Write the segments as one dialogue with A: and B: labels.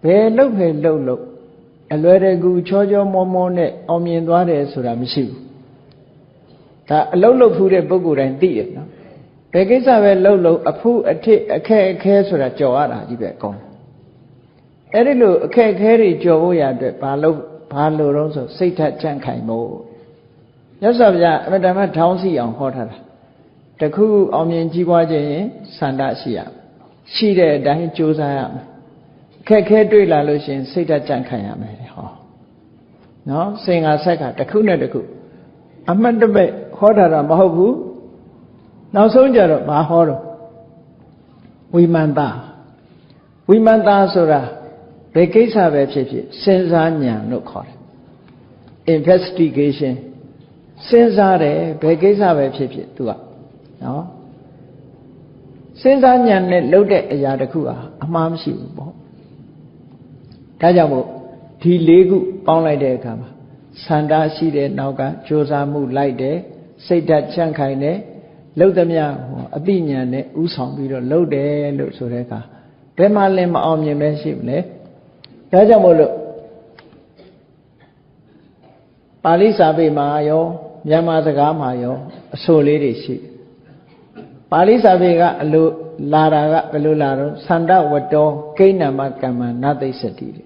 A: ဘယ်လှုပ်ဖယ်လှုပ်လို့အလွယ်တကူချောချောမောမောနဲ့အောင်မြင်သွားတယ်ဆိုတာမရှိဘူးဒါအလုတ်လုတ်ဖူးတဲ့ပုဂ္ဂိုလ်တိုင်းသိတယ်နော်ဘယ်ကိစ္စပဲလှုပ်လို့အဖူးအထစ်အခက်အခဲဆိုတာကြော်ရတာကြီးပဲအကုန်အဲ့ဒီလိုအခက်အခဲတွေကြော်ဖို့ရအတွက်ဘာလို့တော့ဆိုစိတ်ထကြံ့ခိုင်ဖို့မြတ်စွာဘုရားအမတ္တမထောင်းစီအောင်ဟောထားတာတခုအောင်မြင်ကြီးပွားခြင်းရင်ဆန္ဒရှိရရှိတဲ့အတိုင်းကြိုးစားရမယ်အခက်ခဲတွေ့လာလို့ရှိရင်စိတ်ဓာတ်ကြံ့ခိုင်ရမယ်ဟောနော်စင်္ဃာဆက်ကတစ်ခုနဲ့တစ်ခုအမှတ်တမဲ့ဟောတာမဟုတ်ဘူးနောက်ဆုံးကြတော့ဘာဟောတော့ဝိမန္တဆိုတာဘယ်ကိစ္စပဲဖြစ်ဖြစ်စဉ်းစားဉာဏ်လို့ခေါ်တယ် investigation စဉ်းစားတယ်ဘယ်ကိစ္စပဲဖြစ်ဖြစ်သူကနော်စဉ်းစားဉာဏ်နဲ့လုပ်တဲ့အရာတစ်ခုဟာအမှားမရှိဘူးပေါ့ဒါကြောင့်မို့ဒီ၄ခုပေါင်းလိုက်တဲ့အခါမှာဆန္ဒရှိတဲ့နောက်ကကြိုးစားမှုလိုက်တယ်စိတ်ဓာတ်ချမ်းခိုင်တယ်လှုပ်သမျှအသိဉာဏ်နဲ့ဥဆောင်ပြီးတော့လှုပ်တယ်လို့ဆိုတဲ့အခါဘယ်မှလည်းမအောင်မြင်ပဲရှိမလဲဒါကြောင့်မို့လို့ပါဠိစာပေမှာရောမြန်မာစကားမှာရောအဆိုလေးတွေရှိပါဠိစာပေကအလိုလာတာကဘယ်လိုလာတော့သန္တဝတ္တောကိဏ္ဏမကမ္မနသိစတိတဲ့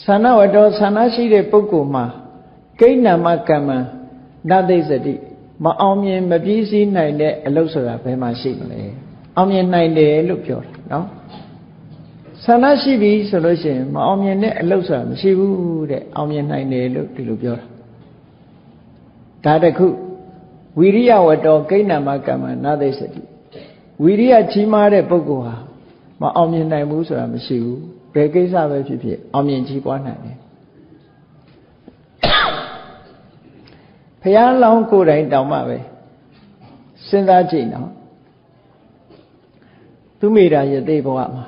A: သန္တဝတ္တောသန္တရှိတဲ့ပုဂ္ဂိုလ်မှာကိဏ္ဏမကမ္မနသိစတိမအောင်မြင်မပြီးစည်းနိုင်တဲ့အလုပ်ဆိုတာဘယ်မှာရှိမလဲအောင်မြင်နိုင်တယ်လို့ပြောတာနော်ဆန္ဒရှိပြီဆိုလို့ရှိရင်မအောင်မြင်တဲ့အလုပ်ဆိုတာမရှိဘူးတဲ့အောင်မြင်နိုင်တယ်လို့ဒီလိုပြောတာဒါတခုဝိရိယဝတ္တောကိဏ္ဏမကမ္မနသိစတိဝိရိယကြီးမားတဲ့ပုဂ္ဂိုလ်ဟာမအောင်မြင်နိုင်ဘူးဆိုတာမရှိဘူးဘယ်ကိစ္စပဲဖြစ်ဖြစ်အောင်မြင်ကြီးပွားနိုင်တယ်ဘုရားလောင်းကိုယ်တိုင်တောင်းမှပဲစဉ်းစားကြည့်နော်သူမိတာရသေးဘဝမှာ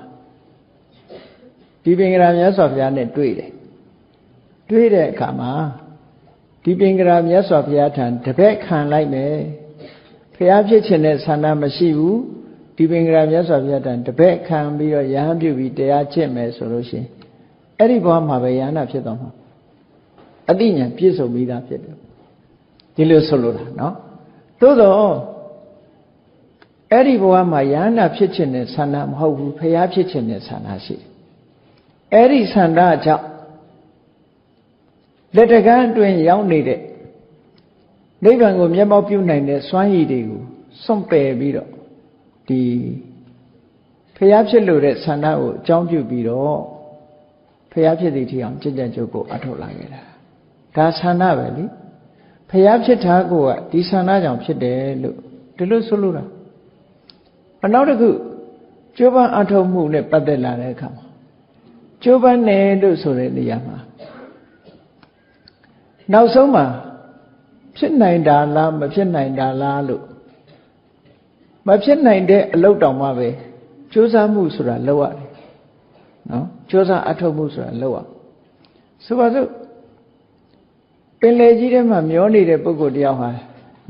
A: ဒီပင်ကရာမြတ်စွာဘုရားနဲ့တွေ့တယ်တွေ့တဲ့အခါမှာဒီပင်ကရာမြတ်စွာဘုရားထံတပည့်ခံလိုက်မယ်ဘုရားဖြစ်ခြင်းနဲ့ဆန္ဒမရှိဘူးဒီပင်ကရာမြတ်စွာဘုရားထံတပည့်ခံပြီးတော့ယဟန်ပြုပြီးတရားကျင့်မယ်ဆိုလို့ရှိရင်အဲ့ဒီဘဝမှာပဲယဟန်ဖြစ်သွားမှာအတိညာပြည့်စုံပြီးသားဖြစ်တယ်ဒီလိုဆိုလိုတာနော်သို့တော့အဲ့ဒီဘဝမှာယဟန်ဖြစ်ခြင်းနဲ့ဆန္ဒမဟုတ်ဘူးဘုရားဖြစ်ခြင်းနဲ့ဆန္ဒရှိတယ်အဲ့ဒီဆန္ဒကြောင့်လက်တကမ်းအတွင်းရောက်နေတဲ့နိဗ္ဗာန်ကိုမျက်မှောက်ပြုနိုင်တဲ့စွမ်းရည်တွေကိုစွန့်ပယ်ပြီးတော့ဒီဖျားဖြစ်လို့တဲ့ဆန္ဒကိုအကြောင်းပြုပြီးတော့ဖျားဖြစ်သည့်ထီအောင်ကြင်ကြံကြုတ်ကိုအထုတ်လာခဲ့တာဒါဆန္ဒပဲလေဖျားဖြစ်တာကိုကဒီဆန္ဒကြောင့်ဖြစ်တယ်လို့ဒီလိုဆိုလို့တာနောက်တစ်ခုကျိုးပန်းအထုတ်မှုနဲ့ပတ်သက်လာတဲ့အခါမှာကျိုးပန်းတယ်လို့ဆိုတဲ့နေရာမှာနောက်ဆုံးမှာဖြစ်နိုင်တာလားမဖြစ်နိုင်တာလားလို့မဖြစ်နိုင်တဲ့အလုပ်တောင်မှပဲကြိုးစားမှုဆိုတာလုပ်ရတယ်နော်ကြိုးစားအထောက်မှုဆိုတာလုပ်ရဆိုပါစို့ပင်လယ်ကြီးထဲမှာမျောနေတဲ့ပုဂ္ဂိုလ်တယောက်ဟာ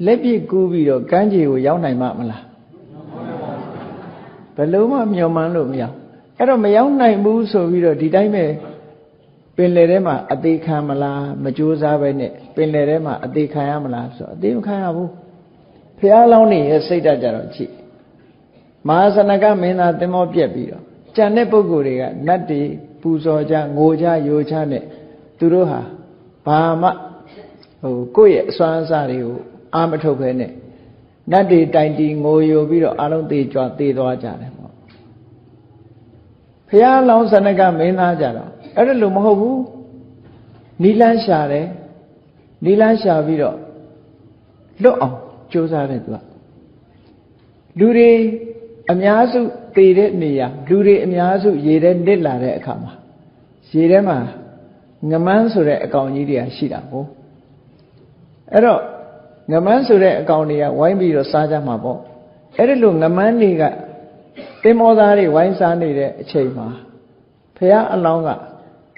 A: လက်ပြကူးပြီးတော့ကမ်းခြေကိုရောက်နိုင်မှာမလားဘယ်လုံးမှမျောမှန်းလို့မရအဲ့တော့မရောက်နိုင်ဘူးဆိုပြီးတော့ဒီတိုင်းပဲပင်လယ်ထဲမှာအသေးခံမလားမကြိုးစားပဲနဲ့ပင်လယ်ထဲမှာအသေးခံရမလားဆိုတော့အသေးမခံရဘူးဖះလောင်းနေရဲ့စိတ်ဓာတ်ကြတော့ကြည့်မဟာစနကမင်းသားသင်္ဘောပြက်ပြီးတော့ကြံတဲ့ပုဂ္ဂိုလ်တွေကနတ်တွေပူဇော်ကြငိုကြယိုချနဲ့သူတို့ဟာဘာမှကိုယ့်ရဲ့အစွမ်းအစတွေကိုအာမထုတ်ပဲနဲ့နတ်တွေတိုင်တီငိုယိုပြီးတော့အလုံးသေးကြွသေးသွားကြတယ်ပေါ့ဖះလောင်းစနကမင်းသားကြတော့အဲ့ဒါလို့မဟုတ်ဘူးနီလန်းရှာတယ်နီလန်းရှာပြီးတော့လွတ်အောင်ကြိုးစားတယ်သူကလူတွေအများစုတည်တဲ့နေရာလူတွေအများစုရေထဲနစ်လာတဲ့အခါမှာရေထဲမှာငမန်းဆိုတဲ့အကောင်ကြီးတွေကရှိတာပေါ့အဲ့တော့ငမန်းဆိုတဲ့အကောင်တွေကဝိုင်းပြီးတော့စားကြမှာပေါ့အဲ့ဒီလိုငမန်းတွေကတင်မောသားတွေဝိုင်းစားနေတဲ့အချိန်မှာဖះအလောင်းက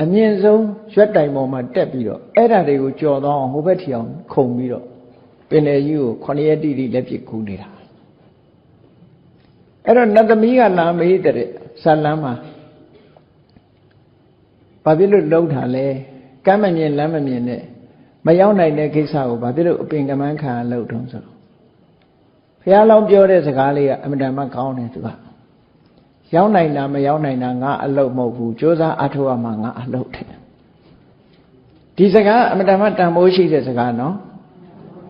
A: အမြင့်ဆုံးရွက်တိုင်ပေါ်မှာတက်ပြီးတော့အဲ့ဓာတွေကိုကြော်သွားအောင်ဟိုဘက်ထီအောင်ခုန်ပြီးတော့ပင်လယ်ကြီးကို9ရက်တိတိလက်ပစ်ကူးနေတာအဲ့တော့နတ်သမီးကလာမေးတဲ့ဇာလန်းမှာ ဘာဖြစ်လို့လုံးထားလဲကမ်းမမြင်လမ်းမမြင်နဲ့မရောက်နိုင်တဲ့ကိစ္စကိုဘာဖြစ်လို့အပင်ကမန်းခံလှုပ်တုံးဆိုတော့ဘုရားလောင်းပြောတဲ့စကားလေးကအမှန်တမ်းကောင်းတယ်သူကရောက်နိုင်တာမရောက်နိုင်တာငါအလုပ်မဟုတ်ဘူးကြိုးစားအထောက်အမှငါအလုပ်တယ်ဒီစကားအမှန်တမ်းတန်ဖိုးရှိတဲ့စကားနော်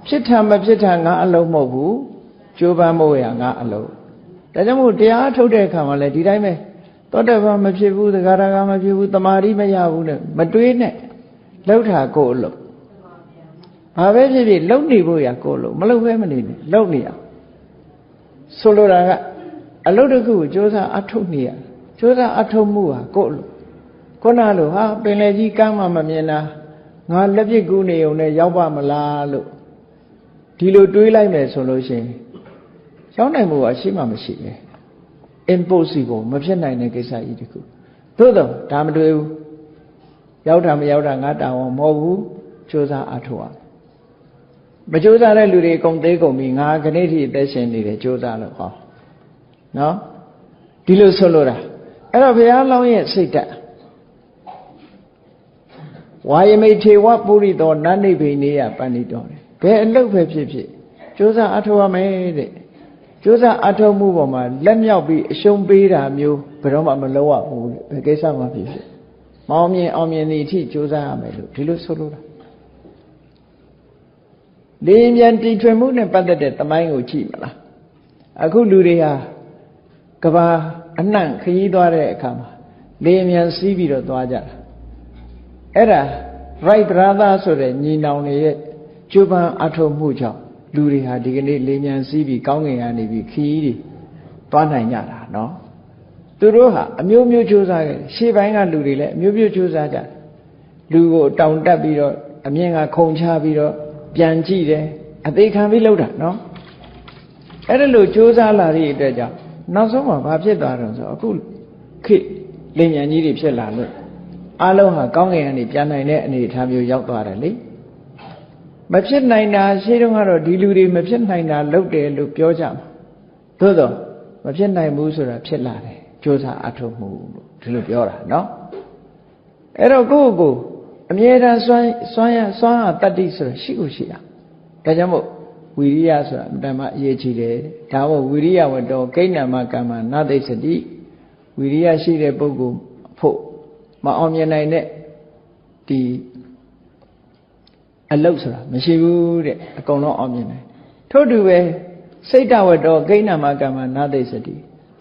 A: ဖြစ်တာမဖြစ်တာငါအလုပ်မဟုတ်ဘူးကြိုးပမ်းဖို့ရငါအလုပ်ဒါကြောင့်မို့တရားထုတ်တဲ့အခါမှာလည်းဒီတိုင်းပဲသောတပန်မဖြစ်ဘူးသဂရကမဖြစ်ဘူးတမာရီမရဘူးနဲ့မတွေးနဲ့လှုပ်တာကိုယ်အလုပ်ဘာပဲဖြစ်ဖြစ်လှုပ်နေဖို့ရကိုယ်အလုပ်မလှုပ်ဘဲမနေနဲ့လှုပ်နေရဆိုလိုတာကအလုပ်တစ်ခုကိုစ조사အထုတ်နေရစ조사အထုတ်မှုဟာကိုယ်အလုပ်ခုနလိုဟာပင်လေကြီးကမ်းမှမမြင်တာငါလက်ပြစ်ကူးနေုံနဲ့ရောက်ပါမလားလို့ဒီလိုတွေးလိုက်မယ်ဆိုလို့ရှိရင်ရောက်နိုင်မှုကရှိမှမရှိပဲ impossible မဖြစ်နိုင်တဲ့ကိစ္စကြီးတခုသို့တော့ဒါမတွေ့ဘူးရောက်တာမရောက်တာငါတာဝန်မဟုတ်ဘူးစ조사အထုတ်ရမစ조사တဲ့လူတွေအကုန်သေးကုန်ပြီငါခဏိထိအသက်ရှင်နေတယ်စ조사လို့ဟောနော်ဒီလိုဆိုလိုတာအဲ့တော့ဘုရားလောင်းရဲ့စိတ်ဓာတ်ဝါယမိထေဝပုရိသောနန္နိဗ္ဗိနေယပဏိတော်တယ်ဘယ်အလုပ်ပဲဖြစ်ဖြစ်ကြိုးစားအထောက်ရမယ်တဲ့ကြိုးစားအထောက်မှုပေါ်မှာလက်မြောက်ပြီးအရှုံးပေးတာမျိုးဘယ်တော့မှမလုပ်ရဘူးတဲ့ဘယ်ကိစ္စမှဖြစ်ဖြစ်မောင်းမြင်အောင်မြင်သည့်အထိကြိုးစားရမယ်လို့ဒီလိုဆိုလိုတာလေရင်ပြန်တီထွင်မှုနဲ့ပတ်သက်တဲ့သမိုင်းကိုကြည့်မလားအခုလူတွေဟာကဘာအနှံ့ခရီးသွားတဲ့အခါမှာလေရင်ပြန်စီးပြီးတော့သွားကြတာအဲ့ဒါ right brother ဆိုတဲ့ညီနောင်တွေရဲ့ကျိုးပန်းအထောက်မှုကြောင့်လူတွေဟာဒီကနေ့လေမြန်စီးပြီးကောင်းကင်ကနေပြီးခရီးတွေသွားနိုင်ကြတာနော်သူတို့ဟာအမျိုးမျိုးကြိုးစားခဲ့ရှေ့ပိုင်းကလူတွေလည်းအမျိုးမျိုးကြိုးစားကြလူကိုတောင်တက်ပြီးတော့အမြင့်ကခုန်ချပြီးတော့ပြန်ကြည့်တယ်အသေးခံပြီးလှုပ်တာနော်အဲ့ဒါလို့ကြိုးစားလာတဲ့အတွက်ကြောင့်နောက်ဆုံးမှာဘာဖြစ်သွားတော့ဆိုအခုခေတ်လေမြန်ကြီးတွေဖြစ်လာလို့အလုံးဟာကောင်းကင်ကနေပြန်နိုင်တဲ့အနေအထားမျိုးရောက်သွားတယ်လေမဖြစ်နိုင်တာရှင်းတော့ကတော့ဒီလူတွေမဖြစ်နိုင်တာလုပ်တယ်လို့ပြောကြမှာသို့တော့မဖြစ်နိုင်ဘူးဆိုတာဖြစ်လာတယ်ကြိုးစားအထောက်မှုလို့ဒီလိုပြောတာနော်အဲ့တော့ကိုယ့်ကိုယ်အမြဲတမ်းစွမ်းရတတ္တိဆိုတာရှိကိုရှိရဒါကြောင့်မို့ဝိရိယဆိုတာအမှန်မှအရေးကြီးတယ်ဒါမို့ဝိရိယဝတ္တောကိဏ္ဏမကမ္မနသိစတိဝိရိယရှိတဲ့ပုဂ္ဂိုလ်ဖို့မအောင်မြင်နိုင်တဲ့ဒီအလုတ်ဆိုတာမရှိဘူးတဲ့အကုန်လုံးအောင်မြင်နိုင်ထို့တူပဲစိတ်တဝတ္တောကိဏ္ဏမကမ္မနသိစတိ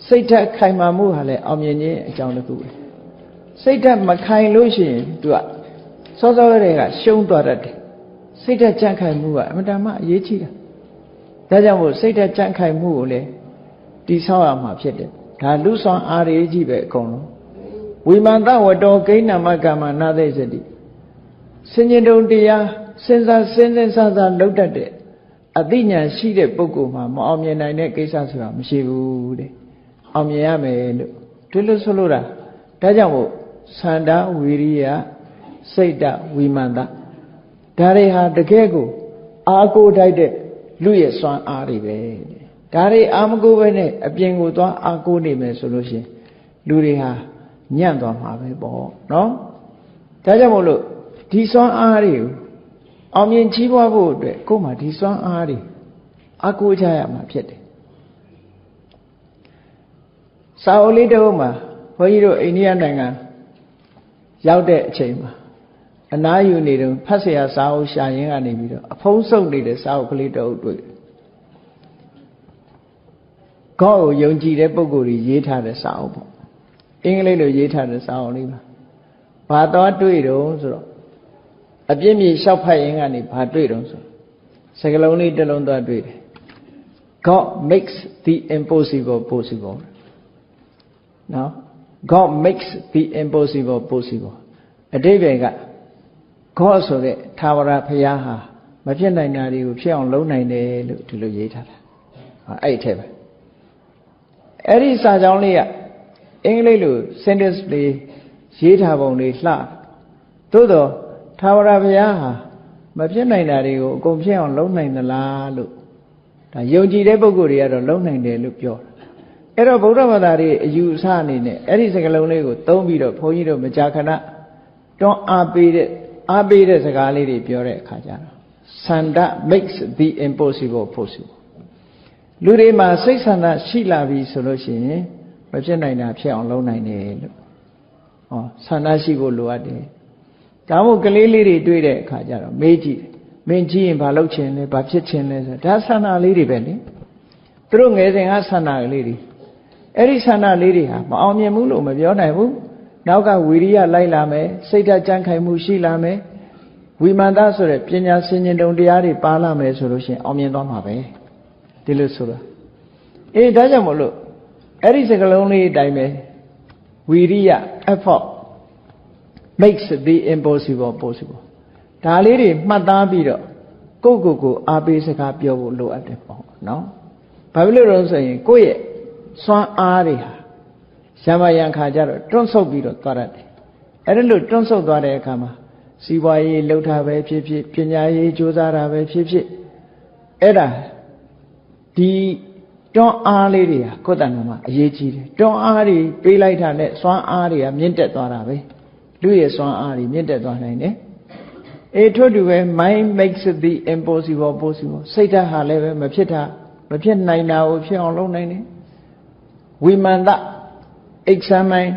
A: စိတ်ဓာတ်ခိုင်မာမှုဟာလည်းအောင်မြင်ခြင်းအကြောင်းတစ်ခုပဲစိတ်ဓာတ်မခိုင်လို့ရှိရင်သူကစောစောကတည်းကရှုံးသွားတတ်တယ်စိတ်ဓာတ်ကြံ့ခိုင်မှုကအမှန်တမ်းအရေးကြီးတာဒါကြောင့်မို့စိတ်ဓာတ်ကြံ့ခိုင်မှုကိုလည်းတည်ဆောက်ရမှာဖြစ်တယ်ဒါလူဆောင်အားရကြီးပဲအကုန်လုံးဝိမာန်တဝတ္တောကိဏ္ဏမကမ္မနာသိစတိစဉ္ညတုံတရားစဉ်းစားလုပ်တတ်တဲ့အသိဉာဏ်ရှိတဲ့ပုဂ္ဂိုလ်မှာမအောင်မြင်နိုင်တဲ့ကိစ္စဆိုတာမရှိဘူးတဲ့အောင်မြင်ရမယ်လို့ဒီလိုဆိုလို့ဒါကြောင့်မို့သန္တာဝိရိယစိတ်တဝိမာန်တဒါတွေဟာတကယ်ကိုအာကိုတိုက်တဲ့လူရဲ့စွမ်းအားတွေပဲဒါတွေအာမကိုပဲနဲ့အပြင်ကိုသွားအာကိုနေမယ်ဆိုလို့ရှိရင်လူတွေဟာညံ့သွားမှာပဲပေါ့နော်ဒါကြောင့်မို့လို့ဒီစွမ်းအားတွေကိုအောင်မြင်ကြီးပွားဖို့အတွက်ကိုယ်မှာဒီစွမ်းအားတွေအာကိုကြရမှာဖြစ်တယ်စာအုပ်လေးတစ်အုပ်မှာဘုန်းကြီးတို့အိန္ဒိယနိုင်ငံရောက်တဲ့အချိန်မှာအနားယူနေတော့ဖတ်เสียစာအုပ်ရှာရင်းကနေပြီးတော့အဖုံးဆုပ်နေတဲ့စာအုပ်ကလေးတစ်အုပ်တွေ့တယ်။ခေါ့ကိုယုံကြည်တဲ့ပုဂ္ဂိုလ်ကြီးရေးထားတဲ့စာအုပ်ပေါ့။အင်္ဂလိပ်လိုရေးထားတဲ့စာအုပ်လေးပါ။ဘာသွားတွေ့တော့ဆိုတော့အပြည့်မြေလျှောက်ဖတ်ရင်းကနေဘာတွေ့တော့ဆိုစကားလုံးလေးတစ်လုံးသွားတွေ့တယ်။ God makes the impossible possible ။နော် God makes the impossible possible အတိပ္ပယ်က God ဆိုတဲ့သာဝရဘုရားဟာမဖြစ်နိုင်တာတွေကိုဖြစ်အောင်လုပ်နိုင်တယ်လို့ဒီလိုရေးထားတာအဲ့ဒီထဲပဲအဲ့ဒီစာကြောင်းလေးကအင်္ဂလိပ်လို sentence လေးရေးထားပုံလေးလှသို့တော့သာဝရဘုရားဟာမဖြစ်နိုင်တာတွေကိုအကုန်ဖြစ်အောင်လုပ်နိုင်သလားလို့ဒါယုံကြည်တဲ့ပုဂ္ဂိုလ်တွေကတော့လုပ်နိုင်တယ်လို့ပြောတာအဲ့တော့ဗုဒ္ဓဘာသာတွေအယူအဆအနေနဲ့အဲ့ဒီစကားလုံးလေးကိုသုံးပြီးတော့ဘုန်းကြီးတို့မကြာခဏ တွန်းအားပေးတဲ့စကားလေးတွေပြောတဲ့အခါကျတော့ဆန္ဒ makes the impossible possible လူတွေမှာစိတ်ဆန္ဒရှိလာပြီဆိုလို့ရှိရင်မဖြစ်နိုင်တာဖြစ်အောင်လုပ်နိုင်တယ်လို့ဆန္ဒရှိဖို့လိုအပ်တယ်ဒါမို့ကလေးလေးတွေတွေ့တဲ့အခါကျတော့မေးကြည့်မင်းကြီးရင်ဘာလုပ်ချင်လဲဘာဖြစ်ချင်လဲဆိုဒါဆန္ဒလေးတွေပဲလေသူတို့ငယ်စဉ်ကဆန္ဒကလေးတွေအဲ့ဒီဆန္ဒလေးတွေဟာမအောင်မြင်ဘူးလို့မပြောနိုင်ဘူးနောက်ကဝီရိယလိုက်လာမယ်စိတ်ဓာတ်ကြံ့ခိုင်မှုရှိလာမယ်ဝိမာန်သားဆိုတဲ့ပညာစင်ကြင်တုံတရားတွေပါလာမယ်ဆိုလို့ရှိရင်အောင်မြင်သွားမှာပဲဒီလိုဆိုတော့ဒါကြောင့်မို့လို့အဲ့ဒီစကားလုံးလေးအတိုင်းပဲဝီရိယ effort makes the impossible possible ဒါလေးတွေမှတ်သားပြီးတော့ကိုအားပေးစကားပြောဖို့လိုအပ်တယ်ပေါ့နော်ဘာဖြစ်လို့လဲဆိုရင်ကိုယ့်ရဲ့စွမ်းအားတွေဟာရမယံခါကြတော့တွန့်ဆုတ်ပြီးတော့သွားရတယ်အဲ့ဒါလို့တွန့်ဆုတ်သွားတဲ့အခါမှာစီးပွားရေးလှုပ်တာပဲဖြစ်ဖြစ်ပညာရေးကြိုးစားတာပဲဖြစ်ဖြစ်အဲ့ဒါဒီတွန်းအားလေးတွေဟာကိုယ်တဏ္ဍာမှာအရေးကြီးတယ်တွန်းအားတွေပေးလိုက်တာနဲ့စွမ်းအားတွေကမြင့်တက်သွားတာပဲလူရဲ့စွမ်းအားတွေမြင့်တက်သွားနိုင်တယ်ထို့တူပဲ mind makes the impossible possible စိတ်ဓာတ်ဟာလည်းပဲမဖြစ်နိုင်တာကိုဖြစ်အောင်လုပ်နိုင်တယ်ဝိမာန်တ examine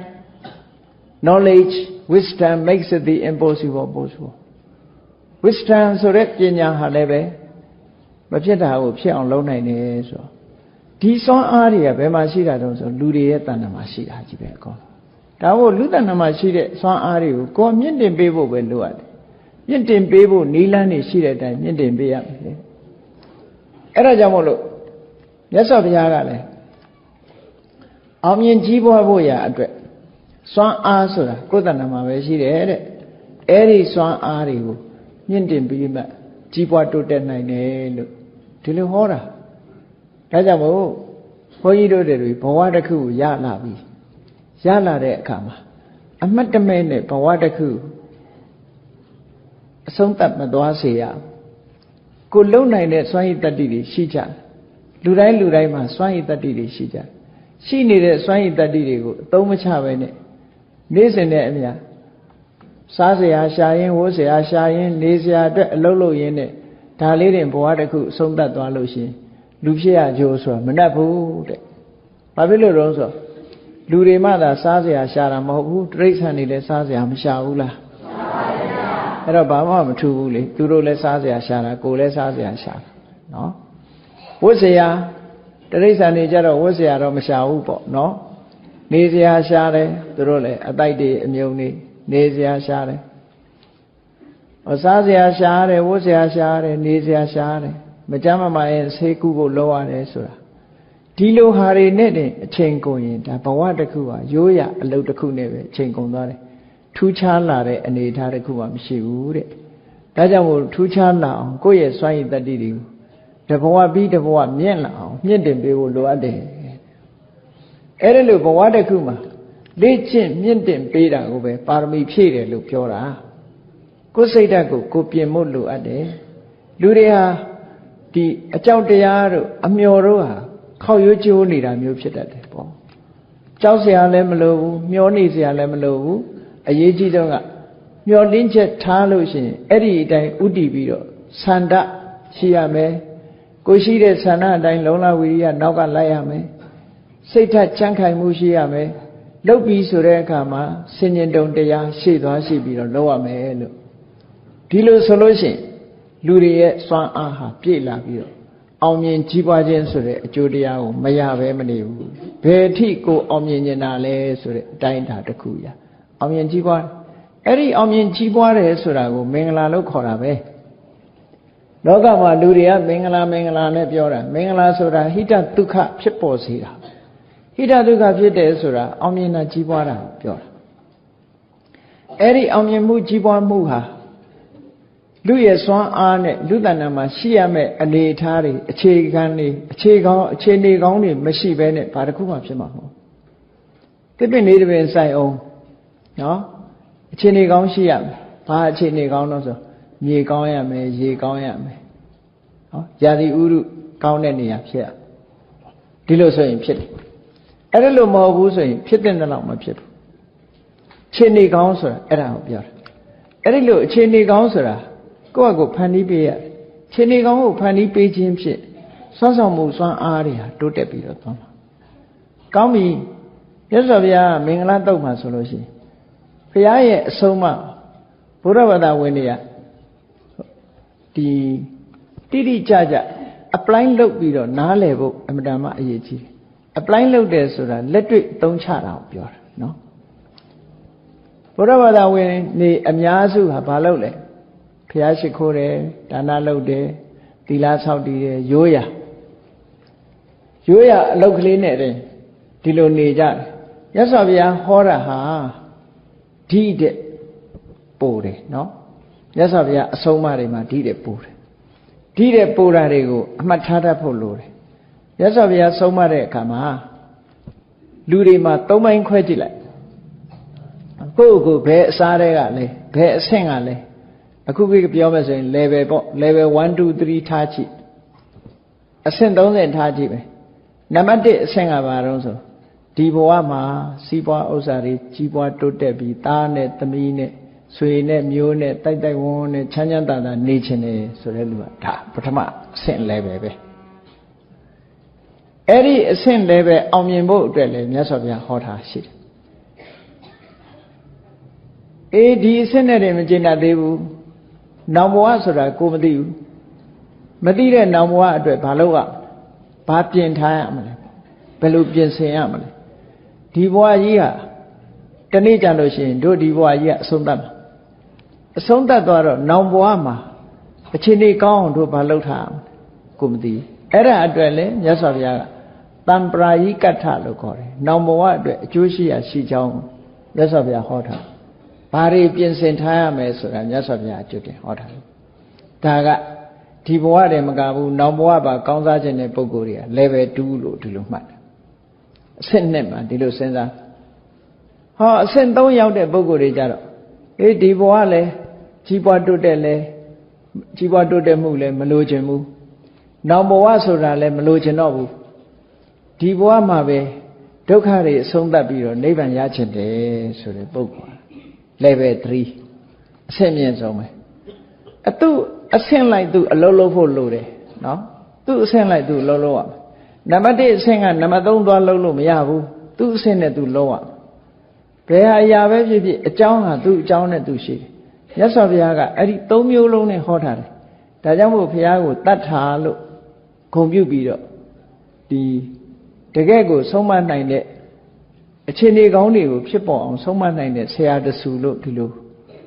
A: knowledge wisdom makes the impossible possible wisdom ဆိုတဲ့ပညာဟာလည်းပဲမဖြစ်တာကိုဖြစ်အောင်လုပ်နိုင်တယ်ဆိုတော့ဒီစွမ်းအားတွေကဘယ်မှာရှိတာတုံးဆိုလူတွေရဲ့တဏ္ဍာမှာရှိတာကြီးပဲအကောဒါမို့လူတဏ္ဍာမှာရှိတဲ့စွမ်းအားတွေကိုကိုယ်မြင့်တင်ပေးဖို့ပဲလိုအပ်တယ်မြင့်တင်ပေးဖို့နီးလန်းနေရှိတဲ့အတိုင်းမြင့်တင်ပေးရမယ်အဲ့ဒါကြောင့်မို့လို့မြတ်စွာဘုရားကလည်းအောင်မြင်ကြီးပွားဖို့ရာအတွက်စွမ်းအားဆိုတာကိုယ်တဏ္ဍာမှာပဲရှိတယ်တဲ့အဲ့ဒီစွမ်းအားတွေကိုမြင့်တင်ပြီးမှကြီးပွားတိုးတက်နိုင်တယ်လို့ဒီလိုဟောတာဒါကြောင့်မို့ဘုန်းကြီးတို့တွေဘဝတစ်ခုရလာပြီရလာတဲ့အခါမှာအမှတ်တမဲ့နဲ့ဘဝတစ်ခုအဆုံးသတ်မသွားစေရကိုလုံနိုင်တဲ့စွမ်းရည်တတ္တိတွေရှိကြလူတိုင်းမှာစွမ်းရည်တတ္တိတွေရှိကြရှိနေတဲ့စွမ်းရည်တတ္တိတွေကိုအသုံးမချပဲနဲ့နေ့စဉ်နဲ့အမျှစားစရာရှာရင်ဝတ်စရာရှာရင်နေစရာအတွက်အလုပ်လုပ်ရင်းနဲ့ဒါလေးတွေဘဝတစ်ခုအဆုံးသတ်သွားလို့ရှိရင်လူဖြစ်ရကြိုးဆိုတာမနှက်ဘူးတဲ့။ဘာဖြစ်လို့လဲဆိုတော့လူတွေမှသာစားစရာရှာတာမဟုတ်ဘူးတိရစ္ဆာန်တွေလည်းစားစရာမရှာဘူးလား။ရှာပါဗျာ။အဲ့တော့ဘာမှမထူးဘူးလေသူတို့လည်းစားစရာရှာတာကိုယ်လည်းစားစရာရှာတာနော်။ဝတ်စရာတိရစ္ဆာန်တွေကြတော့ဝတ်စရာတော့မရှာဘူးပေါ့နော်။နေစရာရှာတယ်သူတို့လည်းအတိုက်တွေအမြုံတွေနေစရာရှာတယ်။စားစရာရှာတယ်ဝတ်စရာရှာတယ်နေစရာရှာတယ်မကြမ်းမမာရင်ဆေးကုဖို့လိုရတယ်ဆိုတာဒီလိုဟာတွေနဲ့တင်အချိန်ကုန်ရင်ဒါဘဝတစ်ခုဟာရိုးရအလုပ်တစ်ခုနဲ့ပဲအချိန်ကုန်သွားတယ်ထူးခြားလာတဲ့အနေအထားတစ်ခုမှမရှိဘူးတဲ့ဒါကြောင့်မို့ထူးခြားလာအောင်ကိုယ့်ရဲ့စွမ်းရည်တတ္တိတွေကိုတဘဝပြီးတဘဝမြင့်လာအောင်မြင့်တင်ပေးဖို့လိုအပ်တယ်အဲ့ဒါလို့ဘဝတစ်ခုမှာလေ့ကျင့်မြင့်တင်ပေးတာကိုပဲပါရမီဖြည့်တယ်လို့ပြောတာကိုယ်စိတ်ဓာတ်ကိုပြင်ဖို့လိုအပ်တယ်လူတွေဟာဒီအကြောက်တရားတို့အမျော်တို့ဟာခောက်ရွေးကျိုးနေတာမျိုးဖြစ်တတ်တယ်ပေါ့ကြောက်စရာလည်းမလိုဘူးမျောနေစရာလည်းမလိုဘူးအရေးကြီးဆုံးကမျောလင်းချက်ထားလို့ရှိရင်အဲ့ဒီအတိုင်းဥတည်ပြီးတော့ဆန္ဒရှိရမယ်ကိုရှိတဲ့ဆန္ဒအတိုင်းလုံလဝိရိယနောက်ကလိုက်ရမယ်စိတ်ဓာတ်ချမ်းခိုင်မှုရှိရမယ်လုပ်ပြီးဆိုတဲ့အခါမှာစင်ញင်တုံတရားရှေ့သွားရှိပြီးတော့လုပ်ရမယ်လို့ဒီလိုဆိုလို့ရှိရင်လူတွေရဲ့စွမ်းအားဟာပြည့်လာပြီးတော့အောင်မြင်ကြီးပွားခြင်းဆိုတဲ့အကျိုးတရားကိုမရဘဲမနေဘူးဘယ်အထိကိုအောင်မြင်နေတာလဲဆိုတဲ့အတိုင်းအတာတစ်ခုရအောင်မြင်ကြီးပွားအဲ့ဒီအောင်မြင်ကြီးပွားတယ်ဆိုတာကိုမင်္ဂလာလို့ခေါ်တာပဲလောကမှာလူတွေကမင်္ဂလာနဲ့ပြောတာမင်္ဂလာဆိုတာဟိတဒုက္ခဖြစ်ပေါ်စေတာဟိတဒုက္ခဖြစ်တယ်ဆိုတာအောင်မြင်တာကြီးပွားတာပြောတာအဲ့ဒီအောင်မြင်မှုကြီးပွားမှုဟာလူရဲ့စွမ်းအားနဲ့လူတဏ္ဍာမှာရှိရမယ့်အနေအထားတွေအခြေခံတွေအခြေအနေကောင်းတွေမရှိဘဲနဲ့ဘာတစ်ခုမှဖြစ်မှာမဟုတ်တစ်ပင်လေးတစ်ပင်ဆိုင်အောင်နော်အခြေအနေကောင်းရှိရမယ်ဘာအခြေအနေကောင်းတော့ဆိုမြေကောင်းရမယ်ရေကောင်းရမယ်နော်ရာသီဥတုကောင်းတဲ့နေရာဖြစ်ရဒီလိုဆိုရင်ဖြစ်တယ်အဲ့ဒါလို့မဟုတ်ဘူးဆိုရင်ဖြစ်တဲ့လောက်မဖြစ်ဘူးအခြေအနေကောင်းဆိုတာအဲ့ဒါကိုပြောတာ အဲ့ဒီလိုအခြေအနေကောင်းဆိုတာကိုယ့်အကိုဖန်တီးပေးရအခြေအနေကောင်းကိုဖန်တီးပေးခြင်းဖြင့်စွမ်းဆောင်မှုစွမ်းအားတွေဟာတိုးတက်ပြီးတော့သွားမှာကောင်းပြီမြတ်စွာဘုရားမင်္ဂလာတုတ်မှာဆိုလို့ရှိရင်ဘုရားရဲ့အဆုံးအမဘုရားဘာသာဝင်တွေကဒီတိတိကျကျ apply လုပ်ပြီးတော့နားလည်ဖို့အမှန်တမ်းအရေးကြီးတယ် apply လုပ်တယ်ဆိုတာလက်တွေ့သုံးချတာကိုပြောတာနော်ဘုရားဘာသာဝင်နေအများစုဟာဘာလုပ်လဲဘုရားရှိခိုးတယ်ဒါနလုပ်တယ်သီလဆောက်တည်တယ်ရိုးရာအလုပ်ကလေးနဲ့တည်းဒီလိုနေကြတယ်မြတ်စွာဘုရားဟောတာဟာဒီတဲ့ပို့တယ်နော်မြတ်စွာဘုရားအဆုံးအမတွေမှာဒီတဲ့ပို့တယ်ဒီတဲ့ပို့တာတွေကိုအမှတ်ထားတတ်ဖို့လိုတယ်မြတ်စွာဘုရားဆုံးမတဲ့အခါမှာလူတွေမှာ၃ပိုင်းခွဲကြည့်လိုက်ကိုယ့်ကိုယ်ဘယ်အစားတွေကလဲဘယ်အဆင့်ကလဲအခုပြောမယ်ဆိုရင် level ပေါ့ level 1 2 3ထားကြည့်အဆင့်30ထားကြည့်ပဲနံပါတ်1အဆင့်ကဘာတော့ဆိုဒီဘဝမှာစီးပွားဥစ္စာတွေကြီးပွားတိုးတက်ပြီးသားနဲ့သမီးနဲ့ဆွေနဲ့မျိုးနဲ့တိုက်ဝန်းနဲ့ချမ်းချမ်းသာသာနေချင်တယ်ဆိုတဲ့လူကဒါပထမအဆင့် level ပဲအဲ့ဒီအဆင့် level အောင်မြင်ဖို့အတွက်လည်းမြတ်စွာဘုရားဟောထားရှိတယ်အေးဒီအဆင့်နဲ့တည်းမကျင့်တတ်သေးဘူးနောင်ဘဝဆိုတာကိုမသိဘူးမသိတဲ့နောင်ဘဝအတွက်ဘာလုပ်ရဘာပြင်ထားရမလဲဘယ်လိုပြင်ဆင်ရမလဲဒီဘဝကြီးဟာတနေ့ကြလို့ရှိရင်တို့ဒီဘဝကြီးကအဆုံးသတ်မှာအဆုံးသတ်သွားတော့နောင်ဘဝမှာအခြေအနေကောင်းအောင်တို့ဘာလုပ်ထားရမလဲကိုမသိအဲ့ဒါအတွက်လည်းမြတ်စွာဘုရားကတံပရာယိကထလို့ခေါ်တယ်နောင်ဘဝအတွက်အကျိုးရှိရာရှိကြောင်းမြတ်စွာဘုရားဟောထားဘာတွေပြင်ဆင်ထားရမယ်ဆိုတာမြတ်စွာဘုရားအကျိုးတင်ဟောထားတယ်ဒါကဒီဘဝတည်းမကဘူးနောင်ဘဝပါကောင်းစားခြင်းတဲ့ပုဂ္ဂိုလ်တွေက level 2လို့ဒီလိုမှတ်တယ်အဆင့်2မှာဒီလိုစဉ်းစားဟောအဆင့်3ရောက်တဲ့ပုဂ္ဂိုလ်တွေကြတော့အေးဒီဘဝလည်းကြီးပွားတိုးတက်လဲကြီးပွားတိုးတက်မှုလည်းမလိုချင်ဘူးနောင်ဘဝဆိုတာလည်းမလိုချင်တော့ဘူးဒီဘဝမှာပဲဒုက္ခတွေအဆုံးသတ်ပြီးတော့နိဗ္ဗာန်ရချင်တယ်ဆိုတဲ့ပုဂ္ဂိုလ် level 3အဆင့်မြင့်ဆုံးပဲအဆင့်လိုက်သူအလုံးလုံးဖို့လိုတယ်နော်သူ့အဆင့်လိုက်သူအလုံးလုံးရမယ်နံပါတ်1အဆင့်ကနံပါတ်3သွားလုံးလို့မရဘူးသူ့အဆင့်နဲ့သူလုံးရဘယ်ဟာအရာပဲဖြစ်ဖြစ်အကြောင်းဟာသူ့အကြောင်းနဲ့သူရှိတယ်မြတ်စွာဘုရားကအဲ့ဒီ3မျိုးလုံးနဲ့ဟောထားတယ်ဒါကြောင့်မို့ဘုရားကိုတတ်တာလို့ဂုဏ်ပြုပြီးတော့ဒီတကယ့်ကိုဆုံးမနိုင်တဲ့အခြေအနေကောင်းတွေကိုဖြစ်ပေါ်အောင်ဆုံးမနိုင်တဲ့ဆရာတဆူလို့ဒီလို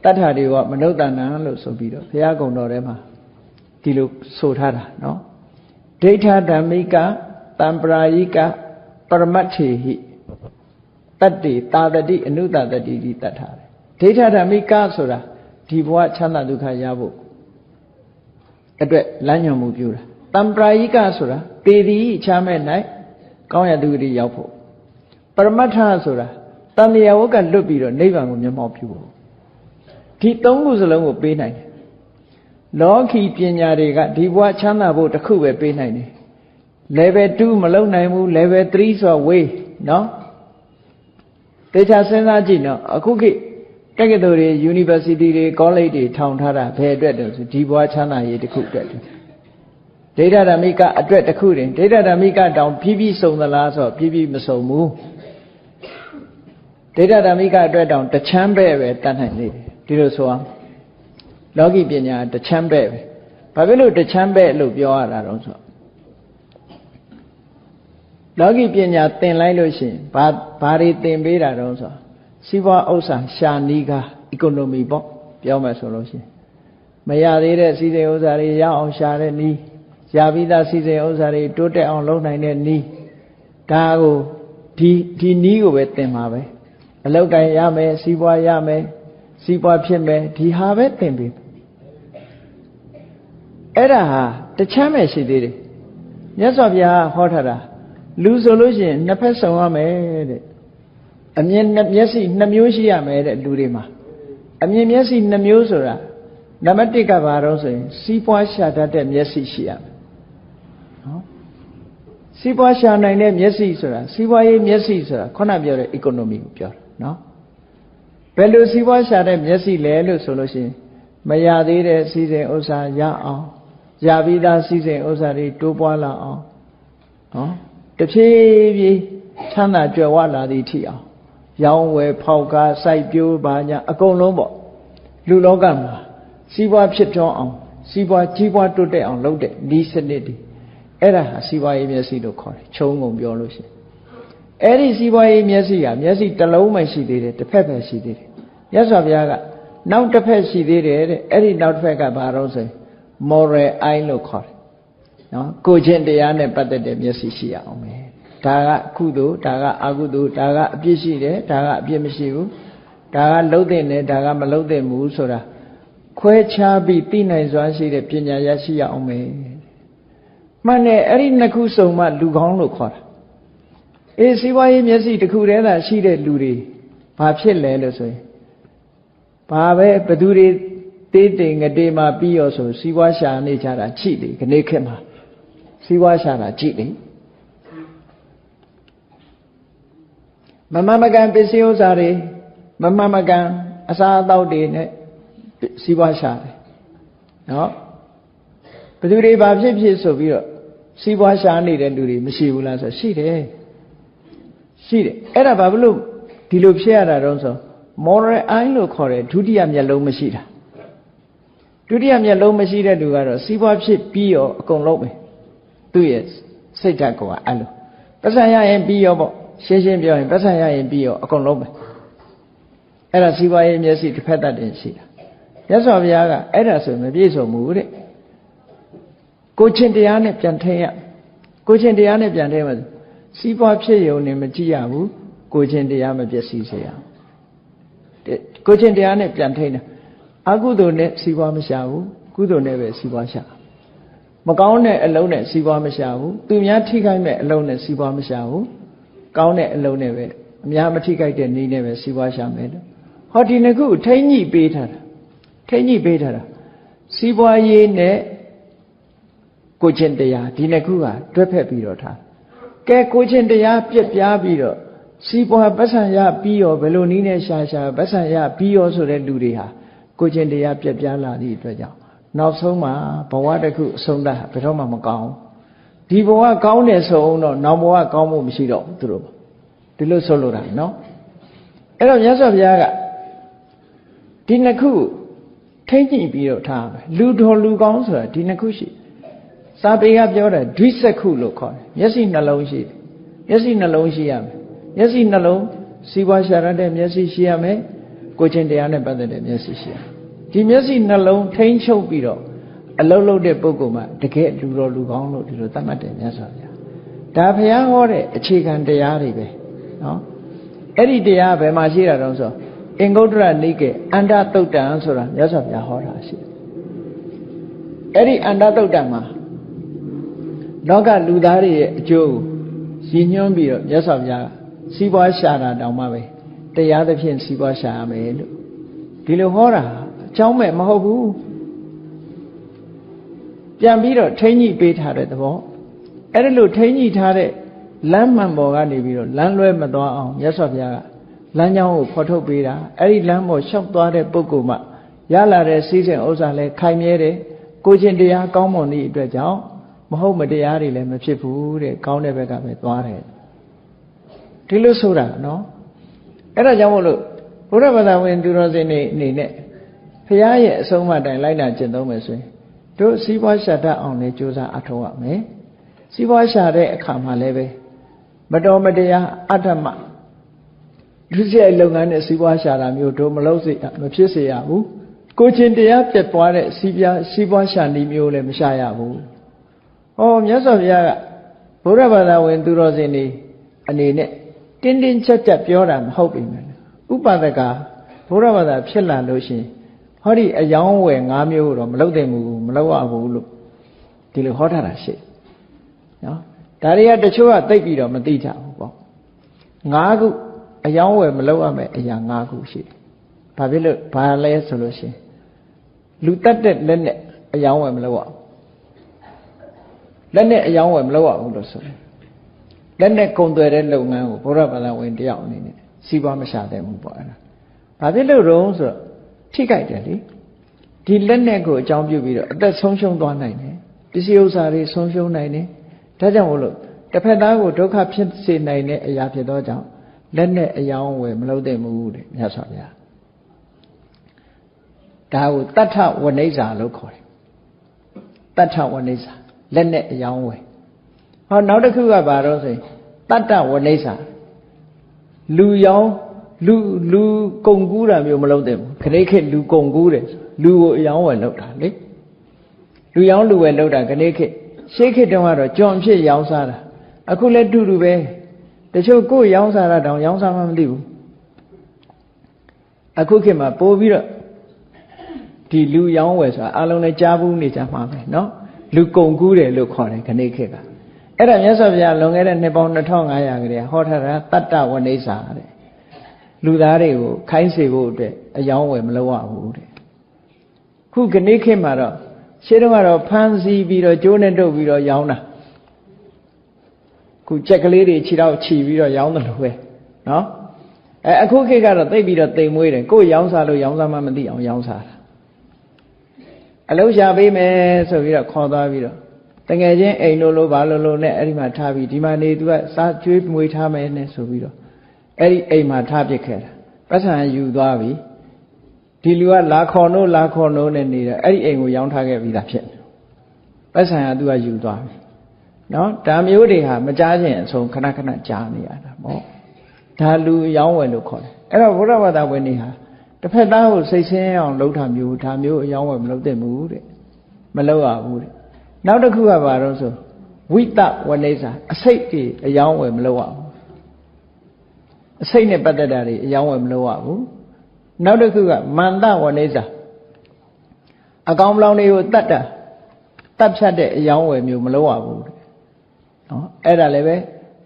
A: တတ်တာတွေကမနုဿာနံလို့ဆိုပြီးတော့ဘုရားကုံတော်ထဲမှာဒီလိုဆိုထားတာနော်ဒိဋ္ဌဓမ္မိကတံပရာယိကပရမတ္ထေဟိတတ္တိတာတတိအနုတတတိဒီတတ်ထားတယ်ဒိဋ္ဌဓမ္မိကဆိုတာဒီဘဝချမ်းသာဒုက္ခရဖို့အတွက်လမ်းညွှန်မှုပြုတာတံပရာယိကဆိုတာပေတိချမ်းမဲ့၌ကောင်းရသူတိရောက်ဖို့ပရမတ္ထဆိုတာတန်မြာဝကလွတ်ပြီးတော့နိဗ္ဗာန်ကိုမျက်မှောက်ပြုဖို့ဒီ3ခုစလုံးကိုပေးနိုင်တယ်လောကီပညာတွေကဒီဘဝချမ်းသာဖို့တစ်ခုပဲပေးနိုင်တယ် level 2မလုံနိုင်ဘူး level 3ဆိုဝေးနော်တေချာစဉ်းစားကြည့်နော်အခုခေတ်တက္ကသိုလ်တွေ university တွေ college တွေထောင်ထားတာဘယ်အတွက်လဲဆိုဒီဘဝချမ်းသာရေးတစ်ခုအတွက်ဒိဋ္ဌဓမ္မိကအတွက်တစ်ခုတင်ဒိဋ္ဌဓမ္မိကတောင်ဖြည်းဖြည်းစုံသလားဆိုဖြည်းဖြည်းမစုံဘူးဒိဋ္ဌဓမ္မိကအတွက်တောင်တချမ်းပဲတတ်နိုင်နေတယ်ဒီလိုဆိုအောင်လောကီပညာတချမ်းပဲဘာဖြစ်လို့တချမ်းပဲလို့ပြောရတာတော့ဆိုလောကီပညာသင်လိုက်လို့ရှိရင်ဘာတွေသင်ပေးတာတော့ဆိုစီးပွားဥစ္စာရှာနီးကား economy ပေါ့ပြောမယ်ဆိုလို့ရှိရင်မရသေးတဲ့စီးစိမ်ဥစ္စာတွေရအောင်ရှာတဲ့နီးရပြီးသားစီးစိမ်ဥစ္စာတွေတိုးတက်အောင်လုပ်နိုင်တဲ့နီးဒါကိုဒီနီးကိုပဲသင်ပါပဲအလောက်ကန်ရမယ်စီးပွားရမယ်စီးပွားဖြစ်မယ်ဒီဟာပဲသင်ပေးအဲ့ဒါဟာတချမ်းပဲရှိသေးတယ်မြတ်စွာဘုရားဟောထားတာလူဆိုလို့ရှိရင်နှစ်ဖက်ဆုံရမယ်တဲ့အမြင်မျက်စိ2မျိုးရှိရမယ်တဲ့လူတွေမှာအမြင်မျက်စိ2မျိုးဆိုတာနံပါတ်1ကဘာတော့ဆိုရင်စီးပွားရှာတတ်တဲ့မျက်စိရှိရမယ်နော်စီးပွားရှာနိုင်တဲ့မျက်စိဆိုတာစီးပွားရေးမျက်စိဆိုတာခုနပြောတဲ့ economy ကိုပြောတာနော် ဘယ်လိုစီးပွားရှာတဲ့မျက်စိလဲလို့ဆိုလို့ရှိရင်မရသေးတဲ့စီစဉ်ဥစ္စာရအောင်ရပြီးသားစီစဉ်ဥစ္စာတွေတိုးပွားလာအောင်နော်တဖြည်းဖြည်းချမ်းသာကြွယ်ဝလာသည့်ထိအောင်ရောင်းဝယ်ဖောက်ကားစိုက်ပျိုးပါညာအကုန်လုံးပေါ့လူလောကမှာစီးပွားဖြစ်ထွန်းအောင်စီးပွားကြီးပွားတိုးတက်အောင်လုပ်တဲ့ဒီစနစ်တွေအဲ့ဒါဟာစီးပွားရေးမျက်စိလို့ခေါ်တယ်ခြုံငုံပြောလို့ရှိရင်အဲ့ဒီစီးပွားရေးမျက်စိကမျက်စိတစ်လုံးမှရှိသေးတယ်တစ်ဖက်ပဲရှိသေးတယ်မြတ်စွာဘုရားကနောက်တစ်ဖက်ရှိသေးတယ်တဲ့အဲ့ဒီနောက်တစ်ဖက်ကဘာလို့ဆိုရင် moral eye လို့ခေါ်တယ်နော်ကိုချင်းတရားနဲ့ပတ်သက်တဲ့မျက်စိရှိရအောင်ပဲဒါကကုသိုလ်ဒါကအကုသိုလ်ဒါကအပြစ်ရှိတယ်ဒါကအပြစ်မရှိဘူးဒါကလှုပ်တဲ့နဲ့ဒါကမလှုပ်တဲ့ဘူးဆိုတာခွဲခြားပြီးသိနိုင်စွာရှိတဲ့ပညာရရှိရအောင်ပဲမှန်တယ်အဲ့ဒီနှစ်ခုစုံမှလူကောင်းလို့ခေါ်တာအေးစီးပွားရေးမျက်စိတစ်ခုတည်းသာရှိတဲ့လူတွေဘာဖြစ်လဲလို့ဆိုရင်ဘာပဲဘသူတွေတေးတိမ်ငတေးမှပြီးရောဆိုစီးပွားရှာနေကြတာချိတယ်ခနေ့ခေတ်မှာစီးပွားရှာတာကြည့်တယ်မမမကန်ပစ္စည်းဥစ္စာတွေမမမကန်အစားအသောက်တွေနဲ့စီးပွားရှာတယ်နော်ဘသူတွေဘာဖြစ်ဖြစ်ဆိုပြီးတော့စီးပွားရှာနေတဲ့လူတွေမရှိဘူးလားဆိုရှိတယ်ရှိတယ်အဲ့ဒါဘာလို့ဒီလိုဖြစ်ရတာတော့ဆို moral eye လို့ခေါ်တဲ့ဒုတိယမျက်လုံးမရှိတာဒုတိယမျက်လုံးမရှိတဲ့လူကတော့စီးပွားဖြစ်ပြီးရောအကုန်လုံးပဲသူ့ရဲ့စိတ်ဓာတ်ကအဲ့လိုပတ်စံရရင်ပြီးရောပေါ့ရှင်းရှင်းပြောရင်ပတ်စံရရင်ပြီးရောအကုန်လုံးပဲအဲ့ဒါစီးပွားရေးမျက်စိတစ်ဖက်တတ်တင်ရှိတာမြတ်စွာဘုရားကအဲ့ဒါဆိုမပြည့်စုံဘူးတဲ့ကိုချင်းတရားနဲ့ပြန်ထိန်ရကိုချင်းတရားနဲ့ပြန်ထိန်မှာစီးပွားဖြစ်ရုံနဲ့မကြည့်ရဘူးကိုချင်းတရားမပြည့်စည်စေရကိုချင်းတရားနဲ့ပြန်ထိန်တာအကုသိုလ်နဲ့စီးပွားမရှာဘူးကုသိုလ်နဲ့ပဲစီးပွားရှာမကောင်းတဲ့အလုံးနဲ့စီးပွားမရှာဘူးသူများထိခိုက်မဲ့အလုံးနဲ့စီးပွားမရှာဘူးကောင်းတဲ့အလုံးနဲ့ပဲအများမထိခိုက်တဲ့နည်းနဲ့ပဲစီးပွားရှာမယ်လို့ဟောဒီနှစ်ခုထိမ့်ညှိပေးထားတာထိမ့်ညှိပေးထားတာစီးပွားရေးနဲ့ကိုချင်းတရားဒီနှစ်ခုကတွဲဖက်ပြီးတော့ထားကဲကိုချင်းတရားပြက်ပြားပြီးတော့စီးပွားပတ်စံရပြီးရောဘယ်လိုနည်းနဲ့ရှာပတ်စံရပြီးရောဆိုတဲ့လူတွေဟာကိုချင်းတရားပြက်ပြားလာသည့်အတွက်ကြောင့်နောက်ဆုံးမှာဘဝတစ်ခုအဆုံးသတ်ဘယ်တော့မှမကောင်းဒီဘဝကောင်းတယ်ဆိုအောင်တော့နောက်ဘဝကောင်းမှုမရှိတော့ဘူးသူတို့ဒီလိုဆိုလိုတာနော်အဲ့တော့မြတ်စွာဘုရားကဒီနှစ်ခုထိမ့်ညှိပြီးတော့ထားမယ်လူတော်လူကောင်းဆိုတာဒီနှစ်ခုရှိစာပေကပြောတယ်ဒွိစက္ခုလို့ခေါ်တယ်မျက်စိနှလုံးရှိတယ်မျက်စိနှလုံးရှိရမယ်မျက်စိနှလုံးစီးပွားရှာရတဲ့မျက်စိရှိရမယ်ကိုချင်းတရားနဲ့ပတ်သက်တဲ့မျက်စိရှိရဒီမျက်စိနှလုံးထိမ့်ချုပ်ပြီးတော့အလုံးလုံးတဲ့ပုဂ္ဂိုလ်မှာတကယ်လူတော်လူကောင်းလို့ဒီလိုသတ်မှတ်တယ်မြတ်စွာဘုရားဒါဘုရားဟောတဲ့အခြေခံတရားတွေပဲနော်အဲ့ဒီတရားဘယ်မှာရှိတာတုံးဆိုအင်္ဂုတ္တရနိကေအန္တသုတ်တံဆိုတာမြတ်စွာဘုရားဟောတာရှိတယ်အဲ့ဒီအန္တသုတ်တံမှာလောကလူသားတွေရဲ့အကျိုးရည်ညွှန်းပြီးတော့မြတ်စွာဘုရားစီးပွားရှာတာတောင်မှပဲတရားသဖြင့်စီးပွားရှာရမယ်လို့ဒီလိုဟောတာအကြောင်းမဲ့မဟုတ်ဘူးပြန်ပြီးတော့ထိမ့်ညှိပေးထားတဲ့သဘောအဲ့ဒါလို့ထိမ့်ညှိထားတဲ့လမ်းမှန်ပေါ်ကနေပြီးတော့လမ်းလွဲမသွားအောင်မြတ်စွာဘုရားကလမ်းကြောင်းကိုဖော်ထုတ်ပေးတာအဲ့ဒီလမ်းပေါ်လျှောက်သွားတဲ့ပုဂ္ဂိုလ်မှရလာတဲ့စည်းစိမ်ဥစ္စာလဲခိုင်မြဲတယ်ကိုချင်းတရားကောင်းမွန်သည့်အတွက်ကြောင့်မဟုတ်မတရားတွေလည်းမဖြစ်ဘူးတဲ့ကောင်းတဲ့ဘက်ကပဲသွားတယ်ဒီလိုဆိုတာနော်အဲ့ဒါကြောင့်မို့လို့ဘုရားဘာသာဝင်သူတော်စင်တွေအနေနဲ့ဘုရားရဲ့အဆုံးအမတိုင်းလိုက်နာကျင့်သုံးမယ်ဆိုရင်တို့စီးပွားရှာတတ်အောင်လည်းကြိုးစားအထောက်ရမယ်စီးပွားရှာတဲ့အခါမှာလည်းပဲမတော်မတရားအတ္တမဒုစရိုက်လုပ်ငန်းနဲ့စီးပွားရှာတာမျိုးတို့မလုပ်စေမဖြစ်စေရဘူးကိုချင်းတရားပြတ်သွားတဲ့စီးပွားရှာနည်းမျိုးလည်းမရှာရဘူးဟောမြတ်စွာဘုရားကဘုရားဘာသာဝင်သူတော်စင်တွေအနေနဲ့တင်းတင်းကြပ်ကြပ်ပြောတာမဟုတ်ပြီမယ်ဥပဒကဘုရားဘာသာဖြစ်လာလို့ရှိရင်ဟောဒီအယောင်းဝယ်၅မျိုးတော့မလုပ်သင့်ဘူးမလုပ်ရဘူးလို့ဒီလိုဟောထားတာရှိနော်ဒါတွေကတချို့ကသိပြီးတော့မသိကြဘူးပေါ့၅ခုအယောင်းဝယ်မလုပ်ရမယ့်အရာ၅ခုရှိတယ်ဘာဖြစ်လို့ဘာလဲဆိုလို့ရှိရင်လူတတ်တဲ့လက်နဲ့အယောင်းဝယ်မလုပ်ရဘူးလက်နဲ့အယောင်းဝယ်မလုပ်ရဘူးလို့ဆိုတယ်လက်နဲ့ကုန်သွယ်တဲ့လုပ်ငန်းကိုဘုရားဘာသာဝင်တယောက်အနေနဲ့စီးပွားမရှာသင့်ဘူးပေါ့အဲ့ဒါ ဘာဖြစ်လို့ရုံဆိုတော့ထိကြိုက်တယ်လေဒီလက်နဲ့ကိုအကြောင်းပြုပြီးတော့အသက်ဆုံးရှုံးသွားနိုင်တယ်ပစ္စည်းဥစ္စာတွေဆုံးရှုံးနိုင်တယ်ဒါကြောင့်မို့လို့တစ်ဖက်သားကိုဒုက္ခဖြစ်စေနိုင်တဲ့အရာဖြစ်သောကြောင့်လက်နဲ့အယောင်းဝယ်မလုပ်သင့်ဘူးတဲ့မြတ်စွာဘုရားဒါကိုတတ္ထဝနိစ္စလို့ခေါ်တယ်တတ္ထဝနိစ္စလက်နဲ့အယောင်းဝယ်ဟောနောက်တစ်ခုကဘာတော့ဆိုရင်တတ္တဝနိစ္စလူယောင်းလူကုံကူးတာမျိုးမလုပ်သင့်ဘူးခဏခေတ်လူကုံကူးတယ်လူကိုအယောင်းဝယ်လုပ်တာလေလူယောင်းလူဝယ်လုပ်တာခဏခေတ်ရှေးခေတ်တုန်းကတော့ကြွန်ဖြစ်ရောင်းစားတာအခုလည်းတူတူပဲတချို့ကိုယ်ရောင်းစားတာတောင်ရောင်းစားမှမသိဘူးအခုခေတ်မှာပို့ပြီးတော့ဒီလူရောင်းဝယ်ဆိုတာအလုံးလည်းကြားဘူးနေကြမှာပဲเนาะလူကုံကူးတယ်လို့ခေါ်တယ်ခဏခေတ်ကအဲ့ဒါမြတ်စွာဘုရားလွန်ခဲ့တဲ့နှစ်ပေါင်း2500ကလေးဟောထားတာတတ္တဝနိစ္စတဲ့လူသားတွေကိုခိုင်းစေဖို့အတွက်အယောင်းဝယ်မလုပ်ရဘူးတဲ့ခုခဏခေတ်မှာတော့ရှင်းတော့ကတော့ဖမ်းဆီးပြီးတော့ကျိုးနဲ့တုပ်ပြီးတော့ရောင်းတာခုကြက်ကလေးတွေခြေတော့ခြီပြီးတော့ရောင်းတယ်လို့ပဲနော်အခုခေတ်ကတော့သိပြီးတော့တိမ်မွေးတယ်ကိုယ်ရောင်းစားလို့ရောင်းစားမှမသိအောင်ရောင်းစားတာအလုံးရှာပေးမယ်ဆိုပြီးတော့ခေါ်သွားပြီးတော့တကယ်ချင်းအိမ်လို့ဘာလို့နဲ့အဲ့ဒီမှာထားပြီးဒီမှာနေသူကစားကျွေးမွေးထားမယ်နဲ့ဆိုပြီးတော့အဲ့ဒီအိမ်မှာထားပစ်ခဲ့တာပတ်စံယူသွားပြီဒီလူကလာခေါ်နိုးနဲ့နေတယ်အဲ့ဒီအိမ်ကိုရောင်းထားခဲ့ပြီးသားဖြစ်တယ်ပတ်စံကသူကယူသွားပြီနော်ဒါမျိုးတွေဟာမကြားခြင်းအဆုံးခဏခဏကြားနေရတာပေါ့ဒါလူရောင်းဝယ်လို့ခေါ်တယ်အဲ့တော့ဘုရားဘာသာဝင်တွေဟာတစ်ဖက်သားကိုစိတ်ဆင်းအောင်လုပ်တာမျိုးဒါမျိုးအယောင်းဝယ်မလုပ်သင့်ဘူးတဲ့မလုပ်ရဘူးတဲ့နောက်တစ်ခုကဘာလို့ဆိုဝိတဝနိစ္စအစိတ်တွေအယောင်းဝယ်မလုပ်ရဘူးအစိတ်နဲ့ပတ်သက်တာတွေအယောင်းဝယ်မလုပ်ရဘူးနောက်တစ်ခုကမန္တဝနိစ္စအကောင်ပလောင်တွေကိုတတ်ဖြတ်တဲ့အယောင်းဝယ်မျိုးမလုပ်ရဘူးတဲ့နော်အဲ့ဒါလည်းပဲ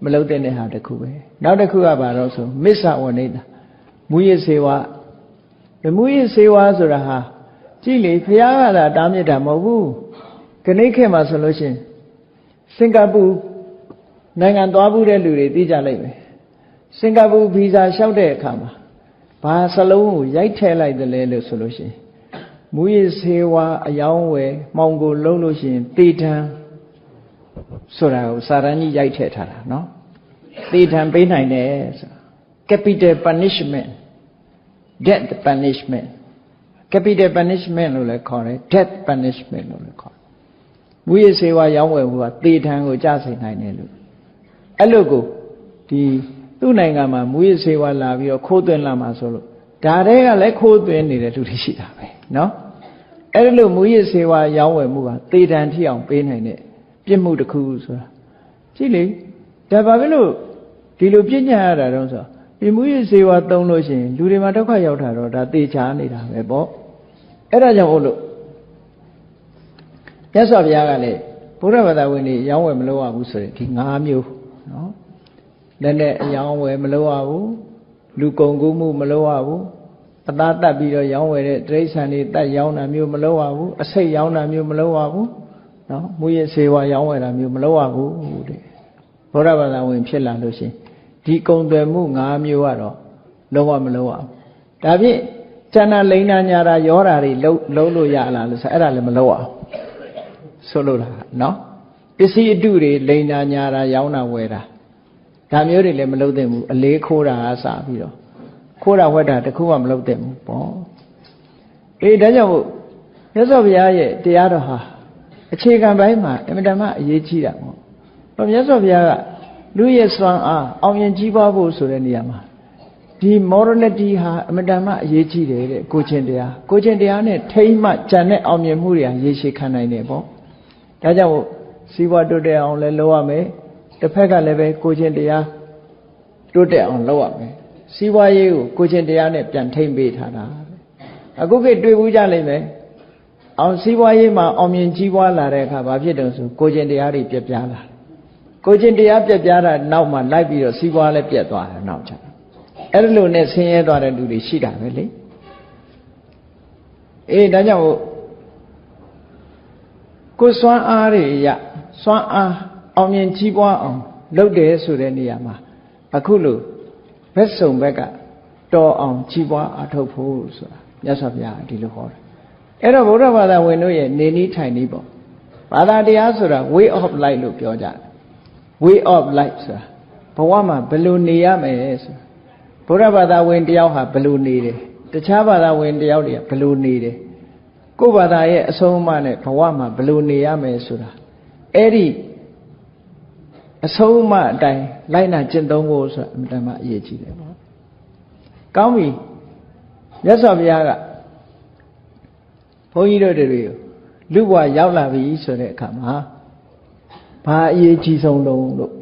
A: မလုပ်တဲ့ဟာတစ်ခုပဲနောက်တစ်ခုကဘာလို့ဆိုမစ္ဆဝနိစ္စမူရစေဝမူရစေဝဆိုတာဟာကြည့်လေဘုရားကသာတားမြစ်တာမဟုတ်ဘူးခဏခေတ်မှာဆိုလို့ရှိရင်စင်ကာပူနိုင်ငံသွားဘူးတဲ့လူတွေသိကြလိမ့်မယ်စင်ကာပူဗီဇာလျှောက်တဲ့အခါမှာဘာစလုံးကိုရိုက်ထည့်လိုက်တယ်လဲလို့ဆိုလို့ရှိရင်မူရစေဝအယောင်းဝယ်မှောင်ကိုလုံးလို့ရှိရင်တေထံဆိုတာကိုစာရန်ကြီးရိုက်ထည့်ထားတာနော်တေထံပေးနိုင်တယ်ဆို capital punishment death punishment capital punishment လို့လည်းခေါ်တယ် death punishment လို့လည်းခေါ်တယ်မူရစေဝရောင်းဝယ်ဖို့ကတေထံကိုကြစေနိုင်တယ်လို့အဲ့လိုကိုဒီသူ့နိုင်ငံမှာမူရစေဝလာပြီးတော့ခိုးသွင်းလာမှာဆိုလို့ဒါတွေကလည်းခိုးသွင်းနေတဲ့လူတွေရှိတာပဲနော်အဲ့ဒီလိုမူရစေဝရောင်းဝယ်မှုကတေထံထိအောင်ပေးနိုင်တဲ့ပြစ်မှုတစ်ခုဆိုတာကြည့်လေဒါဘာဖြစ်လို့ဒီလိုပြညတ်ရတာတော့ဆိုဒီမူရစေဝသုံးလို့ရှိရင်လူတွေမှာဒုက္ခရောက်တာတော့ဒါတေချာနေတာပဲပေါ့အဲ့ဒါကြောင့်ဟုတ်လို့မြတ်စွာဘုရားကလည်းဘုရားဘာသာဝင်တွေရောင်းဝယ်မလုပ်ရဘူးဆိုရင်ဒီ၅မျိုးနော်လက်နဲ့အယောင်းဝယ်မလုပ်ရဘူးလူကုန်ကူးမှုမလုပ်ရဘူးအသားတတ်ပြီးတော့ရောင်းဝယ်တဲ့တိရစ္ဆာန်တွေတတ်ရောင်းတာမျိုးမလုပ်ရဘူးအစိတ်ရောင်းတာမျိုးမလုပ်ရဘူးနော်မူရစေဝါရောင်းဝယ်တာမျိုးမလုပ်ရဘူးတဲ့ဘုရားဘာသာဝင်ဖြစ်လာလို့ရှိရင်ဒီကုံသွယ်မှု၅မျိုးကတော့လုံးဝမလုပ်ရဘူးဒါဖြင့်ကျန်တာလိန်နာညာတာရောတာတွေလုံးလို့ရလားလို့ဆိုအဲ့ဒါလည်းမလုပ်ရဘူးဆိုလို့လားနော်ပစ္စည်းအတုတွေလိန်နာညာတာရောင်းတာဝယ်တာဒါမျိုးတွေလည်းမလုပ်သင့်ဘူးအလေးခိုးတာအစပြီးတော့ခိုးတာဝက်တာတခုမှမလုပ်သင့်ဘူးပေါ့အေးဒါကြောင့်မို့မြတ်စွာဘုရားရဲ့တရားတော်ဟာအခြေခံပိုင်းမှာအင်မတန်မှအရေးကြီးတာပေါ့ဘာမြတ်စွာဘုရားကလူရဲ့စွမ်းအားအောင်မြင်ကြီးပွားဖို့ဆိုတဲ့နေရာမှာဒီ morality ဟာအင်မတန်မှအရေးကြီးတယ်တဲ့ကိုချင်းတရားနဲ့ထိမ့်မှကြံတဲ့အောင်မြင်မှုတွေဟာရေရှည်ခံနိုင်တယ်ပေါ့ဒါကြောင့်မို့စီးပွားတိုးတက်အောင်လည်းလုပ်ရမယ်တစ်ဖက်ကလည်းပဲကိုချင်းတရားတိုးတက်အောင်လုပ်ရမယ်စီးပွားရေးကိုချင်းတရားနဲ့ပြန်ထိမ့်ပေးထားတာအခုခေတ်တွေ့ဘူးကြလိမ့်မယ်အောင်စီးပွားရေးမှာအောင်မြင်ကြီးပွားလာတဲ့အခါဘာဖြစ်တုံးဆိုကိုချင်းတရားတွေပြက်ပြားလာကိုချင်းတရားပြက်ပြားတာနောက်မှလိုက်ပြီးတော့စီးပွားလည်းပြက်သွားတယ်နောက်ကျအဲ့လိုနဲ့ဆင်းရဲသွားတဲ့လူတွေရှိတာပဲလေအေးဒါကြောင့်ကိုစွမ်းအားတွေရစွမ်းအားအောင်မြင်ကြီးပွားအောင်လုပ်တယ်ဆိုတဲ့နေရာမှာအခုလို့ဘက်စုံဘက်က တော်အောင်ကြီးပွားအထောက်ဖို့ဆိုတာမြတ်စွာဘုရားဒီလိုဟောတယ်အဲ့တော့ဗုဒ္ဓဘာသာဝင်တို့ရဲ့နေနည်းထိုင်နည်းပေါ့ဘာသာတရားဆိုတာ way of life လို့ပြောကြတယ် way of life ဆိုတာဘဝမှာဘယ်လိုနေရမယ်ဆိုတာဗုဒ္ဓဘာသာဝင်တယောက်ဟာဘယ်လိုနေတယ်တခြားဘာသာဝင်တယောက်တွေကဘယ်လိုနေတယ်ကိုယ့်ဘာသာရဲ့အဆုံးအမနဲ့ဘဝမှာဘယ်လိုနေရမယ်ဆိုတာအဲ့ဒီအဆုံးအမအတိုင်းလိုက်နာကျင့်သုံးဖို့ဆိုတာအမှန်တမ်းအရေးကြီးတယ်ပေါ့ကောင်းပြီမြတ်စွာဘုရားကဘုန်းကြီးတို့တွေကိုလူဘဝရောက်လာပြီဆိုတဲ့အခါမှာဘာအရေးကြီးဆုံးလုံးလို့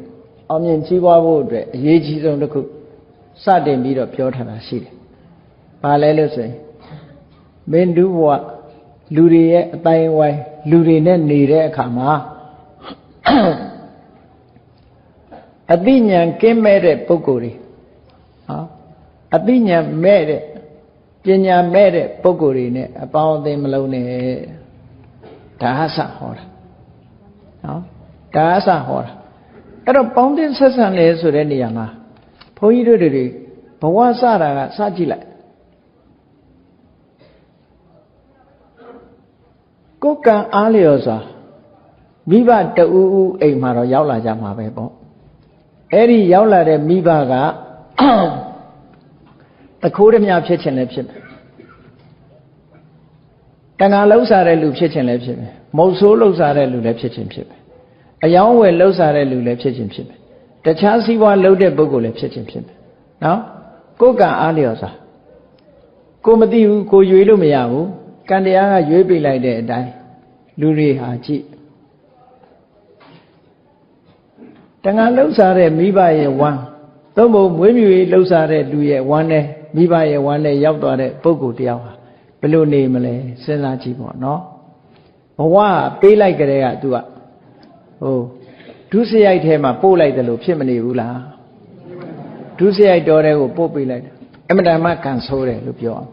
A: အောင်မြင်ကြီးပွားဖို့အတွက်အရေးကြီးဆုံးတစ်ခုစတင်ပြီးတော့ပြောထားတာရှိတယ်။ဘာလဲလို့ဆိုရင်မင်းလူဘဝလူတွေရဲ့အတိုင်းဝိုင်းလူတွေနဲ့နေတဲ့အခါမှာအသိဉာဏ်ကင်းမဲ့တဲ့ပုဂ္ဂိုလ်တွေအသိဉာဏ်မဲ့တဲ့ပညာမဲ့တဲ့ပုဂ္ဂိုလ်တွေနဲ့အပေါင်းအသင်းမလုံးနဲ့ဒါအစဟောတာနော်ဒါအစဟောတာအဲ့တော့ပေါင်းသင်းဆက်ဆံလဲဆိုတဲ့နေရာမှာဘုန်းကြီးတို့တွေဘဝစတာကစကြည့်လိုက်ကိုယ်ကံအားလျော်စွာမိဘတဦးဦးအိမ်မှာတော့ရောက်လာကြမှာပဲပေါ့အဲ့ဒီရောက်လာတဲ့မိဘကတခိုးဓမြဖြစ်ခြင်းလည်းဖြစ်မယ်တဏှာလှုပ်ရှားတဲ့လူဖြစ်ခြင်းလည်းဖြစ်မယ်မုတ်ဆိုးလှုပ်ရှားတဲ့လူလည်းဖြစ်ခြင်းဖြစ်မယ်အယောင်းဝယ်လှုပ်ရှားတဲ့လူလည်းဖြစ်ခြင်းဖြစ်မယ်တခြားစီးပွားလုပ်တဲ့ပုဂ္ဂိုလ်လည်းဖြစ်ခြင်းဖြစ်မယ်နော်ကိုယ်ကံအားလျော်စွာကိုမသိဘူးကိုရွေးလို့မရဘူးကံတရားကရွေးပေးလိုက်တဲ့အတိုင်းလူတွေဟာကြည့်တဏှာလှုပ်ရှားတဲ့မိဘရဲ့ဝမ်းသို့မဟုတ်မွေးမြူရေးလှုပ်ရှားတဲ့လူရဲ့ဝမ်းနဲ့မိဘရဲ့ဝမ်းနဲ့ရောက်သွားတဲ့ပုဂ္ဂိုလ်တယောက်ဟာဘယ်လိုနေမလဲစဉ်းစားကြည့်ပေါ့နော်ဘဝပေးလိုက်ကြတဲ့က तू ကဟိုဒုစရိုက်ထဲမှာပို့လိုက်တယ်လို့ဖြစ်မနေဘူးလားဒုစရိုက်တော်တဲ့ကိုပို့ပေးလိုက်တယ်အမှန်တမ်းမှကံဆိုးတယ်လို့ပြောအောင်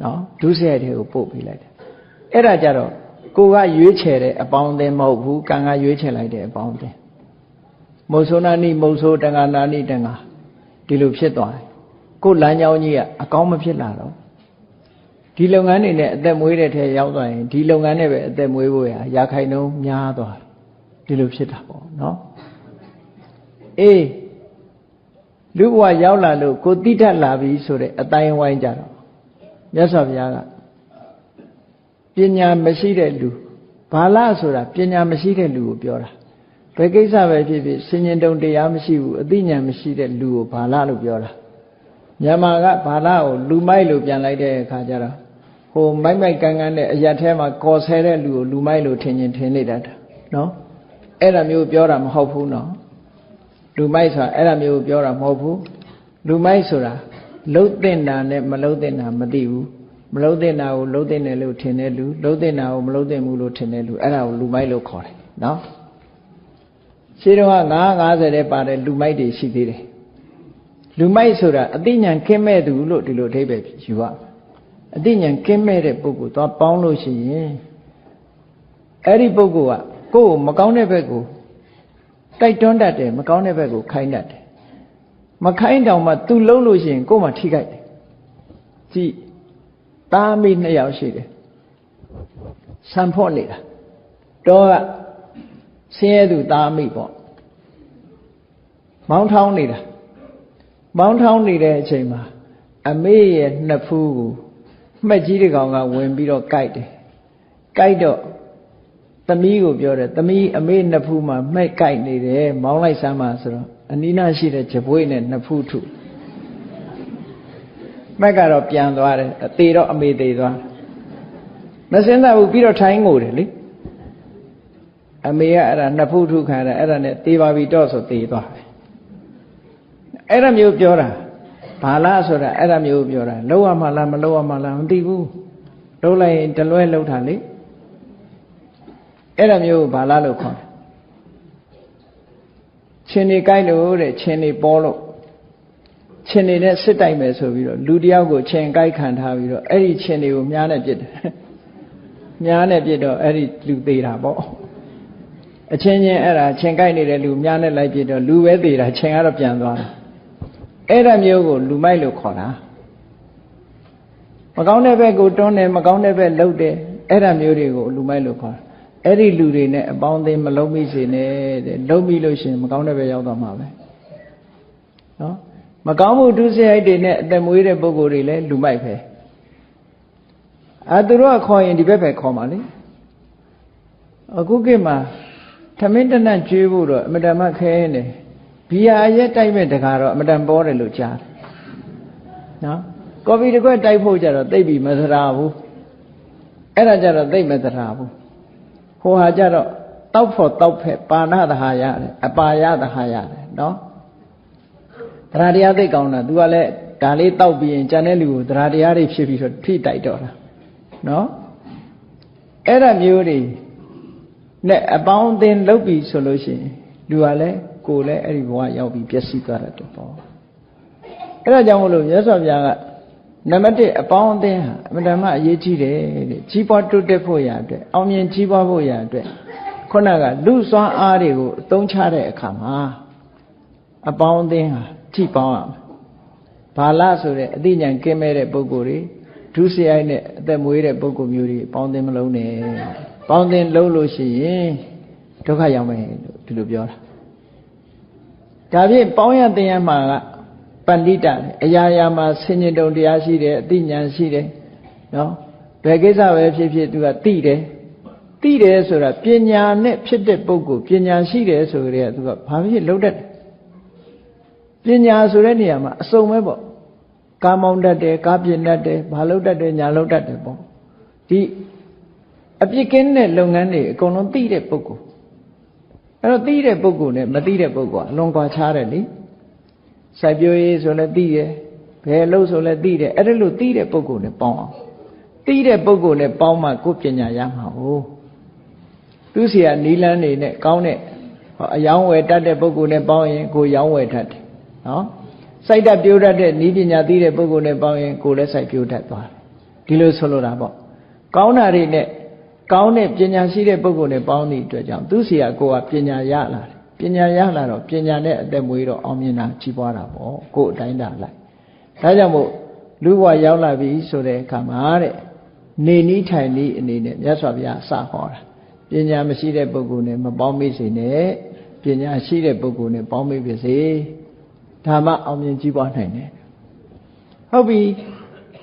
A: နော်ဒုစရိုက်ထဲကိုပို့ပေးလိုက်တယ်အဲ့ဒါကြတော့ကိုကရွေးချယ်တဲ့အပေါင်းအသင်းမဟုတ်ဘူးကံကရွေးချယ်လိုက်တဲ့အပေါင်းအသင်းမုတ်ဆိုးနာနိမုတ်ဆိုးတဏှာနာနိတဏှာဒီလိုဖြစ်သွားတယ်ကိုလမ်းကြောင်းကြီးကအကောင်းမဖြစ်လာတော့ဒီလုပ်ငန်းတွေနဲ့အသက်မွေးတဲ့ထဲရောက်သွားရင်ဒီလုပ်ငန်းနဲ့ပဲအသက်မွေးဖို့ရာခိုင်နှုန်းများသွားဒီလိုဖြစ်တာပေါ့နော်အေးလူဘဝရောက်လာလို့ကိုတိထက်လာပြီဆိုတဲ့အတိုင်းဝိုင်းကြတော့မြတ်စွာဘုရားကပညာမရှိတဲ့လူဘာလဆိုတာပညာမရှိတဲ့လူကိုပြောတာဘယ်ကိစ္စပဲဖြစ်ဖြစ်စင်ញင်တုံတရားမရှိဘူးအသိဉာဏ်မရှိတဲ့လူကိုဘာလလို့ပြောတာမြန်မာကဘာလကိုလူမိုက်လို့ပြန်လိုက်တဲ့အခါကျတော့ဟိုမိုက်မိုက်ကန်းကန်းနဲ့အရက်ထဲမှာကော်ဆဲတဲ့လူကိုလူမိုက်လို့ထင်နေတတ်တာနော်အဲ့ဒါမျိုးပြောတာမဟုတ်ဘူးနော်လူမိုက်ဆိုတာအဲ့ဒါမျိုးပြောတာမဟုတ်ဘူးလူမိုက်ဆိုတာလှုပ်တဲ့နာနဲ့မလှုပ်တဲ့နာမသိဘူးမလှုပ်တဲ့နာကိုလှုပ်တဲ့နယ်လို့ထင်တဲ့လူလှုပ်တဲ့နာကိုမလှုပ်တဲ့မှုလို့ထင်တဲ့လူအဲ့ဒါကိုလူမိုက်လို့ခေါ်တယ်နော်ရှင်းတော့950တဲ့ပါတယ်လူမိုက်တွေရှိသေးတယ်လူမိုက်ဆိုတာအသိဉာဏ်ကင်းမဲ့သူလို့ဒီလိုအဓိပ္ပာယ်ယူရအသိဉာဏ်ကင်းမဲ့တဲ့ပုဂ္ဂိုလ်သွားပေါင်းလို့ရှိရင်အဲ့ဒီပုဂ္ဂိုလ်ကကိုယ်ကိုမကောင်းတဲ့ဘက်ကိုတိုက်တွန်းတတ်တယ်မကောင်းတဲ့ဘက်ကိုခိုင်းတတ်တယ်မခိုင်းတောင်မှ तू လုံးလို့ရှိရင်ကိုယ်မှထိခိုက်တယ်ကြည့်သားမိ2ယောက်ရှိတယ်ဆံဖော့နေတာတော့ကဆင်းရဲသူသားမိပေါ့မောင်းထောင်းနေတာမောင်းထောင်းနေတဲ့အချိန်မှာအမေရဲ့နှစ်ဖူးကိုမှက်ကြီးတစ်ကောင်ကဝင်ပြီးတော့ကြိုက်တယ်ကြိုက်တော့သမီးကိုပြောတယ်သမီးအမေနှစ်ဖူးမှာမှက်ကြိုက်နေတယ်မောင်းလိုက်စမ်းပါဆိုတော့အနီးနားရှိတဲ့ဂျပွေးနဲ့နှစ်ဖူးထုမှက်ကတော့ပြန်သွားတယ်အသေးတော့အမေသေးသွားမစင်းစားဘူးပြီးတော့ထိုင်းငိုတယ်လေအမေကအဲ့ဒါနှစ်ဖူးထုခံတယ်အဲ့ဒါနဲ့သေပါပြီတော့ဆိုသေသွားတယ်အဲ့ဒါမျိုးပြောတာဘာလားဆိုတာအဲ့ဒါမျိုးပြောတာလောက်ရမှလားမလောက်ရမှလားမသိဘူးလောက်လိုက်ရင်တလွဲလောက်တာလေအဲ့ဒါမျိုးဘာလားလို့ခေါ်တယ်ချင်းနေကြိုက်လို့တဲ့ချင်းနေပေါ်လို့ချင်းနေနဲ့စစ်တိုက်မယ်ဆိုပြီးတော့လူတယောက်ကိုချင်းကြိုက်ခံထားပြီးတော့အဲ့ဒီချင်းတွေကိုမြားနဲ့ပြစ်တယ်မြားနဲ့ပြစ်တော့အဲ့ဒီလူသေးတာပေါ့အချင်းချင်းအဲ့ဒါချင်းကြိုက်နေတဲ့လူမြားနဲ့လိုက်ပြစ်တော့လူပဲသေးတာချင်းကတော့ပြန်သွားတယ် အဲ့ဒါမျိုးကိုလူမိုက်လို့ခေါ်တာမကောင်းတဲ့ဘက်ကိုတွန်းတယ်မကောင်းတဲ့ဘက်လှုပ်တယ်အဲ့ဒါမျိုးတွေကိုလူမိုက်လို့ခေါ်တာအဲ့ဒီလူတွေနဲ့အပေါင်းအသင်းမလုံးမိစေနဲ့တဲ့လုံးမိလို့ရှိရင်မကောင်းတဲ့ဘက်ရောက်သွားမှာပဲနော်မကောင်းမှုဒုစရိုက်တွေနဲ့အသက်မွေးတဲ့ပုဂ္ဂိုလ်တွေလည်းလူမိုက်ပဲသူတို့ကခေါ်ရင်ဒီဘက်ပဲခေါ်မှာလေအခုခေတ်မှာသမင်းတနတ်ကျွေးဖို့တော့အမတန်မှခဲနေဘီယာရက်တိုက်မဲ့တကားတော့အမတန်ပေါ်တယ်လို့ကြားတယ်နော်ကော်ဖီတစ်ခွက်တိုက်ဖို့ကြတော့သိပ်ပြီးမသရာဘူးအဲ့ဒါကြတော့သိပ်မသရာဘူးဟိုဟာကြတော့တောက်ဖို့တောက်ဖက်ပါဏသဟာရတယ်အပါယသဟာရတယ်နော်တရားတရားသိကောင်းတာ तू ကလည်းဒါလေးတောက်ပြီးရင်ကြံတဲ့လူကိုတရားတရားတွေဖြစ်ပြီးတော့ထိတိုက်တော့တာနော်အဲ့ဒါမျိုးတွေနဲ့အပေါင်းအသင်းလုပ်ပြီးဆိုလို့ရှိရင်လူကလည်းကိုယ်လည်းအဲ့ဒီဘဝရောက်ပြီးပျက်စီးသွားတတ်တယ်ပေါ့အဲ့ဒါကြောင့်မလို့မြတ်စွာဘုရားကနံပါတ်1အပေါင်းအသင်းဟာအမှန်တမ်းအရေးကြီးတယ်တဲ့ကြီးပွားတိုးတက်ဖို့ရအတွက်အောင်မြင်ကြီးပွားဖို့ရအတွက်ခုနကလူစွမ်းအားတွေကိုအသုံးချတဲ့အခါမှာအပေါင်းအသင်းဟာကြည့်ပေါင်းရမယ်ဘာလဆိုတဲ့အသိဉာဏ်ကင်းမဲ့တဲ့ပုဂ္ဂိုလ်တွေဒုစရိုက်နဲ့အသက်မွေးတဲ့ပုဂ္ဂိုလ်မျိုးတွေပေါင်းသင်းမလုံးနဲ့ပေါင်းသင်းလုံးလို့ရှိရင်ဒုက္ခရောက်မယ်လို့ဒီလိုပြောတာဒါဖြင့်ပေါင်းရသင်ရမှာကပန္တိတအရာရာမှာဆင်ញင်တုံတရားရှိတယ်အသိဉာဏ်ရှိတယ်နော်ဘယ်ကိစ္စပဲဖြစ်ဖြစ်သူကသိတယ်ဆိုတာပညာနဲ့ဖြစ်တဲ့ပုဂ္ဂိုလ်ပညာရှိတယ်ဆိုကြတဲ့သူကဘာဖြစ်လုံးတတ်ပညာဆိုတဲ့နေရာမှာအစုံပဲပေါ့ကာမောင်းတတ်တယ်ကားပြင်းတတ်တယ်ဘာလုံးတတ်တယ်ညာလုံးတတ်တယ်ပေါ့ဒီအပြစ်ကင်းတဲ့လုပ်ငန်းတွေအကုန်လုံးသိတဲ့ပုဂ္ဂိုလ်အဲ့တော့သိတဲ့ပုဂ္ဂိုလ်နဲ့မသိတဲ့ပုဂ္ဂိုလ်ကအလွန်ကွာခြားတယ်လေစိုက်ပျိုးရေးဆိုလည်းသိတယ်ဘယ်လို့ဆိုလည်းသိတယ်အဲ့ဒါလို့သိတဲ့ပုဂ္ဂိုလ်နဲ့ပေါင်းအောင်သိတဲ့ပုဂ္ဂိုလ်နဲ့ပေါင်းမှကိုယ်ပညာရမှာဟုတ်သူစီကနီလန်းနေနဲ့ကောင်းတဲ့အယောင်းဝယ်တတ်တဲ့ပုဂ္ဂိုလ်နဲ့ပေါင်းရင်ကိုယ်ရောင်းဝယ်တတ်တယ်နော်စိုက်တတ်ပြိုးတတ်တဲ့နီးပညာသိတဲ့ပုဂ္ဂိုလ်နဲ့ပေါင်းရင်ကိုယ်လည်းစိုက်ပြိုးတတ်သွားတယ်ဒီလိုဆိုလိုတာပေါ့ကောင်းတာတွေနဲ့ကောင်းတဲ့ပညာရှိတဲ့ပုဂ္ဂိုလ်နဲ့ပေါင်းသည့်အတွက်ကြောင့်သူစီကကိုယ်ကပညာရလာတယ်ပညာရလာတော့ပညာနဲ့အသက်မွေးတော့အောင်မြင်တာကြီးပွားတာပေါ့ကိုယ်အတိုင်းတာလိုက်ဒါကြောင့်မို့လူဘဝရောက်လာပြီဆိုတဲ့အခါမှာတဲ့နေနီးထိုင်နီးအနေနဲ့မြတ်စွာဘုရားအစဟောတာပညာမရှိတဲ့ပုဂ္ဂိုလ်နဲ့မပေါင်းမိစေနဲ့ပညာရှိတဲ့ပုဂ္ဂိုလ်နဲ့ပေါင်းမိပါစေဒါမှအောင်မြင်ကြီးပွားနိုင်တယ်ဟုတ်ပြီ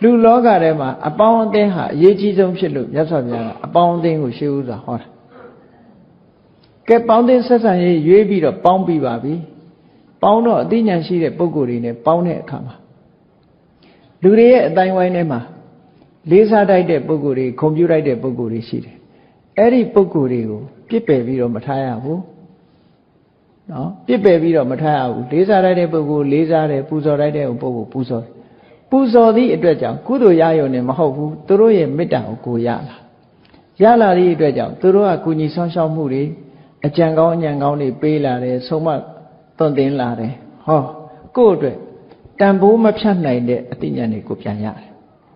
A: လူလောကထဲမှာအပေါင်းအသင်းဟာအရေးကြီးဆုံးဖြစ်လို့မြတ်စွာဘုရားကအပေါင်းအသင်းကိုရှေးဥစွာဟောတာကဲပေါင်းသင်းဆက်ဆံရေးရွေးပြီးတော့ပေါင်းပြီးပါပြီပေါင်းတော့အသိဉာဏ်ရှိတဲ့ပုဂ္ဂိုလ်တွေနဲ့ပေါင်းတဲ့အခါမှာလူတွေရဲ့အတိုင်းဝိုင်းထဲမှာလေးစားတိုက်တဲ့ပုဂ္ဂိုလ်တွေဂုဏ်ပြုတိုက်တဲ့ပုဂ္ဂိုလ်တွေရှိတယ်အဲ့ဒီပုဂ္ဂိုလ်တွေကိုပြစ်ပယ်ပြီးတော့မထားရဘူးနော်ပြစ်ပယ်ပြီးတော့မထားရဘူးလေးစားတိုက်တဲ့ပုဂ္ဂိုလ်လေးစားတယ်ပူဇော်တိုက်တဲ့ပုဂ္ဂိုလ်ပူဇော်သည့်အတွက်ကြောင့်ကုသိုလ်ရရုံနဲ့မဟုတ်ဘူးသူတို့ရဲ့မေတ္တာကိုရလာသည့်အတွက်ကြောင့်သူတို့ကကုညီဆောင်ရှောက်မှုတွေအကြံကောင်းအညံကောင်းတွေပေးလာတယ်ဆုံးမသွန်သင်လာတယ်ဟောကိုယ့်အတွက်တန်ဖိုးမဖြတ်နိုင်တဲ့အသိဉာဏ်တွေကိုပြန်ရတယ်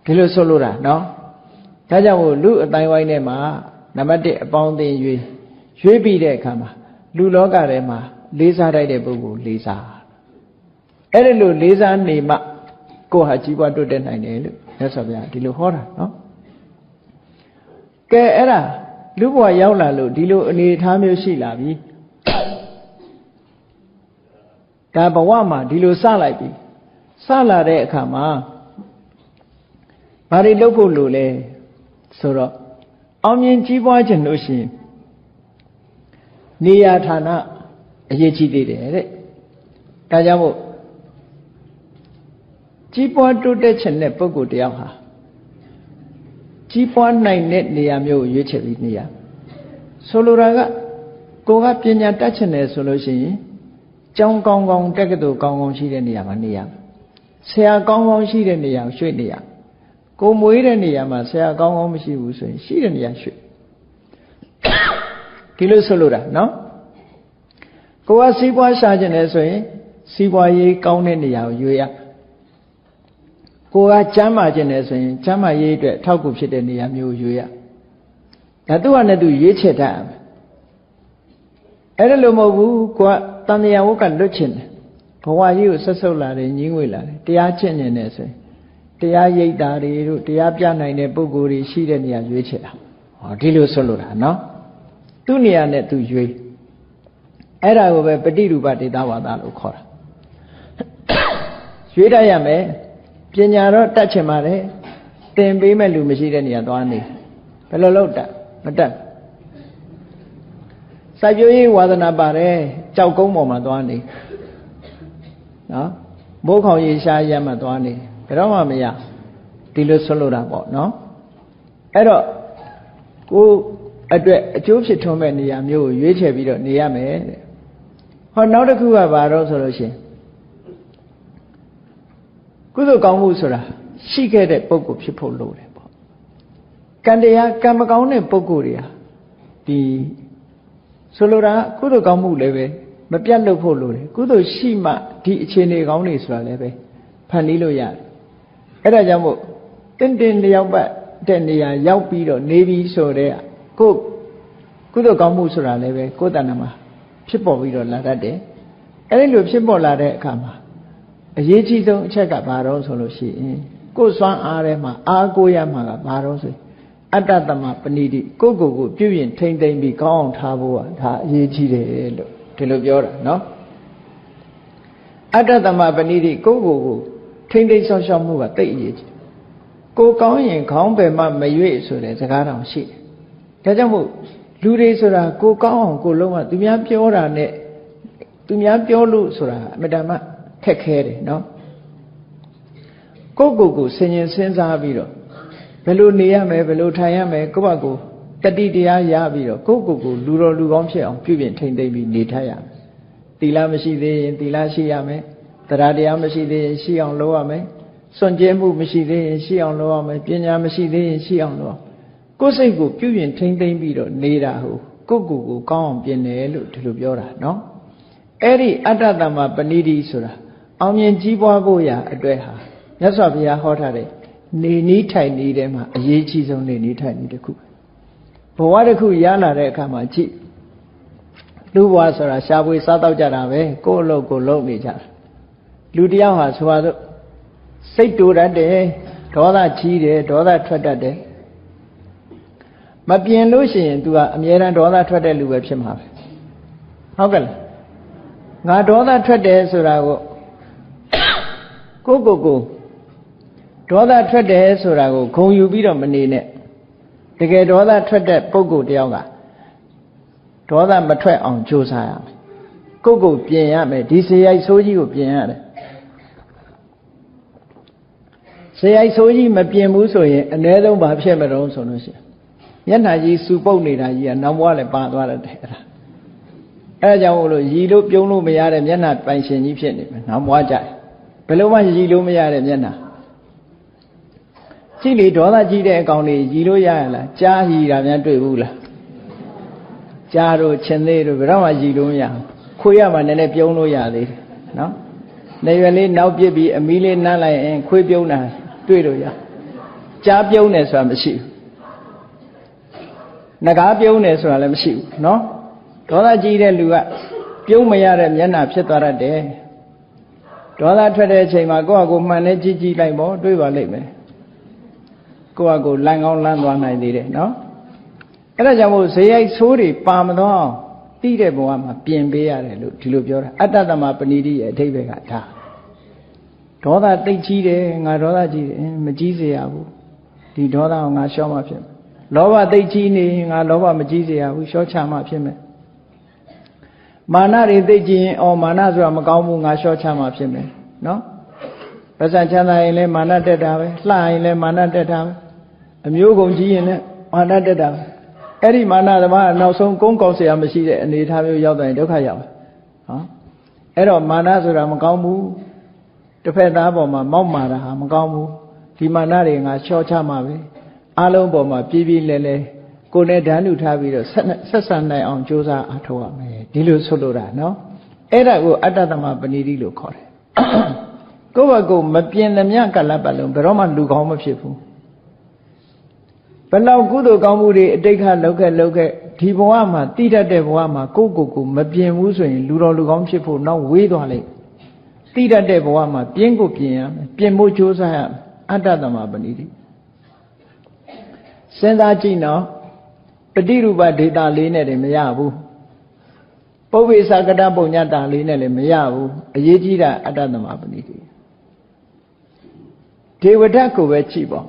A: ဒီလိုဆိုလို့တာနော်ဒါကြောင့်မို့လူအတိုင်းဝိုင်းထဲမှာနံပါတ်1အပေါင်းအသင်းရွေးပြီးတဲ့အခါမှာလူလောကထဲမှာလေးစားတိုက်တဲ့ပုဂ္ဂိုလ်လေးစားအဲ့ဒါလို့လေးစားနေမှကိုယ်ဟာကြီးပွားတိုးတက်နိုင်တယ်လို့မြတ်စွာဘုရားဒီလိုဟောတာနော်ကဲအဲ့ဒါလူဘဝရောက်လာလို့ဒီလိုအနေအထားမျိုးရှိလာပြီဒါဘဝမှာဒီလိုစလိုက်ပြီစလာတဲ့အခါမှာဘာတွေလုပ်ဖို့လိုလဲဆိုတော့အောင်မြင်ကြီးပွားခြင်းလို့ရှိရင်နေရာဌာနအရေးကြီးသေးတယ်တဲ့ဒါကြောင့်မို့ကြီးပွားတိုးတက်ခြင်းတဲ့ပုဂ္ဂိုလ်တယောက်ဟာကြီးပွားနိုင်တဲ့နေရာမျိုးကိုရွေးချယ်ပြီးနေရဆိုလိုတာကကိုကပညာတတ်ချင်တယ်ဆိုလို့ရှိရင်ကျောင်းကောင်းကောင်းတက္ကသိုလ်ကောင်းကောင်းရှိတဲ့နေရာမှာနေရဆရာကောင်းကောင်းရှိတဲ့နေရာကိုရွှေ့နေရကိုမွေးတဲ့နေရာမှာဆရာကောင်းကောင်းမရှိဘူးဆိုရင်ရှိတဲ့နေရာရွှေ့ဒီလိုဆိုလိုတာနော်ကိုကစီးပွားရှာချင်တယ်ဆိုရင်စီးပွားရေးကောင်းတဲ့နေရာကိုရွေးရကိုကကျမ်းမာခြင်းတယ်ဆိုရင်ကျမ်းမာရေးအတွက်ထောက်ကူဖြစ်တဲ့နေရာမျိုးရွေးရဒါသူ့ဟာနဲ့သူရွေးချယ်တတ်အဲ့ဒါလို့မဟုတ်ဘူးကိုကတန်တရားဝတ်ကလွတ်ချင်တယ် ဘဝကြီးကိုဆက်ဆုပ်လာတယ်ညင်းငွေလာတယ်တရားကျင့်နေတယ်ဆိုရင်တရားရိပ်တာတွေတို့တရားပြနိုင်တဲ့ပုဂ္ဂိုလ်တွေရှိတဲ့နေရာရွေးချယ်တာဟောဒီလိုဆိုလို့တာနော်သူ့နေရာနဲ့သူရွေးအဲ့ဒါကိုပဲပฏิရူပဒေသဝါဒလို့ခေါ်တာရွေးတတ်ရမယ်ပညာတော့တတ်ချင်ပါတယ်သင်ပေးမဲ့လူမရှိတဲ့နေရာသွားနေဘယ်လိုလုပ်တတ်မတတ်စိုက်ပျိုးရေးဝါသနာပါတယ်ကြောက်ကုန်းပေါ်မှာသွားနေနော်မိုးခေါင်ရေရှားရမ်းမှာသွားနေဘယ်တော့မှမရဒီလိုဆွလို့တာပေါ့နော်အဲ့တော့ကိုအတွက်အကျိုးဖြစ်ထွန်းမဲ့နေရာမျိုးကိုရွေးချယ်ပြီးတော့နေရမယ်တဲ့ဟောနောက်တစ်ခုကဘာတော့ဆိုလို့ရှိရင်ကုသိုလ်ကောင်းမှုဆိုတာရှိခဲ့တဲ့ပုဂ္ဂိုလ်ဖြစ်ဖို့လိုတယ်ပေါ့ကံတရားကံမကောင်းတဲ့ပုဂ္ဂိုလ်တွေဟာဒီဆိုလိုတာကုသိုလ်ကောင်းမှုလည်းပဲမပြတ်လို့ဖို့လိုတယ်ကုသိုလ်ရှိမှဒီအခြေအနေကောင်းတွေဆိုတာလည်းပဲဖန်တီးလို့ရတယ်အဲ့ဒါကြောင့်မို့တင်းတင်းလျောက်ပတ်တဲ့နေရာရောက်ပြီးတော့နေပြီးဆိုတဲ့ကိုကုသိုလ်ကောင်းမှုဆိုတာလည်းပဲကိုယ်တဏ္ဍာမှာဖြစ်ပေါ်ပြီးတော့လာတတ်တယ်အဲ့ဒီလိုဖြစ်ပေါ်လာတဲ့အခါမှာအရေးကြီးဆုံးအချက်ကဘာတော့ဆိုလို့ရှိရင်ကိုယ်စွမ်းအားထဲမှာအားကိုးရမှာကဘာတော့ဆိုအတ္တသမပဏိတိကိုယ့်ကိုယ်ကိုပြုပြင်ထိမ့်သိမ့်ပြီးကောင်းအောင်ထားဖို့ကဒါအရေးကြီးတယ်လို့ဒီလိုပြောတာနော်အတ္တသမပဏိတိကိုယ့်ကိုယ်ကိုထိမ့်သိမ့်ဆောင်ရှောက်မှုကတိတ်အရေးကြီးကိုကောင်းရင်ခေါင်းပဲမှမရွေ့ဆိုတဲ့စကားတောင်ရှိတယ်ဒါကြောင့်မို့လူတွေဆိုတာကိုကောင်းအောင်ကိုလုံးဝသူများပြောတာနဲ့သူများပြောလို့ဆိုတာအမြဲတမ်းခက်ခဲတယ်နော်ကိုယ့်ကိုယ်ကိုဆင်ញင်စဉ်းစားပြီးတော့ဘယ်လိုနေရမယ်ဘယ်လိုထိုင်ရမယ်ကိုယ့်ဘက်ကိုတတိတရားရပြီးတော့ကိုယ့်ကိုယ်ကိုလူတော်လူကောင်းဖြစ်အောင်ပြုပြင်ထိမ့်သိမ့်ပြီးနေထိုင်ရမယ်သီလမရှိသေးရင်သီလရှိရမယ်တရားတရားမရှိသေးရင်ရှိအောင်လုပ်ရမယ်စွန့်ကြဲမှုမရှိသေးရင်ရှိအောင်လုပ်ရမယ်ပညာမရှိသေးရင်ရှိအောင်လုပ်ကိုယ်စိတ်ကိုပြုပြင်ထိမ့်သိမ့်ပြီးတော့နေတာဟုတ်ကိုယ့်ကိုယ်ကိုကောင်းအောင်ပြင်တယ်လို့ဒီလိုပြောတာနော်အဲ့ဒီအတ္တတမပဏိတိဆိုတာအောင်မြင်ကြီးပွားဖို့ရာအတွက်ဟာမြတ်စွာဘုရားဟောထားတဲ့နေနည်းထိုင်နည်းထဲမှာအရေးကြီးဆုံးနေနည်းထိုင်နည်းတစ်ခုဘဝတစ်ခုရလာတဲ့အခါမှာကြည့်လူဘဝဆိုတာရှားပွေစားတော့ကြတာပဲကိုယ့်အလုပ်ကိုလုပ်နေကြတာလူတယောက်ဟာဆိုပါစို့စိတ်တူတတ်တယ်ဒေါသကြီးတယ်ဒေါသထွက်တတ်တယ်မပြင်လို့ရှိရင် तू ကအမြဲတမ်းဒေါသထွက်တဲ့လူပဲဖြစ်မှာပဲဟုတ်ကဲ့လားငါဒေါသထွက်တယ်ဆိုတာကိုကိုဒေါသထွက်တယ်ဆိုတာကိုဂုဏ်ယူပြီးတော့မနေနဲ့တကယ်ဒေါသထွက်တဲ့ပုဂ္ဂိုလ်တယောက်ကဒေါသမထွက်အောင်ကြိုးစားရမယ်ကိုပြင်ရမယ်ဒီစေရိုက်ဆိုးကြီးကိုပြင်ရတယ်စေရိုက်ဆိုးကြီးမပြင်ဘူးဆိုရင်အ ਨੇ ဆုံးဘာဖြစ်မလို့ဆိုလို့ရှိရင်မျက်နှာကြီးစူပုတ်နေတာကြီးကနောက်ဘဝလည်းပါသွားတယ်အဲ့ဒါကြောင့်မို့လို့ရည်လို့ပြုံးလို့မရတဲ့မျက်နှာပိုင်ရှင်ကြီးဖြစ်နေမယ်နောက်ဘဝကြဘယ်လိုမှရည်လို့မရတဲ့မျက်နှာကြည့်လေဒေါသကြီးတဲ့အကောင်လေးရည်လို့ရရလားကြားရည်တာများတွေ့ဘူးလားကြားတို့ချင်းသေးတို့ဘယ်တော့မှရည်လို့မရခွေးရမှနည်းနည်းပြုံးလို့ရသေးတယ်နော်နေရွယ်လေးနောက်ပြစ်ပြီးအမီးလေးနှမ်းလိုက်ရင်ခွေးပြုံးတာတွေ့လို့ရကြားပြုံးတယ်ဆိုတာမရှိဘူးငကားပြုံးတယ်ဆိုတာလည်းမရှိဘူးနော်ဒေါသကြီးတဲ့လူကပြုံးမရတဲ့မျက်နှာဖြစ်သွားတတ်တယ်ဒေါသထွက်တဲ့အချိန်မှာကိုယ့်ဟာကိုယ်မှန်နဲ့ကြည့်လိုက်ပေါ့တွေ့ပါလိမ့်မယ်ကိုယ့်ဟာကိုယ်လမ်းကောင်းလမ်းသွားနိုင်သေးတယ်နော်အဲ့ဒါကြောင့်မို့ဇေယိုက်ဆိုးတွေပါမတော့တိတဲ့ဘဝမှာပြင်ပေးရတယ်လို့ဒီလိုပြောတာအတ္တသမပဏိတိရဲ့အဓိပ္ပာယ်ကဒါဒေါသတိတ်ကြီးတယ်ငါဒေါသကြီးတယ်မကြီးစေရဘူးဒီဒေါသကိုငါရှော့မှဖြစ်မယ်လောဘတိတ်ကြီးနေငါလောဘမကြီးစေရဘူးရှော့ချမှဖြစ်မယ်မာနတွေသိကြည့်ရင်အော်မာနဆိုတာမကောင်းဘူးငါလျှော့ချမှဖြစ်မယ်နော်ပဇာချမ်းသာရင်လည်းမာနတက်တာပဲလှရင်လည်းမာနတက်တာပဲအမျိုးကုန်ကြီးရင်လည်းမာနတက်တာပဲအဲ့ဒီမာနသမားနောက်ဆုံးကုန်းကောက်เสียမရှိတဲ့အနေအထားမျိုးရောက်တိုင်းဒုက္ခရောက်ဟောအဲ့တော့မာနဆိုတာမကောင်းဘူးတစ်ဖက်သားပေါ်မှာမောက်မာတာဟာမကောင်းဘူးဒီမာနတွေငါလျှော့ချမှပဲအလုံးပေါ်မှာပြေးပြေးလဲလဲကိုယ်နဲ့ဓာတ်လူထားပြီးတော့ဆက်ဆံနိုင်အောင်ကြိုးစားအားထုတ်ရမယ်ဒီလိုဆိုလိုတာနော်အဲ့ဒါကိုအတ္တသမပဏိတိလို့ခေါ်တယ်ကိုယ့်ဘက်ကိုမပြင်းသမျှကလပ်ပတ်လုံးဘယ်တော့မှလူကောင်းမဖြစ်ဘူးဘယ်လောက်ကုသိုလ်ကောင်းမှုတွေအတိတ်ခလောက်ခဲ့ဒီဘဝမှာတိတတ်တဲ့ဘဝမှာကိုယ့်ကိုယ်ကိုမပြင်းဘူးဆိုရင်လူတော်လူကောင်းဖြစ်ဖို့နောက်ဝေးသွားလိမ့် တိရတဲ့ဘဝမှာပြင်းကိုပြင်ရမယ်ပြင်ဖို့ကြိုးစားရမယ်အတ္တသမပဏိတိစဉ်းစားကြည့်နော်ပฏิရူပဒေတာလေးနဲ့တည်းမရဘူးပုဗ္ဗေသကတပုံညတာလေးနဲ့လည်းမရဘူးအရေးကြီးတာအတ္တသမပဏိတိဒေဝဒတ်ကိုပဲကြည့်ပေါ့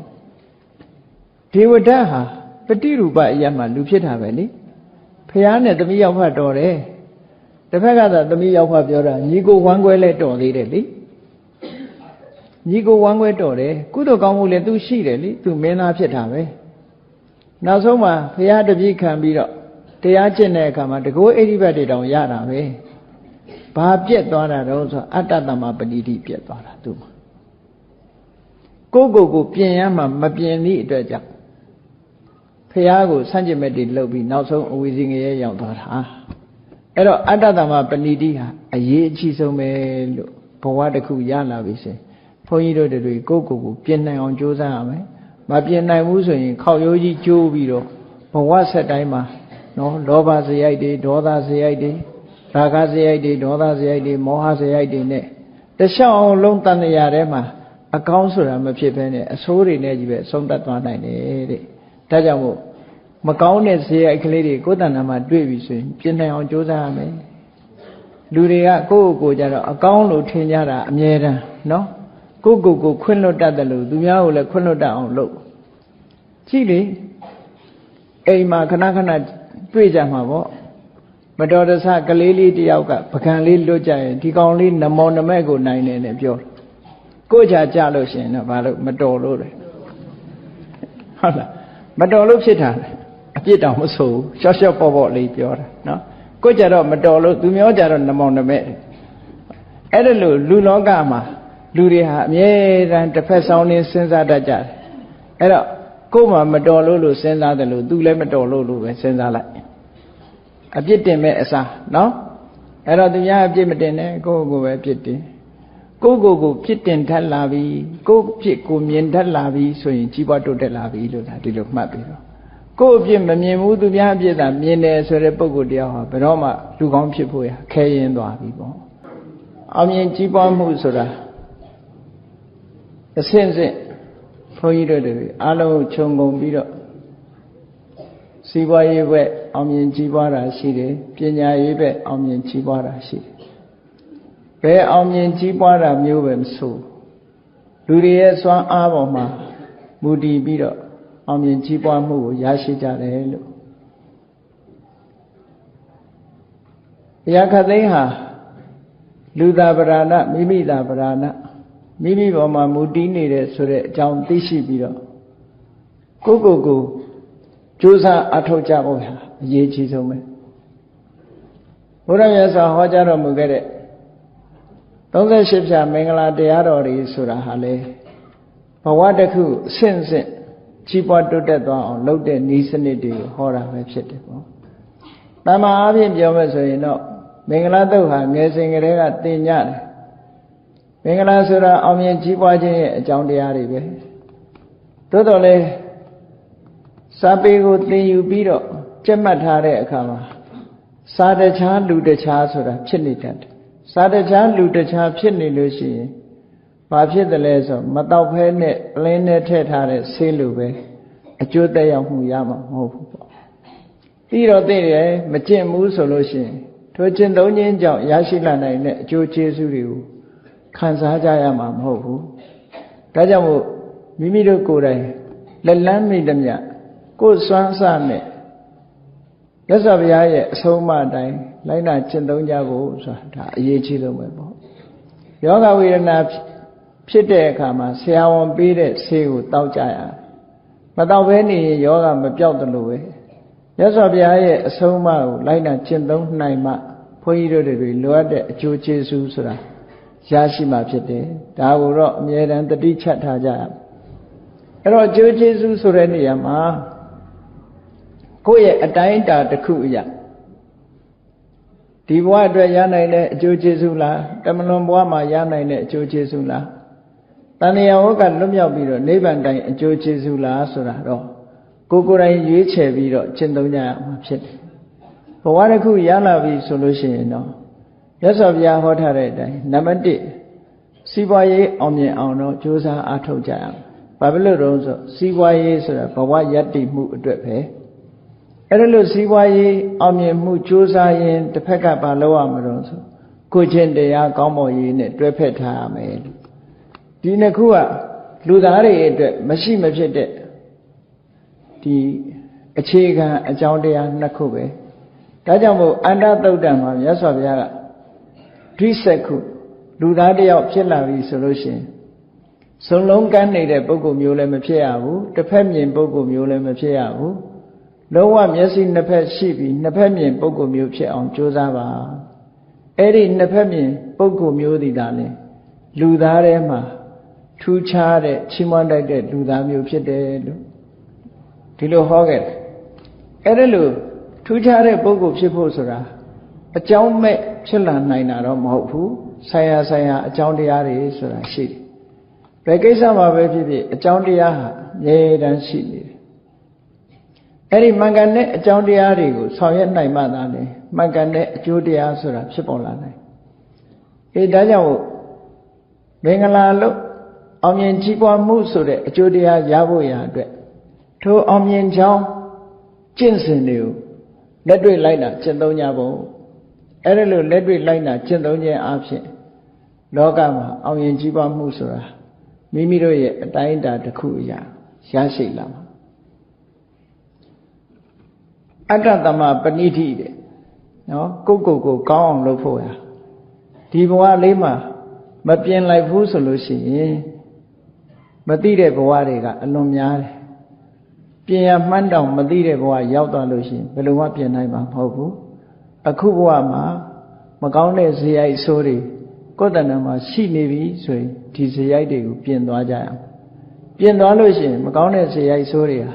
A: ဒေဝဒတ်ဟာပฏิရူပအရာမှာလူဖြစ်တာပဲလေဖះနဲ့သမီးရောက်ဖတ်တော်တယ်တစ်ဖက်ကသာသမီးရောက်ဖတ်ပြောတာညီကိုဝမ်းခွဲလဲတော်သေးတယ်လေညီကိုဝမ်းခွဲတော်တယ်ကုသိုလ်ကောင်းမှုလည်းသူရှိတယ်လေသူမင်းသားဖြစ်တာပဲနောက်ဆုံးမှာဖះတပည့်ခံပြီးတော့တရားကျင့်တဲ့အခါမှာတကောအိဋ္ဌိပတ်တွေတောင်ရတာပဲဘာပြက်သွားတာတော့ဆိုအတ္တသမပဏိတိပြက်သွားတာသူမှာကိုပြင်ရမှမပြင်သည့်အတွက်ကြောင့်ဖះကိုဆန့်ကျင်မဲ့တွေလှုပ်ပြီးနောက်ဆုံးအဝိဇ္ဇငရဲရောက်သွားတာအဲ့တော့အတ္တသမပဏိတိဟာအရေးအကြီးဆုံးပဲလို့ဘဝတစ်ခုရလာပြီဆိုရင်ဘုန်းကြီးတို့တွေကိုပြင်နိုင်အောင်ကြိုးစားရမယ်မပြင်နိုင်ဘူးဆိုရင်ခေါက်ရိုးကြီးကျိုးပြီးတော့ဘဝဆက်တိုင်းမှာနော်လောဘစရိုက်တွေဒေါသစရိုက်တွေရာဂစရိုက်တွေဒေါသစရိုက်တွေမောဟစရိုက်တွေနဲ့တခြားအောင်လုံးတန်ရထဲမှာအကောင်းဆိုတာမဖြစ်ဘဲနဲ့အဆိုးတွေနဲ့ကြီးပဲအဆုံးသတ်သွားနိုင်တယ်တဲ့ဒါကြောင့်မို့မကောင်းတဲ့စရိုက်ကလေးတွေကိုယ်တဏ္ဍာမှာတွေ့ပြီဆိုရင်ပြင်နိုင်အောင်ကြိုးစားရမယ်လူတွေကကိုယ့်ကြတော့အကောင်းလို့ထင်ကြတာအမြဲတမ်းနော်ကိုခွင့်လွတ်တတ်တယ်လို့သူများကိုလည်းခွင့်လွတ်တတ်အောင်လုပ်ကြည့်လေအိမ်မှာခဏတွေ့ကြမှာပေါ့မတော်တဆကလေးလေးတယောက်ကပကံလေးလွတ်ကြရင်ဒီကောင်လေးနမောနမဲ့ကိုနိုင်တယ်နဲ့ပြောကိုကြလို့ရှိရင်တော့ဘာလို့မတော်လို့လဲဟုတ်လားမတော်လို့ဖြစ်တာအပြစ်တောင်မဆိုးရှော့ပေါ့လေးပြောတာနော်ကိုကြတော့မတော်လို့သူမျိုးကြတော့နမောနမဲ့အဲ့ဒါလို့လူလောကမှာလူတွေဟာအမြဲတမ်းတစ်ဖက်ဆောင်နေစဉ်းစားတတ်ကြတယ်အဲ့တော့ကိုယ်မှမတော်လို့စဉ်းစားတယ်လို့သူလည်းမတော်လို့ပဲစဉ်းစားလိုက်အပြစ်တင်မဲ့အစားနော်အဲ့တော့သူများအပြစ်မတင်နဲ့ကိုယ့်ကိုယ်ပဲအပြစ်တင်ကိုပြစ်တင်ထက်လာပြီကိုပြစ်ကိုမြင်ထက်လာပြီဆိုရင်ကြီးပွားတိုးတက်လာပြီလို့ဒါဒီလိုမှတ်ပြီးတော့ကိုအပြစ်မမြင်ဘူးသူများအပြစ်သာမြင်တယ်ဆိုတဲ့ပုဂ္ဂိုလ်တရားဟာဘယ်တော့မှလူကောင်းဖြစ်ဖို့ရခဲရင်သွားပြီပေါ့အောင်မြင်ကြီးပွားမှုဆိုတာအစဉ်စဉ်ဘုန်းကြီးတို့တွေအားလုံးခြုံငုံပြီးတော့စီးပွားရေးဘက်အောင်မြင်ကြီးပွားတာရှိတယ်ပညာရေးဘက်အောင်မြင်ကြီးပွားတာရှိတယ်ဘယ်အောင်မြင်ကြီးပွားတာမျိုးပဲမဆိုလူတွေရဲ့စွမ်းအားပေါ်မှာမူတည်ပြီးတော့အောင်မြင်ကြီးပွားမှုကိုရရှိကြတယ်လို့ဘုရားခသိန်းဟာလူသာပရဏမိမိသာပရဏမိမိပေါ်မှာမူတည်နေတဲ့ဆိုတဲ့အကြောင်းသိရှိပြီးတော့ကိုကြိုးစားအထောက်ကြဖို့ဟာအရေးကြီးဆုံးပဲဘုရားမြတ်စွာဟောကြားတော်မူခဲ့တဲ့38ဖြာမင်္ဂလာတရားတော်တွေဆိုတာဟာလေဘဝတစ်ခုအစဉ်ကြီးပွားတိုးတက်သွားအောင်လုပ်တဲ့ဤစနစ်တွေကိုဟောတာပဲဖြစ်တယ်ပေါ့။တမန်အားဖြင့်ပြောမယ်ဆိုရင်တော့မင်္ဂလာတုတ်ဟာငယ်စဉ်ကတည်းကသင်ကြတယ်။မင်္ဂလာဆိုတာအောင်မြင်ကြီးပွားခြင်းရဲ့အကြောင်းတရားတွေပဲ။သို့တော်လည်းစာပေကိုသင်ယူပြီးတော့ကျက်မှတ်ထားတဲ့အခါမှာစာတခြားလူတခြားဆိုတာဖြစ်နေတတ်တယ်။စာတခြားလူတခြားဖြစ်နေလို့ရှိရင်ဘာဖြစ်တယ်လဲဆိုမတော့ဖဲနဲ့ပလင်းနဲ့ထည့်ထားတဲ့ဆေးလိုပဲအကျိုးသက်ရောက်မှုရမှာမဟုတ်ဘူးပေါ့ပြီးတော့သိတယ်မကျင့်ဘူးဆိုလို့ရှိရင်ထိုကျင့်သုံးခြင်းကြောင့်ရရှိလာနိုင်တဲ့အကျိုးကျေးဇူးတွေကိုခံစားကြရမှာမဟုတ်ဘူးဒါကြောင့်မို့မိမိတို့ကိုယ်တိုင်လက်လန်းမိသမျှကိုယ်စွမ်းစနဲ့မြတ်စွာဘုရားရဲ့အဆုံးအမအတိုင်းလိုက်နာကျင့်သုံးကြဖို့ဆိုတာဒါအရေးကြီးဆုံးပဲပေါ့ယောဂဝေဒနာဖြစ်တဲ့အခါမှာဆရာဝန်ပေးတဲ့ဆေးကိုတောက်ကြရမတောက်ဘဲနေရင်ယောဂမပြောက်တယ်လို့ပဲမြတ်စွာဘုရားရဲ့အဆုံးအမကိုလိုက်နာကျင့်သုံးနိုင်မှဘုန်းကြီးတို့တွေလိုအပ်တဲ့အကျိုးကျေးဇူးဆိုတာရရှိမှဖြစ်တယ်ဒါကိုတော့အမြဲတမ်းတတိချက်ထားကြရအဲ့တော့အကျိုးကျေးဇူးဆိုတဲ့နေရာမှာကိုယ့်ရဲ့အတိုင်းအတာတစ်ခုအရာဒီဘဝအတွက်ရနိုင်တဲ့အကျိုးကျေးဇူးလားတမလွန်ဘဝမှာရနိုင်တဲ့အကျိုးကျေးဇူးလားတဏှာဝကလွတ်မြောက်ပြီးတော့နိဗ္ဗာန်တိုင်အကျိုးကျေးဇူးလားဆိုတာတော့ကိုယ်တိုင်ရွေးချယ်ပြီးတော့ကျင့်သုံးကြရမှာဖြစ်တယ်ဘဝတစ်ခုရလာပြီဆိုလို့ရှိရင်တော့မြတ်စွာဘုရားဟောထားတဲ့အတိုင်းနံပါတ်1 စီးပွားရေးအောင်မြင်အောင်တော့ကြိုးစားအားထုတ်ကြရမယ်ဘာဖြစ်လို့တော့ဆိုစီးပွားရေးဆိုတာဘဝယတ္တိမှုအတွက်ပဲအဲ့ဒါလို့စီးပွားရေးအောင်မြင်မှုကြိုးစားရင်တစ်ဖက်ကဘာလုပ်ရမလို့ဆိုကိုချင်းတရားကောင်းမွန်ရေးနဲ့တွဲဖက်ထားရမယ်ဒီနှစ်ခုကလူသားတွေအတွက်မရှိမဖြစ်တဲ့ဒီအခြေခံအကြောင်းတရားနှစ်ခုပဲဒါကြောင့်မို့အန္တသုတ်တံမှာမြတ်စွာဘုရားကဒွိစက္ခုလူသားတယောက်ဖြစ်လာပြီဆိုလို့ရှိရင်စုံလုံးကမ်းနေတဲ့ပုဂ္ဂိုလ်မျိုးလည်းမဖြစ်ရဘူးတစ်ဖက်မြင်ပုဂ္ဂိုလ်မျိုးလည်းမဖြစ်ရဘူးလုံးဝမျက်စိနှစ်ဖက်ရှိပြီးနှစ်ဖက်မြင်ပုဂ္ဂိုလ်မျိုးဖြစ်အောင်ကြိုးစားပါအဲ့ဒီနှစ်ဖက်မြင်ပုဂ္ဂိုလ်မျိုးဒီသာလေလူသားထဲမှာထူးခြားတဲ့ချီးမွမ်းတတ်တဲ့လူသားမျိုးဖြစ်တယ်လို့ဒီလိုဟောခဲ့တယ်အဲ့ဒါလို့ထူးခြားတဲ့ပုဂ္ဂိုလ်ဖြစ်ဖို့ဆိုတာအကြောင်းမဲ့ဖြစ်လာနိုင်တာတော့မဟုတ်ဘူးဆိုင်ရာဆိုင်ရာအကြောင်းတရားတွေဆိုတာရှိတယ်ဘယ်ကိစ္စမှာပဲဖြစ်ဖြစ်အကြောင်းတရားဟာအမြဲတမ်းရှိနေတယ်အဲ့ဒီမှန်ကန်တဲ့အကြောင်းတရားတွေကိုဆောင်ရွက်နိုင်မှသာလေမှန်ကန်တဲ့အကျိုးတရားဆိုတာဖြစ်ပေါ်လာနိုင်ဒါကြောင့်မင်္ဂလာလို့အောင်မြင်ကြီးပွားမှုဆိုတဲ့အကျိုးတရားရဖို့ရာအတွက်ထိုအောင်မြင်ကြောင်းကျင့်စဉ်တွေကိုလက်တွေ့လိုက်တာကျင့်သုံးကြဖို့အဲ့ဒါလို့လက်တွေ့လိုက်တာကျင့်သုံးခြင်းအပြင်လောကမှာအောင်မြင်ကြီးပွားမှုဆိုတာမိမိတို့ရဲ့အတိုင်းအတာတစ်ခုအရာရရှိလာမှာအတ္တသမပဏိတိတဲ့နော်ကိုကောင်းအောင်လုပ်ဖို့ရဒီဘဝလေးမှာမပြင်လိုက်ဘူးဆိုလို့ရှိရင်မသိတဲ့ဘဝတွေကအလွန်များတယ်ပြင်ရမှန်းတောင်မသိတဲ့ဘဝရောက်သွားလို့ရှိရင်ဘယ်လိုမှပြင်နိုင်မှာမဟုတ်ဘူးအခုဘဝမှာမကောင်းတဲ့ဇေယိုက်ဆိုးတွေကိုယ်တဏ္ဍာမှာရှိနေပြီဆိုရင်ဒီဇေယိုက်တွေကိုပြင်သွားကြရအောင်ပြင်သွားလို့ရှိရင်မကောင်းတဲ့ဇေယိုက်ဆိုးတွေဟာ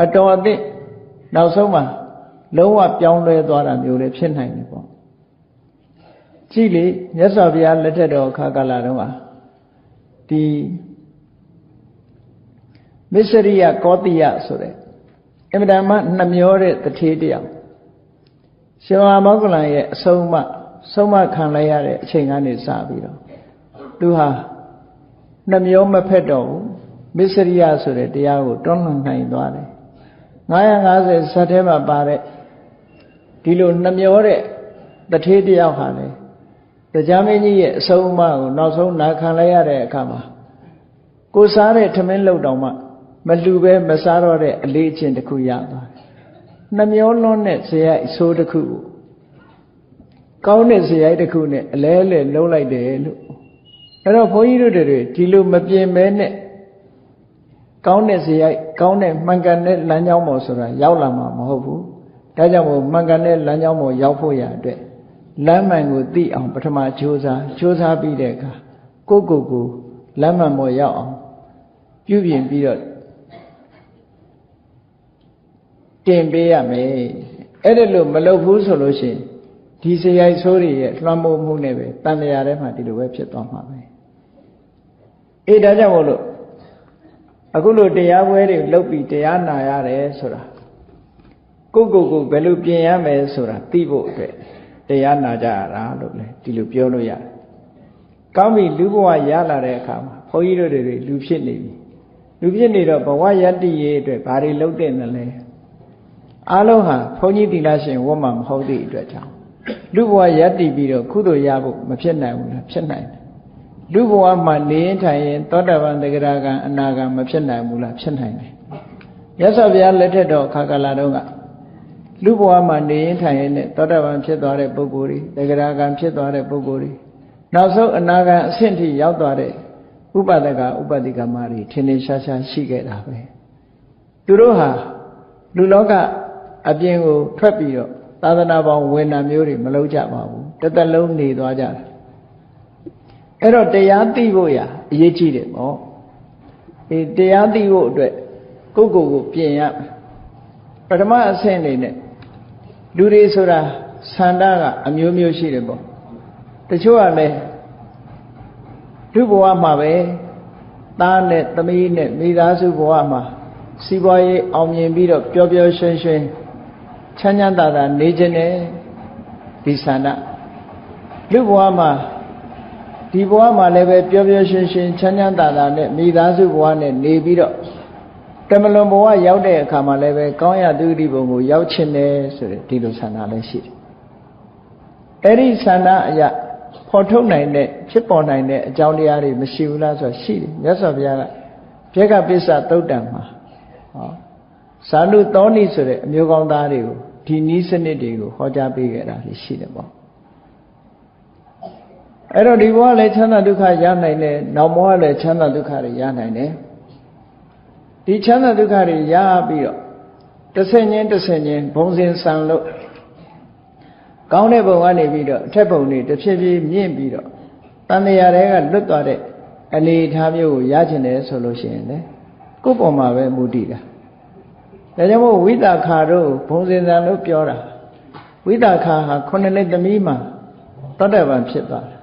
A: အတော်အသင့်နောက်ဆုံးမှာလုံးဝပြောင်းလဲသွားတာမျိုးလည်းဖြစ်နိုင်တယ်ပေါ့ကြည့်လေမြတ်စွာဘုရားလက်ထက်တော်အခါကာလတုန်းကဒီမစ္စရိယကောတိယဆိုတဲ့အင်မတန်မှနှမျောတဲ့တထေးတယောက်ရှင်မမောဂလန်ရဲ့အဆုံးမခံလိုက်ရတဲ့အချိန်ကနေစပြီးတော့သူဟာနှမျောမဖက်တော့ဘူးမစ္စရိယဆိုတဲ့တရားကိုတွန်းလှန်နိုင်သွားတယ်950ဇတ်ထဲမှာပါတဲ့ဒီလိုနှမျောတဲ့တထေးတယောက်ဟာလေတရားမင်းကြီးရဲ့အဆုံးအမကိုနောက်ဆုံးနာခံလိုက်ရတဲ့အခါမှာကိုစားတဲ့ထမင်းလောက်တောင်မှမလှူပဲမစားတော့တဲ့အလေးအကျင့်တစ်ခုရသွားတယ်နှမျောလွန်းတဲ့ဇေယိုက်အဆိုးတစ်ခုကိုကောင်းတဲ့ဇေယိုက်တစ်ခုနဲ့အလဲလဲလုံးလိုက်တယ်လို့အဲ့တော့ဘုန်းကြီးတို့တွေဒီလိုမပြင်မဲနဲ့ကောင်းတဲ့ဇေယိုက်ကောင်းတဲ့မှန်ကန်တဲ့လမ်းကြောင်းပေါ်ဆိုတာရောက်လာမှာမဟုတ်ဘူးဒါကြောင့်မို့မှန်ကန်တဲ့လမ်းကြောင်းပေါ်ရောက်ဖို့ရအတွက်လမ်းမှန်ကိုသိအောင်ပထမကြိုးစားပြီးတဲ့အခါကိုလမ်းမှန်ပေါ်ရောက်အောင်ပြုပြင်ပြီးတော့တင်ပေးရမယ်အဲ့ဒါလို့မလုပ်ဘူးဆိုလို့ရှိရင်ဒီဇေယိုက်ဆိုးတွေရဲ့လွှမ်းမိုးမှုနဲ့ပဲတန်လျာထဲမှာဒီလိုပဲဖြစ်သွားမှာပဲဒါကြောင့်မို့လို့အခုလိုတရားပွဲတွေလုပ်ပြီးတရားနာရတယ်ဆိုတာကိုဘယ်လိုပြင်ရမယ်ဆိုတာသိဖို့အတွက်တရားနာကြရတာလို့လေဒီလိုပြောလို့ရတယ်။ကောင်းပြီလူဘဝရလာတဲ့အခါမှာဘုန်းကြီးတို့တွေလူဖြစ်နေပြီ။လူဖြစ်နေတော့ဘဝယတ္တိရေးအတွက်ဘာတွေလုပ်တဲ့နလဲ။အားလုံးဟာဘုန်းကြီးသီလရှင်ဝတ်မှမဟုတ်သည့်အတွက်ကြောင့်လူဘဝယတ္တိပြီးတော့ကုသိုလ်ရဖို့မဖြစ်နိုင်ဘူးလားဖြစ်နိုင်တယ်။လူဘဝမှာနေရင်ထိုင်ရင်သောတာပန်သဂရကံအနာကံမဖြစ်နိုင်ဘူးလားဖြစ်နိုင်တယ်။မြတ်စွာဘုရားလက်ထက်တော်အခါကာလတုန်းကလူဘဝမှာနေရင်ထိုင်ရင်သောတာပန်ဖြစ်သွားတဲ့ပုဂ္ဂိုလ်တွေသဂရကံဖြစ်သွားတဲ့ပုဂ္ဂိုလ်တွေနောက်ဆုံးအနာဂံအဆင့်ထိရောက်သွားတဲ့ဥပဒကဥပတိကမတွေထင်ထင်ရှားရှားရှိခဲ့တာပဲသူတို့ဟာလူလောကအပြင်ကိုထွက်ပြီးတော့သာသနာပေါင်းဝင်တာမျိုးတွေမလုပ်ကြပါဘူးတစ်သက်လုံးနေသွားကြတယ်အဲ့တော့တရားသိဖို့ရာအရေးကြီးတယ်ပေါ့တရားသိဖို့အတွက်ကိုပြင်ရပထမအဆင့်နေနဲ့လူတွေဆိုတာဆန္ဒကအမျိုးမျိုးရှိတယ်ပေါ့တချို့ကလည်းလူဘဝမှာပဲသားနဲ့သမီးနဲ့မိသားစုဘဝမှာစီးပွားရေးအောင်မြင်ပြီးတော့ပျော်ပျော်ရွှင်ရွှင်ချမ်းချမ်းသာသာနေခြင်းနဲ့ဒီဆန္ဒလူဘဝမှာ ဒီဘဝမှာလည်းပဲပျော်ပျော်ရွှင်ရွှင်ချမ်းချမ်းသာသာနဲ့မိသားစုဘဝနဲ့နေပြီးတော့တမလွန်ဘဝရောက်တဲ့အခါမှာလည်းပဲကောင်းရသူတိဘုံကိုရောက်ချင်တယ်ဆိုတဲ့ဒီလိုဆန္ဒလည်းရှိတယ်အဲ့ဒီဆန္ဒအရာဖော်ထုတ်နိုင်တဲ့ဖြစ်ပေါ်နိုင်တဲ့အကြောင်းတရားတွေမရှိဘူးလားဆိုတော့ရှိတယ်မြတ်စွာဘုရားကပြေကပစ္စသုတ်တံမှာဇာနုသောဏိဆိုတဲ့အမျိုးကောင်းသားတွေကိုဒီနည်းစနစ်တွေကိုဟောကြားပေးခဲ့တာရှိတယ်ပေါ့အဲ့တော့ဒီဘဝလည်းချမ်းသာဒုက္ခရနိုင်တယ်နောက်ဘဝလည်းချမ်းသာဒုက္ခတွေရနိုင်တယ်ဒီချမ်းသာဒုက္ခတွေရပြီးတော့တစ်ဆင့်ချင်းဘုံစဉ်ဆံလို့ကောင်းတဲ့ဘုံကနေပြီးတော့အထက်ဘုံတွေတစ်ဖြည်းဖြည်းမြင့်ပြီးတော့တန်တရားတွေကလွတ်သွားတဲ့အနေအထားမျိုးကိုရကျင်တယ်ဆိုလို့ရှိရင်လေကိုယ့်ပေါ်မှာပဲမူတည်တာဒါကြောင့်မို့ဝိသခါတို့ဘုံစဉ်ဆံလို့ပြောတာဝိသခါဟာ9နှစ်သမီးမှာသောတာပန်ဖြစ်သွားတယ်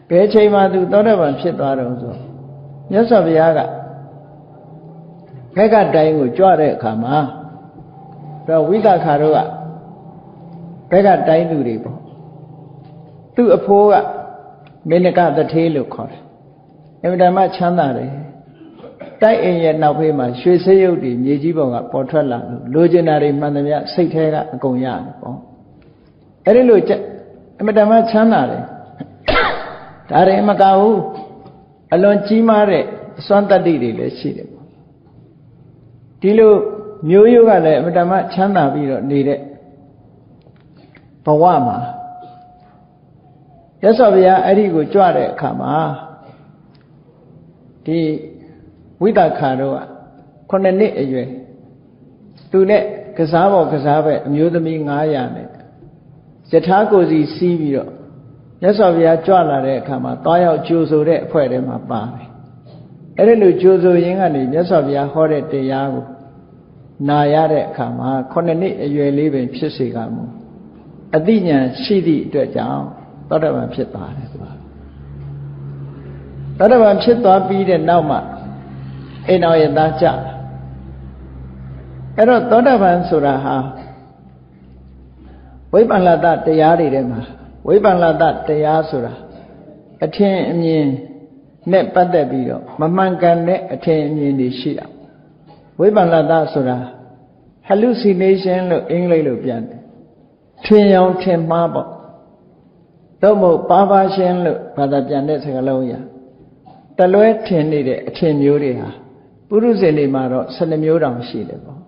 A: ဘယ်ချိန်မှသူသောတာပန်ဖြစ်သွားတော့ဆိုမြတ်စွာဘုရားကဘက်ကတိုင်းကိုကြွတဲ့အခါမှာတော့ဝိသခါတို့ကဘက်ကတိုင်းသူတွေပေါ့သူ့အဖိုးကမေနကတထေးလို့ခေါ်တယ်အမှန်တမ်းချမ်းသာတယ်တိုက်အိမ်ရဲ့နောက်ဖေးမှာရွှေဆေးရုပ်တွေမြေကြီးပေါ်ကပေါ်ထွက်လာလို့လိုချင်တာတွေမှန်သမျှစိတ်ထဲကအကုန်ရတယ်ပေါ့အဲ့ဒီလိုအမှန်တမ်းချမ်းသာတယ်ဒါတွေမကဘူးအလွန်ကြီးမားတဲ့အစွမ်းတတ္တိတွေလည်းရှိတယ်ပေါ့ဒီလိုမျိုးရိုးကလည်းအမှန်တမ်းချမ်းသာပြီးတော့နေတဲ့ဘဝမှာရသော်ဗျာအဲ့ဒီကိုကြွတဲ့အခါမှာဒီဝိသခါတော့9နှစ်အရွယ်သူနဲ့ကစားပေါ်ကစားပဲအမျိုးသမီး900နဲ့ယထာကိုစီစီးပြီးတော့ရသော်ဗျာကြွလာတဲ့အခါမှာတွားရောက်ကြိုဆိုတဲ့အဖွဲ့ထဲမှာပါတယ်အဲ့ဒီလိုကြိုဆိုရင်းကနေမြတ်စွာဘုရားဟောတဲ့တရားကိုနာရတဲ့အခါမှာ9နှစ်အရွယ်လေးပင်ဖြစ်စေကမူအသိဉာဏ်ရှိသည့်အတွက်ကြောင့်သောတာပန်ဖြစ်သွားတယ်သူကသောတာပန်ဖြစ်သွားပြီးတဲ့နောက်မှာအိမ်တော်ရဲ့သားကြအဲ့တော့သောတာပန်ဆိုတာဟာဝိပ္ပန္နတတရားတွေထဲမှာဝိပ္ပန္နတတရားဆိုတာအထင်အမြင်နဲ့ပတ်သက်ပြီးတော့မမှန်ကန်တဲ့အထင်အမြင်တွေရှိတာဝိပ္ပန္နတဆိုတာ hallucination လို့အင်္ဂလိပ်လိုပြန်တယ်ထင်ရောင်ထင်မှားပေါ့တော့မဟုတ် perversion လို့ဘာသာပြန်တဲ့စကားလုံးရတလွဲထင်နေတဲ့အထင်မျိုးတွေဟာပုရုဇဉ်တွေမှာတော့12မျိုးတောင်ရှိတယ်ပေါ့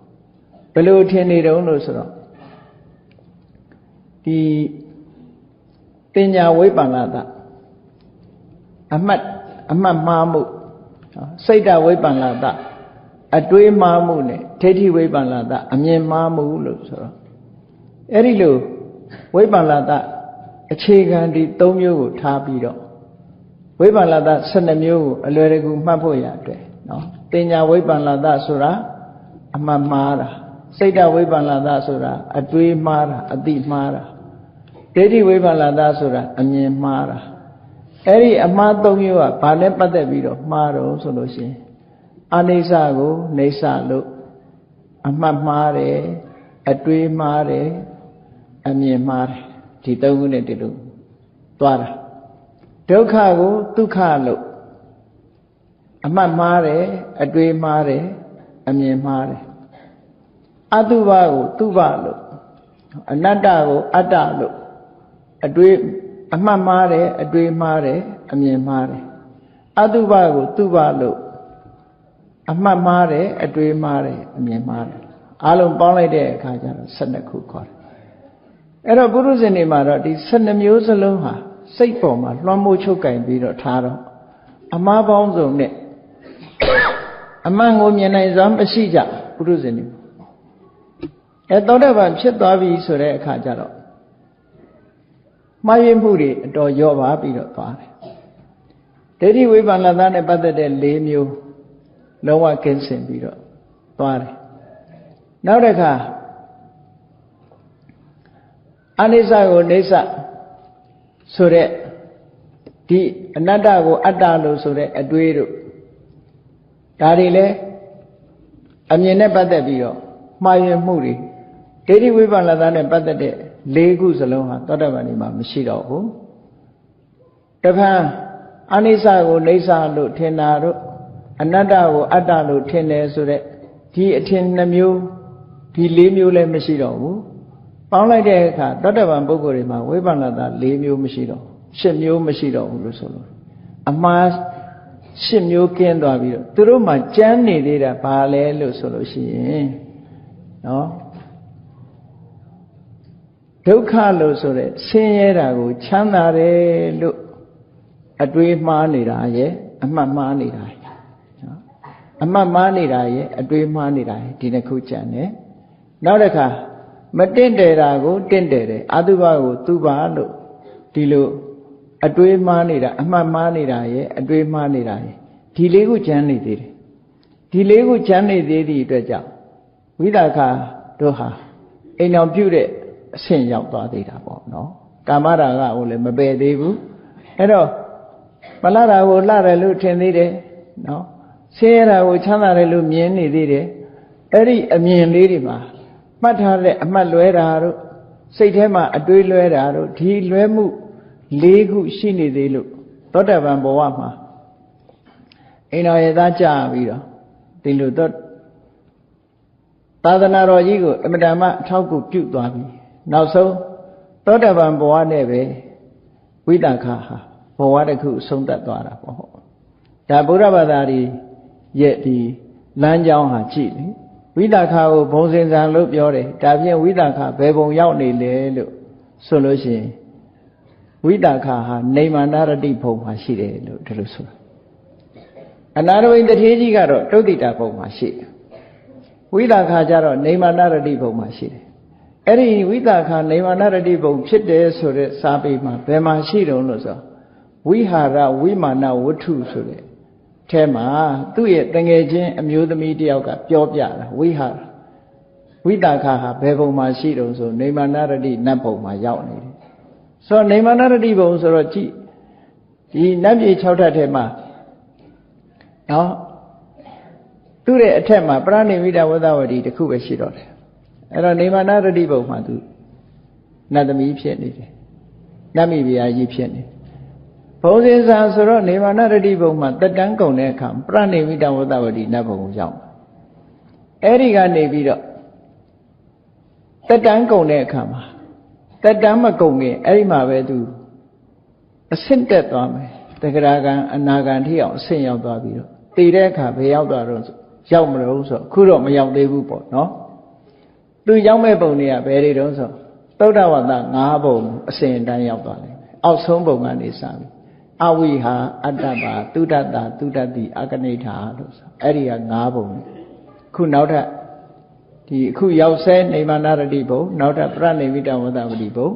A: ဘယ်လိုထင်နေတုံးလို့ဆိုတော့ဒီတင်ညာဝိပ္ပန္နတအမှတ်မှားမှုစိတ်တဝိပ္ပန္နတအတွေးမှားမှုနဲ့ဒိဋ္ဌိဝိပ္ပန္နတအမြင်မှားမှုလို့ဆိုတော့အဲ့ဒီလိုဝိပ္ပန္နတအခြေခံဒီ3မျိုးကိုထားပြီးတော့ဝိပ္ပန္နတ12မျိုးကိုအလွယ်တကူမှတ်ဖို့ရအတွက်နော်တင်ညာဝိပ္ပန္နတဆိုတာအမှတ်မှားတာစိတ်တဝိပ္ပန္နတဆိုတာအတွေးမှားတာအသိမှားတာဒိဋ္ဌိဝိပ္ပန္နတဆိုတာအမြင်မှားတာအဲ့ဒီအမှား3မျိုးကဘာနဲ့ပတ်သက်ပြီးတော့မှားတော့ဆိုလို့ရှိရင်အနိစ္စကိုနေစ္စလို့အမှတ်မှားတယ်အတွေးမှားတယ်အမြင်မှားတယ်ဒီ3ခုနဲ့ဒီလိုသွားတာဒုက္ခကိုဒုက္ခလို့အမှတ်မှားတယ်အတွေးမှားတယ်အမြင်မှားတယ်အတုပကိုတုပလို့အနတ္တကိုအတ္တလို့အတွေးအမှတ်မှားတယ်အတွေးမှားတယ်အမြင်မှားတယ်အတုပကိုတုပလို့အမှတ်မှားတယ်အတွေးမှားတယ်အမြင်မှားတယ်အားလုံးပေါင်းလိုက်တဲ့အခါကျတော့12ခုခေါ်တယ်အဲ့တော့ပုရုဇဉ်တွေမှာတော့ဒီ12မျိုးစလုံးဟာစိတ်ပေါ်မှာလွှမ်းမိုးချုပ်ကင်ပြီးတော့ထားတော့အမှားပေါင်းစုံနဲ့အမှန်ကိုမြင်နိုင်စွမ်းမရှိကြပုရုဇဉ်တွေသောတာပန်ဖြစ်သွားပြီဆိုတဲ့အခါကျတော့မှားယွင်းမှုတွေအတော်လျော့ပါပြီးတော့သွားတယ်ဒိဋ္ဌိဝိပ္ပန္နတနဲ့ပတ်သက်တဲ့4မျိုးလုံးဝကင်းစင်ပြီးတော့သွားတယ်နောက်တစ်ခါအနိစ္စကိုနေစ္စဆိုတဲ့ဒီအနတ္တကိုအတ္တလို့ဆိုတဲ့အတွေးတို့ဒါတွေလည်းအမြင်နဲ့ပတ်သက်ပြီးတော့မှားယွင်းမှုတွေဒိဋ္ဌိဝိပ္ပန္နတနဲ့ပတ်သက်တဲ့4ခုစလုံးဟာသောတာပန်ဒီမှာမရှိတော့ဘူးတဖန် အနိစ္စကိုနေဆာလို့ထင်တာတို့အနတ္တကိုအတ္တလို့ထင်တယ်ဆိုတဲ့ဒီအထင်နှမျိုးဒီ၄မျိုးလည်းမရှိတော့ဘူးပေါင်းလိုက်တဲ့အခါသောတပန်ပုဂ္ဂိုလ်တွေမှာဝိပဿနာ၄မျိုးမရှိတော့၈မျိုးမရှိတော့ဘူးလို့ဆိုလို့အမှား၈မျိုးကင်းသွားပြီးတော့သူတို့မှကြမ်းနေသေးတာဘာလဲလို့ဆိုလို့ရှိရင်နော်ဒုက္ခလို့ဆိုတဲ့ဆင်းရဲတာကိုချမ်းသာတယ်လို့အတွေးမှားနေတာရဲ့အမှတ်မှားနေတာရဲ့နော်အမှတ်မှားနေတာရဲ့အတွေးမှားနေတာရဲ့ဒီနှစ်ခုကြံတယ်နောက်တစ်ခါမတင့်တယ်တာကိုတင့်တယ်တယ်အတုပကိုသူပါလို့ဒီလိုအတွေးမှားနေတာအမှတ်မှားနေတာရဲ့အတွေးမှားနေတာရဲ့ဒီလေးခုကြံနေသေးတယ်ဒီလေးခုကြံနေသေးသည့်အတွက်ကြောင့်ဝိသခာတို့ဟာအိမ်အောင်ပြုတဲ့အဆင့်ရောက်သွားသေးတာပေါ့နော်ကာမရာဂကိုလည်းမပယ်သေးဘူးအဲ့တော့မလှတာကိုလှတယ်လို့ထင်သေးတယ်နော်ဆင်းရဲတာကိုချမ်းသာတယ်လို့မြင်နေသေးတယ်အဲ့ဒီအမြင်လေးတွေမှာမှတ်ထားတဲ့အမှတ်လွဲတာတို့စိတ်ထဲမှာအတွေးလွဲတာတို့ဒီလွဲမှု၄ခုရှိနေသေးလို့သောတာပန်ဘဝမှာအိမ်တော်ရဲ့သားကြပြီးတော့ဒီလိုသာသနာတော်ကြီးကိုအမတန်မှအထောက်အကူပြုသွားပြီနောက်ဆုံးသောတာပန်ဘဝနဲ့ပဲဝိသခာဟာဘဝတစ်ခုဆုံးသက်သွားတာပေါ့ဒါဗုဒ္ဓဘာသာကြီးရဲ့ဒီလမ်းကြောင်းဟာကြည့်လေဝိသခာကိုဘုံစင်စံလို့ပြောတယ်ဒါဖြင့်ဝိသခာဘယ်ဘုံရောက်နေလဲလို့ဆိုလို့ရှိရင်ဝိသခာဟာနေမာနရတိဘုံမှာရှိတယ်လို့ဒီလိုဆိုတာအနာရဝိတ္ထေကြီးကတော့တုတ်တိတာဘုံမှာရှိတယ်ဝိသခာကျတော့နေမာနရတိဘုံမှာရှိတယ်အဲ့ဒီဝိသခာနေမာနရတိဘုံဖြစ်တယ်ဆိုတဲ့စာပေမှာဘယ်မှာရှိတုံးလို့ဆိုဝိဟာရဝိမာနဝတ္ထုဆိုတဲ့ထဲမှာသူ့ရဲ့တငယ်ချင်းအမျိုးသမီးတယောက်ကပြောပြတာဝိဟာရဝိသခာဟာဘယ်ဘုံမှာရှိတုံးဆိုနေမာနရတိနတ်ဘုံမှာရောက်နေတယ်ဆိုတော့နေမာနရတိဘုံဆိုတော့ကြည့်ဒီနတ်ပြည်6ထပ်ထဲမှာနော်သူ့ရဲ့အထက်မှာပရဏိမိတဝသဝတိတခုပဲရှိတော့တယ်အဲ့တော့နေမာနရတိဘုံမှာသူနတ်သမီးဖြစ်နေတယ်နတ်မိဖုရားကြီးဖြစ်နေဘုံစင်စာဆိုတော့နေမာနရတိဘုံမှာတက်တန်းကုန်တဲ့အခါပရဏိမိတဝသဝတိနတ်ဘုံကိုရောက်အဲ့ဒီကနေပြီးတော့တက်တန်းကုန်တဲ့အခါမှာတက်တန်းမကုန်ခင်အဲ့ဒီမှာပဲသူအဆင့်တက်သွားမယ်တဂရကံအနာကံထိအောင်အဆင့်ရောက်သွားပြီးတော့တည်တဲ့အခါဘယ်ရောက်သွားတော့ရောက်မလို့ဆိုအခုတော့မရောက်သေးဘူးပေါ့နော်သူရောက်မဲ့ပုံတွေကဘယ်တွေတုံးဆိုသုဒ္ဓဝါဒ၅ဘုံအစဉ်အတန်းရောက်သွားတယ်အောက်ဆုံးဘုံကနေစပြီးအဝိဟာအတ္တပါသုဒ္ဓတာသုဒ္ဓတိအကနိဋ္ဌာလို့ဆိုအဲ့ဒီက၅ဘုံခုနောက်ထပ်ဒီအခုရောက်ဆဲနေမာနရတိဘုံနောက်ထပ်ပရဏိမိတဝသဝတိဘုံ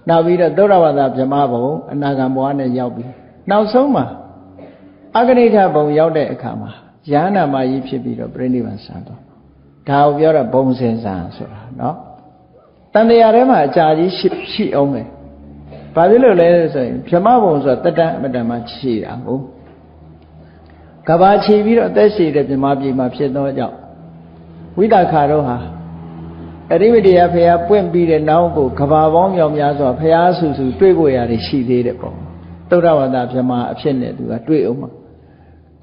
A: နောက်ပြီးတော့သုဒ္ဓဝါဒဗြဟ္မဘုံအနာဂံဘဝနဲ့ရောက်ပြီးနောက်ဆုံးမှာအကနိဋ္ဌဘုံရောက်တဲ့အခါမှာယန္နာမကြီးဖြစ်ပြီးတော့ပြိဋိဘံဆံတော့ဒါကိုပြောတာဘုံစင်ဆံဆိုတာနော်တန်တရားထဲမှာအကြာကြီးရှိအောင်မယ်ဘာဖြစ်လို့လဲဆိုရင်ဗြဟ္မဘုံဆိုတာတတ္တအမတ္တမှာရှိတာဟုတ်ကဘာချီပြီးတော့အသက်ရှိတဲ့ဗြဟ္မပြည်မှာဖြစ်သောကြောင့်ဝိသခာတို့ဟာအရိမတိယဖရာပွင့်ပြီးတဲ့နောက်ကိုကဘာပေါင်းမြောက်များစွာဖရာဆူဆူတွေ့ကိုရတယ်ရှိသေးတယ်ပေါ့သုဒ္ဓဝါဒဗြဟ္မအဖြစ်နဲ့သူကတွေ့အောင်မှာ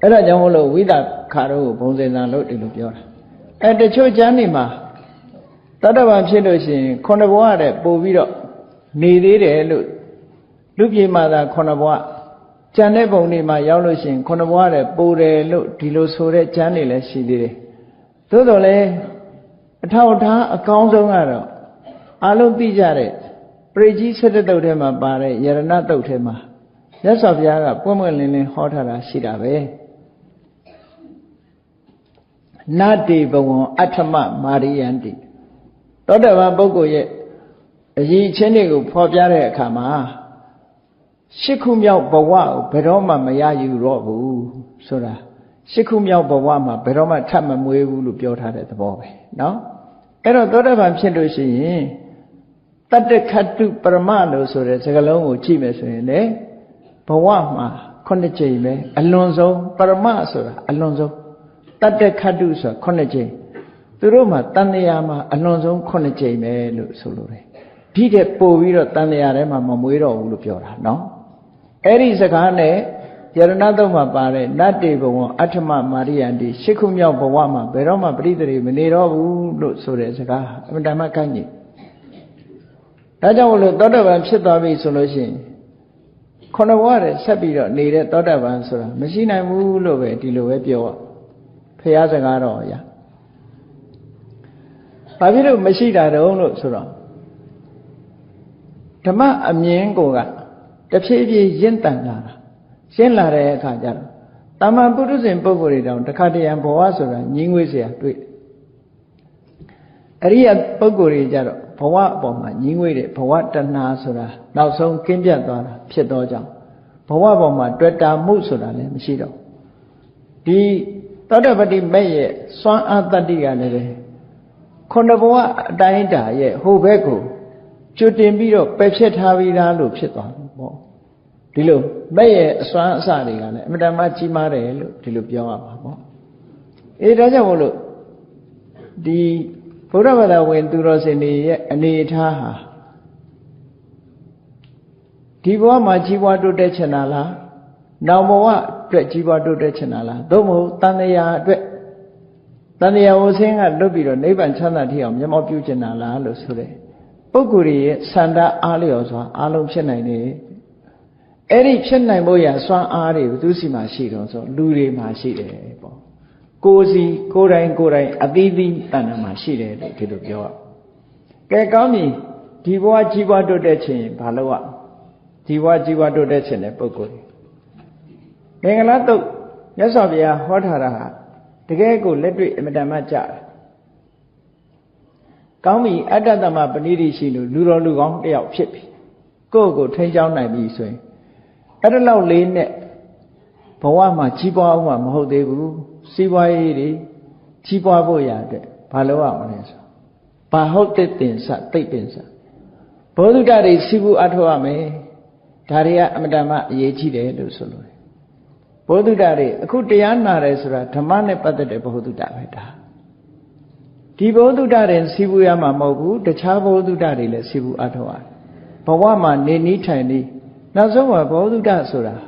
A: အဲ့ဒါကြောင့်မလို့ဝိသခာတို့ကိုဘုံစင်စံလို့ဒီလိုပြောတာတချို့ကျမ်းတွေမှာတတ္တဗံဖြစ်လို့ရှိရင်ခုနှစ်ဘဝတဲ့ပို့ပြီးတော့နေသေးတယ်လို့လူပြေမှာသာခုနှစ်ဘဝကျန်တဲ့ဘုံတွေမှာရောက်လို့ရှိရင်ခုနှစ်ဘဝတဲ့ပို့တယ်လို့ဒီလိုဆိုတဲ့ကျမ်းတွေလည်းရှိသေးတယ်သို့တော်လည်းအထောက်အထားအကောင်းဆုံးကတော့အလုံးသိကြတဲ့ပရိကြီး17တုတ်ထဲမှာပါတဲ့ယရဏတုတ်ထဲမှာမြတ်စွာဘုရားကပွင့်ပွင့်လင်းလင်းဟောထားတာရှိတာပဲနတ္တိဘဝံအဋ္ဌမမာရိယန္တိသောတပန်ပုဂ္ဂိုလ်ရဲ့အရည်ချင်းတွေကိုဖော်ပြတဲ့အခါမှာရှစ်ခုမြောက်ဘဝကိုဘယ်တော့မှမရယူတော့ဘူးဆိုတာရှစ်ခုမြောက်ဘဝမှာဘယ်တော့မှထပ်မမွေးဘူးလို့ပြောထားတဲ့သဘောပဲနော်အဲ့တော့သောတပန်ဖြစ်လို့ရှိရင်တတ္တခတ္တုပရမလို့ဆိုတဲ့စကားလုံးကိုကြည့်မယ်ဆိုရင်လေဘဝမှာ9ကြိမ်ပဲအလွန်ဆုံးပရမဆိုတာအလွန်ဆုံးတတ္တခတ္တုဆိုတာ9ကြိမ်သူတို့မှာတန်တရာမှာအလွန်ဆုံး9ကြိမ်ပဲလို့ဆိုလိုတယ်ဒီတဲ့ပို့ပြီးတော့တန်တရာထဲမှာမမွေးတော့ဘူးလို့ပြောတာနော် Eri Sakane, Yaranado Mapare, Nati Bawon, Atama Mariandi, Shikumya Bawama, Beroma Bridri, Minero, Sure Saka, Madamakani. Tajawolo, Dodavan Shitavi solution. Konaware, Sabiro, needed Dodavan Sura, Machina Mulove, Dilovepio, Payazagaro, ya. Paviru Machida, the Ono Sura. Tama Amiengoga. The Pavy Yentana, Shenlare Kajar, Tama Buddhas in Bogori down, the Kati and Boasura, Yingwizia, do it. Aria Bogori Jaro, Pawa Boma, Yingwid, Pawata Nasura, now some Kimbiadana, Piedoja, Pawa Boma, Dreta Musura, Mishido. The Todabadi Maye, Swan Antadiga, Kondaboa Daida, ye, Hobeko, Chutimbido, Pepset Havida, Lupseton. Dilo, Baye, Swan Sadigan, Madame Chimare, Tilupia. It doesn't the Puravada went to Rosini, Anitaha. Tiwa Machiwa to Dechanala, now Moa, Trechiwa to Dechanala, Domo, Tanaya, Tania was saying at Lubiro, Nevan Chanatium, Yamopu Janala, Lusure. Poguri, Sanda Aliosa, Alum Chenai. Eri Chenai Moya, Swan Ari, Dusi Mashiro, so Luri Mashire. Cozy, Korai, Abibi, Tana Mashire, Tilupio. Kakami, Tiwa Jiwa do Dechin, Paloa. Tiwa Jiwa do Dechin, Poguri. Mengalato, Yasavia, Hotara, the Gago, Ledri, Madamaja. Kami, Adadama, Panidi Shinu, Luro Lugong, the outship. Go, change out my be swing. At a low lane, Pawama, Chipa, Mahodebu, Siwai, Chipa Boya, Paloa, Pahote Tinsa, Tapinsa. Bodugari, Sibu Atoame, Taria, Madama, Yechi, do solo. Bodugari, Akutiana Resra, Tamane Padre Bodudaveta. Tibodudare, Sibuyama Mogu, the Chavo Dudari, Sibu Atoa. Pawama, Nini Tiny. Nazoma Boduda Sura.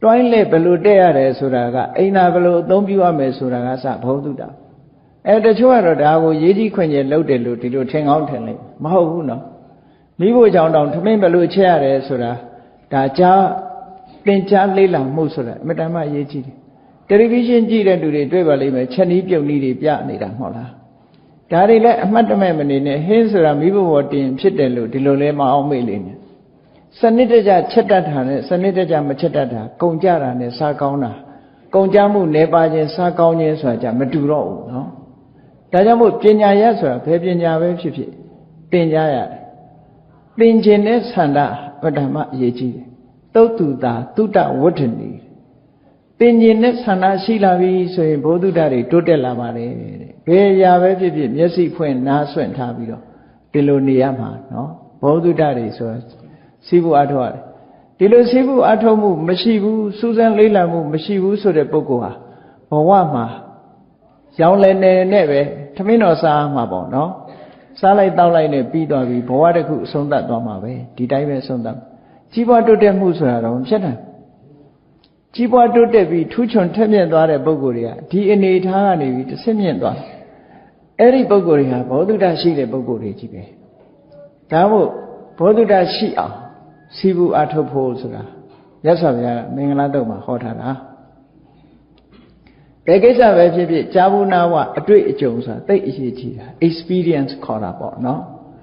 A: Toinle Beludea Suraga, Aina Belu, Dombua Mesuraga, Boduda. At the Chuara, I will Yedi Quenya loaded to Cheng out and Mahouna. Mivo down to Membelu Chair Sura, Daja, Pincha Lila Musura, Madama Yeji. Television G and to the Dwebali, Chanipio needed Yanida Mola. Dari let Madamemini, Hensura, Mivo Watin, Chitelu, Dilolema Omilin. Sanitaja Chetatan, Sanitaja Machetata, Conjara, and Sakona, Conjamu, Nebajan, Sakonian, Swaja, Maduro, no? Tajamu, Pinya Yasra, Pepinya, Vepi, Pinya, Pinjin, Sanda, Madama Yeji, Totuta, Tuta, Watani. Pinjin, Sanda, Silavi, so in Bodudari, Totela Mare, Peya Vepi, Yesi, Puen, Nasu and Tabilo, Piloniama, no? Bodudari, so. Sibu Atwa. Dilo Sibu Atomu, Mashibu, Susan Lilamu, Mashibu, so the Bogoa. Powama. Yaulene neve, Tamino Sa Mabo, no? Salai Dowline, Pidovi, Powadaku, Sonda Domave, Didive Sonda. Chiba to them Musara, Chena. Chiba to Devi, Tuchon Temian Dore Bogoria, DNA Tani, the Simian Dore. Eri Bogoria, Boduda Shile Bogori Jibe. Tamo, Boduda Shia. Sibu Atopo Sura. Yasavia, Mengaladoma, Hotara. Pegasa Vepi, Jabunawa, a great Josa, they experience caught up, no?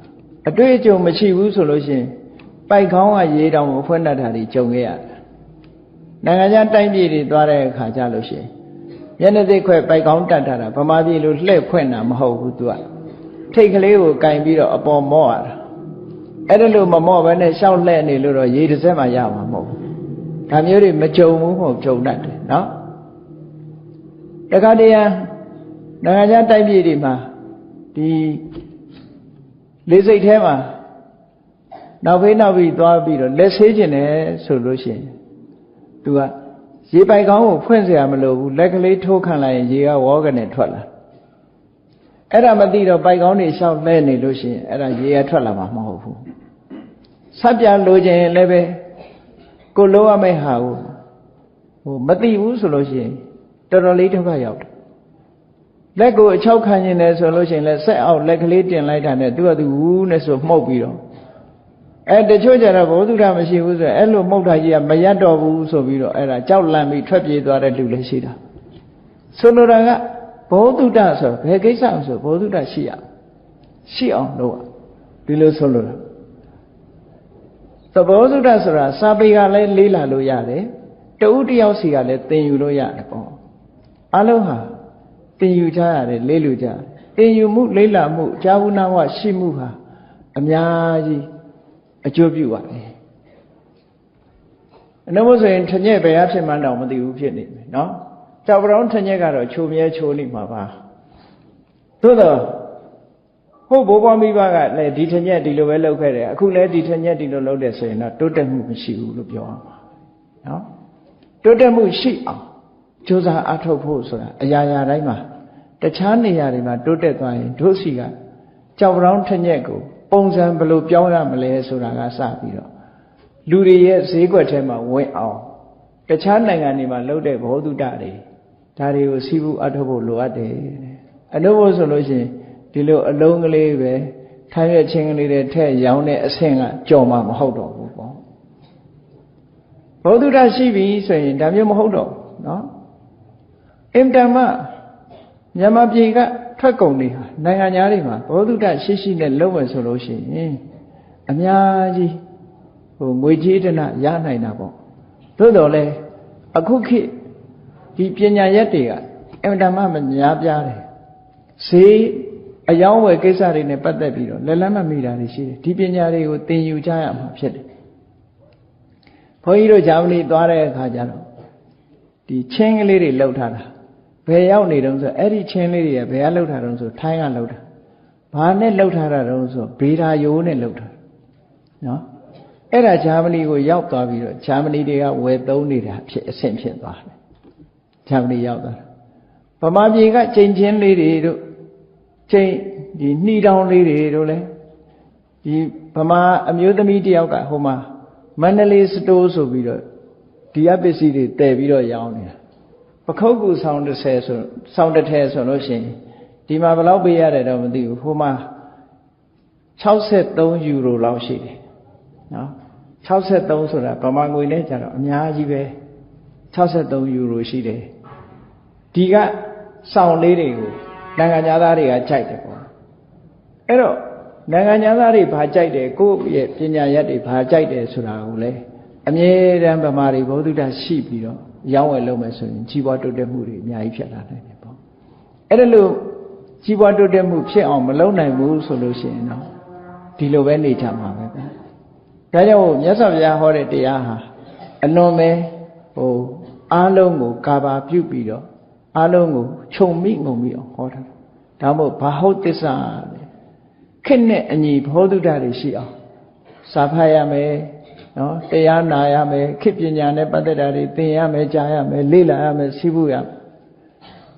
A: A great Joe Machibu solution. By Kawa Yedam, Funatari, Jongia. Nagajan Tangi, Dore Kajalushi. Yanade quite by Countantara, Pamabi Lule Quenam, Ho, take a little kind bit upon more. I don't know more when I shall let any little Yedisema Yama more. Come you in Macho Move, Joe Nut, no? The Gadia Nagaja Taibirima, the Lizzie Tema. Now we thought be less agent solution. To a Zibai Quincy Amalo, luckily token like Yia Wagon and Twella. Eramadino by only shall let any Lucian, and a Yia Twella Maho. Sabia Lojan Leve ကိုလိုရမယ့်ဟာကိုမသိဘူးဆိုလို့ရှိရင်တော်တော်လေးဒုက္ခရောက်တယ်လက်ကိုအချောက်ခံနေတယ်ဆိုလို့ရှိရင်လည်းဆက်အောင်လက်ကလေးတင်လိုက်တာနဲ့သူကသူဝူးနဲ့ဆိုမှုတ်ပြီးတော့တချို့ကျတော့ဘောဓုဒမရှိဘူးဆိုအဲ့လိုမှုတ်တာကြီးကမရတော့ဘူးဆိုပြီးတော့အဲ့ဒါကြောက်လန့်ပြီးထွက်ပြေးသွားတဲ့လူလည်းရှိတာဆိုလိုတာကဘောဓုဒဆိုဘယ်ကိစ္စဆိုဘောဓုဒရှိအောင်လုပ်ဒီလိုဆိုလိုတာသဘောဓုဒဆိုတာစာပေကလည်းလေးလာလို့ရတယ်တဦးတယောက်စီကလည်းသင်ယူလို့ရတယ်ပေါ့အလုံးဟာသင်ယူကြရတယ်လေးလူကြသင်ယူမှုလေးလာမှုကြာဝနာဝရှိမှုဟာအများကြီးအကျိုးပြုပါတယ်အနုမို့ဆိုရင်ထညက်ဘယ်အဖြစ်မှန်းတော့မသိဘူးဖြစ်နေမယ်နော်ကြောက်ပရောင်းထညက်ကတော့ချိုမြဲချိုနေမှာပါသို့တော့ဟုတ်ဘိုးဘွားမိဘကလည်းဒီထညက်ဒီလိုပဲလုပ်ခဲ့တယ်အခုလည်းဒီထညက်ဒီလိုလုပ်တယ်ဆိုရင်တော့တိုးတက်မှုမရှိဘူးလို့ပြောအောင်ပါနော်တိုးတက်မှုရှိအောင်ကြိုးစားအားထုတ်ဖို့ဆိုတာအရာရာတိုင်းမှာတခြားနေရာတွေမှာတိုးတက်သွားရင်တို့စီကကြောက်ပရောင်းထညက်ကိုပုံစံဘယ်လိုပြောင်းရမလဲဆိုတာကစပြီးတော့လူတွေရဲ့ဈေးကွက်ထဲမှာဝင်အောင်တခြားနိုင်ငံတွေမှာလုပ်တဲ့ဘောဓုတတွေဒါတွေကိုစီးပူးအထောက်ဖို့လိုအပ်တယ်အလို့ဖို့ဆိုလို့ရှိရင်ဒီလိုအလုံးကလေးပဲထိုင်ရချင်းကလေးတွေထက်ရောင်းတဲ့အဆင့်ကကြော်မှမဟုတ်တော့ဘူးပေါ့ဘောဓုတရှိပြီဆိုရင်ဒါမျိုးမဟုတ်တော့နော်အင်တမမြန်မာပြည်ကထွက်ကုန်တွေဟာနိုင်ငံသားတွေမှာဘောဓုတရှိနဲ့လုပ်မယ်ဆိုလို့ရှိရင်အများကြီးငွေကြေးတနာရနိုင်တာပေါ့သို့တော်လဲအခုခေတ်ဒီပညာရက်တွေကအင်တမမများပြားတယ်ဈေးအယောင်းဝယ်ကိစ္စတွေနဲ့ပတ်သက်ပြီးတော့လက်လန်းမမိတာတွေရှိတယ်ဒီပညာတွေကိုသင်ယူကြရမှာဖြစ်တယ်ဘုန်းကြီးတို့ဂျာမနီသွားတဲ့အခါကျတော့ဒီချင်းကလေးတွေလှုပ်ထားတာဘယ်ရောက်နေတုန်းဆိုအဲ့ဒီချင်းလေးတွေကဘယ်ကလှုပ်ထားတုန်းဆိုထိုင်းကလှုပ်တာဘာနဲ့လှုပ်ထားတာတုန်းဆိုဗေဒာယိုးနဲ့လှုပ်ထားနော်အဲ့ဒါဂျာမနီကိုရောက်သွားပြီးတော့ဂျာမနီတွေကဝယ်သုံးနေတာဖြစ်အဆင့်ဖြစ်သွားတယ်ဂျာမနီရောက်သွားဗမာပြည်ကကျိန်ချင်းလေးတွေတို့ကျိန်ဒီနှီတောင်လေးတွေတို့လဲဒီဗမာအမျိုးသမီးတယောက်ကဟိုမှာမန္တလေးစတိုးဆိုပြီးတော့ဒီအပစ္စည်းတွေတည်ပြီးတော့ရောင်းနေတာပခုတ်ကူဆောင်30ဆိုဆောင်တစ်ထည်ဆိုလို့ရှိရင်ဒီမှာဘယ်လောက်ပေးရတယ်တော့မသိဘူးဟိုမှာ63ယူရိုလောက်ရှိတယ်နော်63ဆိုတာဗမာငွေနဲ့ကျတော့အများကြီးပဲ63ယူရိုရှိတယ်ဒီကဆောင်လေးတွေကိုနိုင်ငံသားတွေကကြိုက်တယ်ပေါ့အဲ့တော့နိုင်ငံသားတွေဘာကြိုက်တယ်ကိုယ့်ရဲ့ပညာရက်တွေဘာကြိုက်တယ်ဆိုတာကိုလေအမြဲတမ်းဗမာတွေဘောဓုတရှိပြီးတော့ရောင်းဝယ်လုပ်မယ်ဆိုရင်ကြီးပွားတိုးတက်မှုတွေအများကြီးဖြစ်လာနိုင်တယ်ပေါ့အဲ့ဒါလို့ကြီးပွားတိုးတက်မှုဖြစ်အောင်မလုပ်နိုင်ဘူးဆိုလို့ရှိရင်တော့ဒီလိုပဲနေကြမှာပဲဗျာဒါကြောင့်မြတ်စွာဘုရားဟောတဲ့တရားဟာအလွန်ပဲအားလုံးကိုကာဘာပြုပြီးတော့အားလုံးကိုခြုံမိငုံပြီးအောင်ဟောတာဒါမို့ဘာဟုတ်သစ္စာခေတ်နဲ့အညီဘောဓုတတွေရှိအောင်စာဖတ်ရမယ်နော်တရားနာရမယ်ခေတ်ပညာနဲ့ပတ်သက်တာတွေသင်ရမယ်ကြားရမယ်လေ့လာရမယ်စီးပူးရမယ်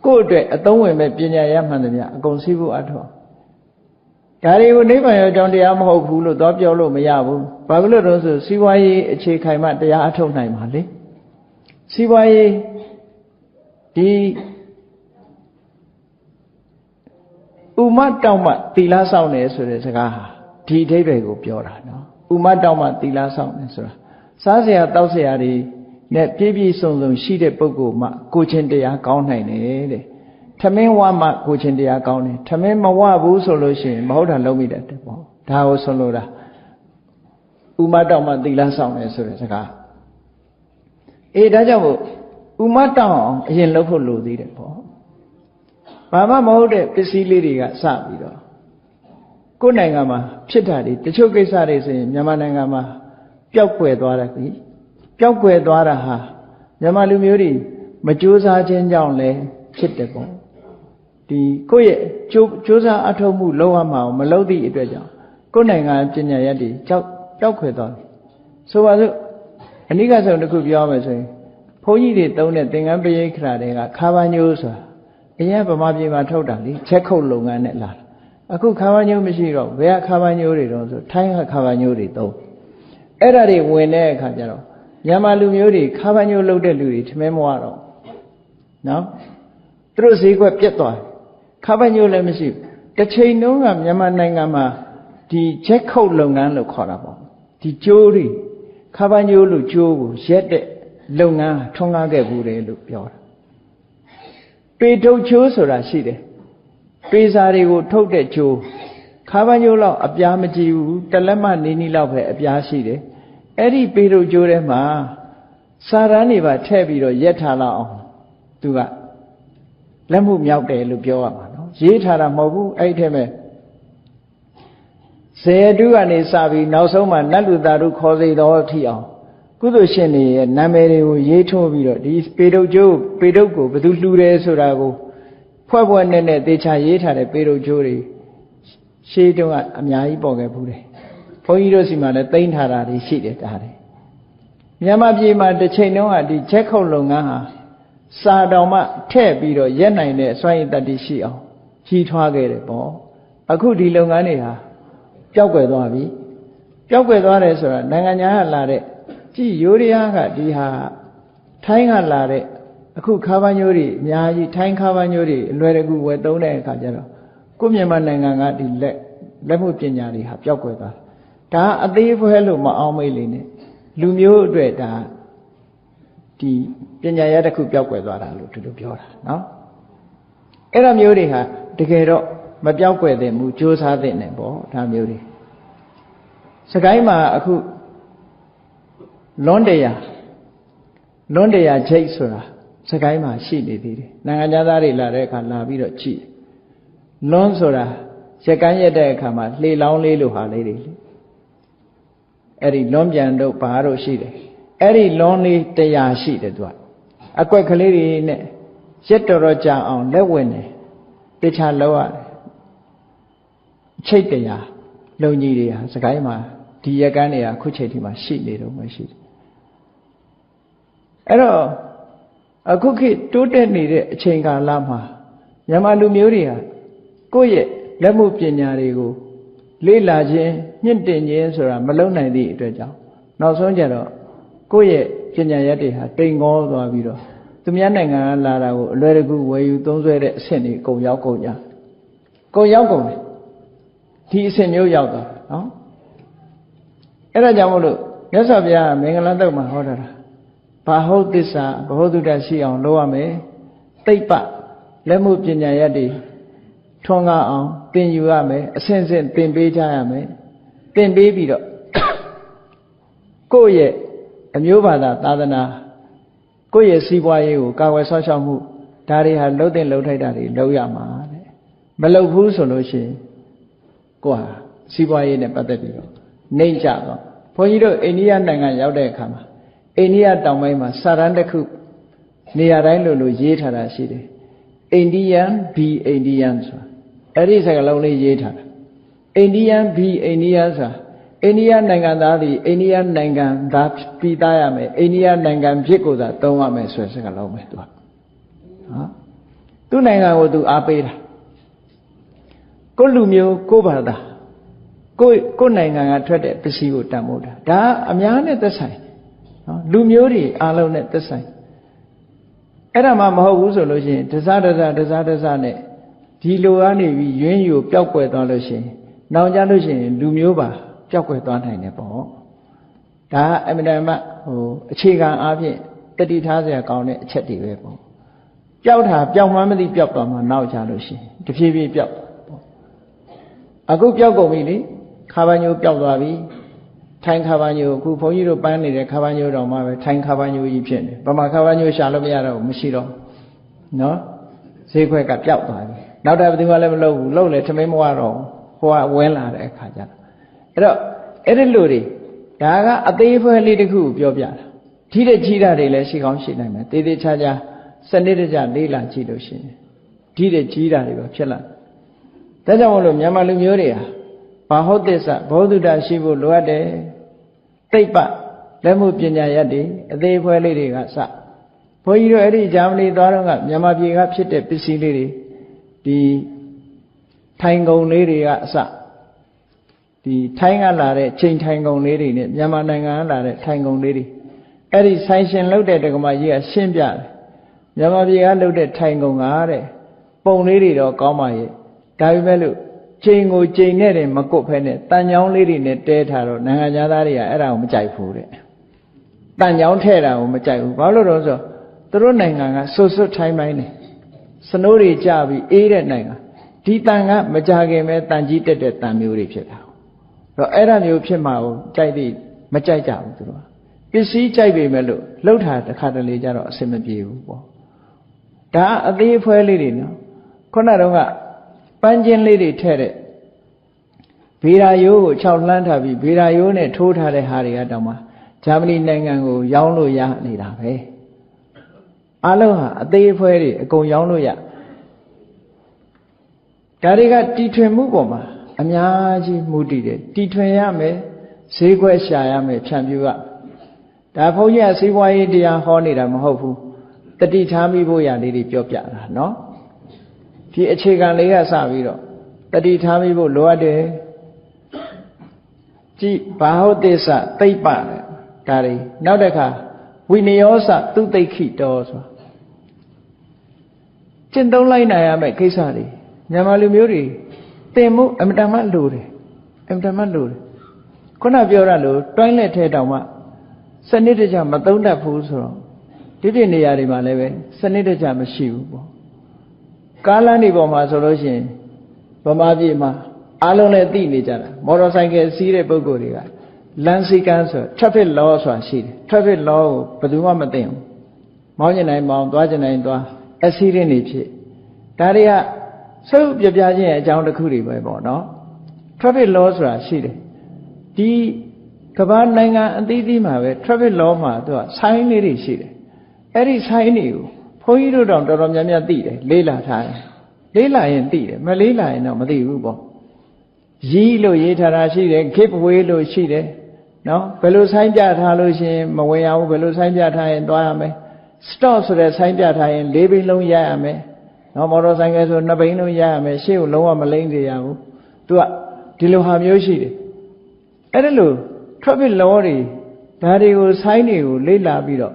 A: ကိုယ့်အတွက်အသုံးဝင်မဲ့ပညာရမှန်သမျှအကုန်စီးပူးအထောက်ဒါတွေကိုနိဗ္ဗာန်ရောက်ကြောင်းတရားမဟုတ်ဘူးလို့တော့ပြောလို့မရဘူးဘာလို့လဲဆိုစီးပွားရေးအခြေခိုင်မှတရားအထုတ်နိုင်ပါလေစီးပွားရေးဒီဥမတောက်မှသီလဆောင်တယ်ဆိုတဲ့စကားဟာဒီအဓိပ္ပာယ်ကိုပြောတာနော်ဥမတောက်မှသီလဆောင်တယ်ဆိုတာစားစရာတောက်စရာတွေနဲ့ပြည့်ပြည့်စုံစုံရှိတဲ့ပုဂ္ဂိုလ်မှကိုချင်းတရားကောင်းနိုင်တယ်တဲ့ထမင်းဝမှကိုချင်းတရားကောင်းတယ်ထမင်းမဝဘူးဆိုလို့ရှိရင်မဟုတ်တာလုံးမိတတ်တယ်ပေါ့ဒါကိုဆိုလိုတာဥမတောက်မှသီလဆောင်တယ်ဆိုတဲ့စကားဒါကြောင့်မို့ဥမတောက်အောင်အရင်လုပ်ဖို့လိုသေးတယ်ပေါ့ဘာမှမဟုတ်တဲ့ပစ္စည်းလေးတွေကစပြီးတော့ကိုယ်နိုင်ငံမှာဖြစ်တာတွေတချို့ကိစ္စတွေဆိုရင်မြန်မာနိုင်ငံမှာပျောက်ကွယ်သွားတယ်ပြီပျောက်ကွယ်သွားတာဟာမြန်မာလူမျိုးတွေမကြိုးစားခြင်းကြောင့်လည်းဖြစ်တယ်ပေါ့ဒီကိုယ့်ရဲ့ကြိုးစားအထောက်မှုလုပ်ရမှာမလုပ်သည့်အတွက်ကြောင့်ကိုယ်နိုင်ငံပညာရပ်တွေပျောက်ကွယ်သွားတယ်ဆိုပါစို့အနိကဆုံးတစ်ခုပြောမယ်ဆိုရင်ဘုန်းကြီးတွေသုံးတဲ့သင်္ကန်းပရိက္ခရာတွေကခါးပန်းညိုးဆိုတာအရင်ဗမာပြည်မှာထုတ်တာလေချက်ခုတ်လုပ်ငန်းနဲ့လာအခုခါးပန်းညိုးမရှိတော့ဘယ်ကခါးပန်းညိုးတွေတော့ဆိုထိုင်းကခါးပန်းညိုးတွေသုံးအဲ့ဒါတွေဝင်တဲ့အခါကျတော့ မြန်မာလူမျိုးတွေခါးပန်းညိုးလုပ်တဲ့လူတွေထမင်းမဝတော့နော်သူတို့ဈေးကွက်ပြတ်သွားခါးပန်းညိုးလည်းမရှိဘူးတစ်ချိန်လုံးကမြန်မာနိုင်ငံမှာဒီချက်ခုတ်လုပ်ငန်းလို့ခေါ်တာပေါ့ဒီကျိုးတွေခါးပန်းညိုးလို့ကျိုးကိုရက်တဲ့လုပ်ငန်းထွန်းကားခဲ့ဘူးတယ်လို့ပြောတာပေထုတ်ချိုးဆိုတာရှိတယ်ပေစာတွေကိုထုတ်တဲ့ချိုးခါးပန်းညိုးလောက်အပြားမကြည့်ဘူးတလက်မနီးနီးလောက်ပဲအပြားရှိတယ်အဲ့ဒီပေထုတ်ချိုးထဲမှာစာရန်တွေပါထည့်ပြီးတော့ရက်ထားလောက်အောင်သူကလက်မှုမြောက်တယ်လို့ပြောရမှာနော်ရေးထားတာမဟုတ်ဘူးအဲ့ဒီထဲမှာဇေယတုကနေစပြီးနောက်ဆုံးမှာနတ်လူသားတို့ခေါ်စေတော်ထိအောင်ကုသိုလ်ရှင်တွေရဲ့နာမည်တွေကိုရေးထိုးပြီးတော့ဒီပေတုတ်ကျိုးပေတုတ်ကိုဘယ်သူလှူတယ်ဆိုတာကိုဖွဲ့ဖွဲ့နဲ့သေချာရေးထားတဲ့ပေတုတ်ကျိုးတွေရှေးတုန်းကအများကြီးပေါ်ခဲ့ဘူးတယ်ဘုန်းကြီးတို့စီမှာလည်းသိမ်းထားတာတွေရှိတယ်ဒါတွေမြန်မာပြည်မှာတစ်ချိန်တုန်းကဒီချက်ခုတ်လုပ်ငန်းဟာစာတော်မှထည့်ပြီးတော့ရက်နိုင်တဲ့စွမ်းရည်တတ္တိရှိအောင်ကြီးထွားခဲ့တယ်ပေါ့အခုဒီလုပ်ငန်းတွေဟာပျောက်ကွယ်သွားပြီပျောက်ကွယ်သွားတယ်ဆိုတာနိုင်ငံခြားကလာတဲ့ကြည်ရိုးရကဒီဟာထိုင်းကလာတဲ့အခုခါးပန်းညိုးတွေအများကြီးထိုင်းခါးပန်းညိုးတွေအလွယ်တကူဝယ်သုံးတဲ့အခါကျတော့ကိုမြန်မာနိုင်ငံကဒီလက်မှုပညာတွေဟာပျောက်ကွယ်သွားဒါအသေးဖွဲလို့မအောင်မေးလေနဲ့လူမျိုးအတွက်ဒါဒီပညာရတစ်ခုပျောက်ကွယ်သွားတာလို့သူတို့ပြောတာနော်အဲ့ဒါမျိုးတွေဟာတကယ်တော့မပျောက်ကွယ်သင့်ဘူးကြိုးစားသင့်တယ်ပေါ့ဒါမျိုးတွေစကိုင်းမှာအခုလွန်တရာချိတ်ဆိုတာစကိုင်းမှာရှိနေသေးတယ်နိုင်ငံသားတွေလာတဲ့အခါလာပြီးတော့ကြည့်လွန်ဆိုတာရက်ကန်းရက်တဲ့အခါမှာလှေလောင်းလေးလိုဟာလေးတွေအဲ့ဒီလွန်ပြန်တို့ဘာတို့ရှိတယ်အဲ့ဒီလွန်လေး100ရှိတယ်သူကအကွက်ကလေးတွေနဲ့ရက်တော်ကြာအောင်လက်ဝင်တယ်တခြားလောက်ရတယ်ချိတ်100လုံကြီးတွေဟာစကိုင်းမှာဒီရက်ကန်းတွေကခုချိန်ထိမှာရှိနေတော့မရှိတယ်အဲ့တော့အခုခေတ်တိုးတက်နေတဲ့အချိန်ကာလမှာမြန်မာလူမျိုးတွေဟာကိုယ့်ရဲ့လက်မှုပညာတွေကိုလေ့လာခြင်းမြင့်တင်ခြင်းဆိုတာမလုပ်နိုင်သည့်အတွက်ကြောင့်နောက်ဆုံးကြတော့ကိုယ့်ရဲ့ပညာရည်တွေဟာတိမ်ငေါသွားပြီးတော့သူများနိုင်ငံကလာတာကိုအလွယ်တကူဝယ်ယူသုံးစွဲတဲ့အဆင့်တွေကုန်ရောက်ကုန်ကြကုန်ရောက်ကုန်တယ်ဒီအဆင့်မျိုးရောက်သွားနော်အဲ့ဒါကြောင့်မို့လို့မြတ်စွာဘုရားမင်္ဂလာတုတ်မှာဟောတာဘာဟုတ်သစ္စာဘဟုတုတ္တရှိအောင်လုပ်ရမယ်သိပ္ပလက်မှုပညာရည်တွေထွန်းကားအောင်သင်ယူရမယ်အစဉ်စဉ်သင်ပေးကြရမယ်သင်ပေးပြီးတော့ကိုယ့်ရဲ့အမျိုးဘာသာသာသနာကိုယ့်ရဲ့စီးပွားရေးကိုကာကွယ်ဆောက်ရှောက်မှုဒါတွေဟာလှုပ်တဲ့လှုပ်ထိုက်တာတွေလုပ်ရမှာတဲ့မလှုပ်ဘူးဆိုလို့ရှိရင်ကိုယ်ဟာစီးပွားရေးနဲ့ပတ်သက်ပြီးတော့နှိမ့်ကြတော့ဘုန်းကြီးတို့အိန္ဒိယနိုင်ငံရောက်တဲ့အခါမှာအိန္ဒိယတောင်ပိုင်းမှာစာရန်တစ်ခုနေရာတိုင်းလိုရေးထားတာရှိတယ်အိန္ဒိယန်ဘီအိန္ဒိယန်ဆိုတာအဲ့ဒီစကားလုံးလေးရေးထားတာအိန္ဒိယန်ဘီအိန္ဒိယန်ဆိုတာအိန္ဒိယနိုင်ငံသားသည်အိန္ဒိယနိုင်ငံသားပြီးသားရမယ်အိန္ဒိယနိုင်ငံဖြစ်ကိုသာသုံးရမယ်ဆိုတဲ့စကားလုံးပဲသူကနော်သူ့နိုင်ငံကိုသူအားပေးတာကိုလူမျိုးကိုဘာသာကိုနိုင်ငံကထွက်တဲ့ပစ္စည်းကိုတန်ဖိုးတာဒါအများနဲ့သက်ဆိုင်နော်လူမျိုးတွေအားလုံးနဲ့သက်ဆိုင်အဲ့ဒါမှမဟုတ်ဘူးဆိုလို့ရှိရင်တစားနဲ့ဒီလိုကနေပြီးယွင်းယူပျောက်ကွယ်သွားလို့ရှိရင်နောင်ကြလို့ရှိရင်လူမျိုးပါပျောက်ကွယ်သွားနိုင်တယ်ပေါ့ဒါအမြဲတမ်းအခြေခံအားဖြင့်တတိထားစရာကောင်းတဲ့အချက်တွေပဲပေါ့ပျောက်တာပျောက်မှန်းမသိပျောက်သွားမှနောက်ကြလို့ရှိရင်တဖြည်းဖြည်းပျောက်ပေါ့အခုပျောက်ကုန်ပြီလေခါးပန်းညိုးပျောက်သွားပြီထိုင်းခါးပန်းညိုးအခုဘုန်းကြီးတို့ပန်းနေတဲ့ခါးပန်းညိုးတော်မှာပဲထိုင်းခါးပန်းညိုးကြီးဖြစ်နေဗမာခါးပန်းညိုးရှာလို့မရတော့ဘူးမရှိတော့နော်ဈေးခွက်ကပျောက်သွားပြီနောက်တာဘယ်သူမှလည်းမလုပ်ဘူးလုပ်လေထမင်းမဝတော့ဟိုကဝင်းလာတဲ့အခါကျတော့အဲ့တော့အဲ့ဒီလိုတွေဒါကအသေးဖွဲလေးတစ်ခုကိုပြောပြတာထိတဲ့ကြီးတာတွေလည်းရှိကောင်းရှိနိုင်မယ်တေးသေးချာချာစနစ်တကျလေးလာကြည့်လို့ရှိရင်ထိတဲ့ကြီးတာတွေပဲဖြစ်လာဒါကြောင့်မို့လို့မြန်မာလူမျိုးတွေဟာဘာဟုတ်သစ္စာဘောဓုတရှိဖို့လိုအပ်တယ်သိပ္ပလက်မှုပညာရည်တွေအသေးဖွဲလေးတွေကစဘုန်းကြီးတို့အဲ့ဒီဂျာမနီသွားတော့ကမြန်မာပြည်ကဖြစ်တဲ့ပစ္စည်းလေးတွေဒီထိုင်ကုန်လေးတွေကအစဒီထိုင်းကလာတဲ့ချိန်ထိုင်ကုန်လေးတွေနဲ့မြန်မာနိုင်ငံကလာတဲ့ထိုင်ကုန်လေးတွေ Eri Saishin looked at the Gomaya Shimbia. Yamabia looked at Tango Gare, Pong Lady or Gomaye, Davelu, Chingo Chinere, Makopene, Tanyaon Lady net dead haro, Nangadaria, around Majai. Tanyaon Terra, Majai, Valoroso, the Runanga, so timeline. Sonori Javi, 8 at Nanga. Titanga, Majagame, Tanjita, Tamuri Cheta. The Era New Pimao, Jai, Majai Jam. Pisi Jai Melo, load had the Catalija or Semibu. Da a day for a lady no. Conadonga, Panjin lady Terre. Virayo, Chowlantavi, Virayone, told her the Hari Adama, Jamini Nangango, Yaulo Ya Nida. Aloha, a day for a go Yaulo Ya. Gariga Titwe Mugoma, Anyaji Mudide, Titwe Yame, Segwe Shayame, Chambua. Dapoya Siway dia Honida Mahofu, the Ditami Boya Lady Jopia, no? Fi Echegan Lega Saviro, the Ditami Bo Loade G. Baho Desa, Taipa, Gary, Naudeka, Winiosa, two they keep doors. Chendolina Yame Kesari, Yamalu Muri, Temu, Amdama Luri, Amdama Luri. Conabiora Lu, toilet head on. Sanitaja Matunda Puso. Did in the Yarima leve, Sanitaja Mashu. Kalani Boma solution. Bomabima, Alone Dinija, motorcycle Sire Bogoria, Lancy cancer, traffic laws were she, traffic law, Paduma Matem, Mountain and Mount Wajan and Dua, a Syrian Nichi. Daria, so Jabaji and John the Kuri by no? Traffic laws were she. Kaban Nanga and Didi Mave, travel law ma, sign it is she. Eri sign you, Poido down to Ramyamia Dide, Leila time. Leila indeed, Malila and Amadi Ubo. Zilo Yetarashi, Cape Welo Shide, no, Belu Sainja Halushi, Mawaya, Belu Sainja and Duame, stores with a Sainja and Levi Long Yame, no more Sangas or Nabino Yame, she will lower Malangi Yamu, to a Tiluham Yoshi. Edelu. Trouble lorry, Daddy was hiding you, Lila Bido.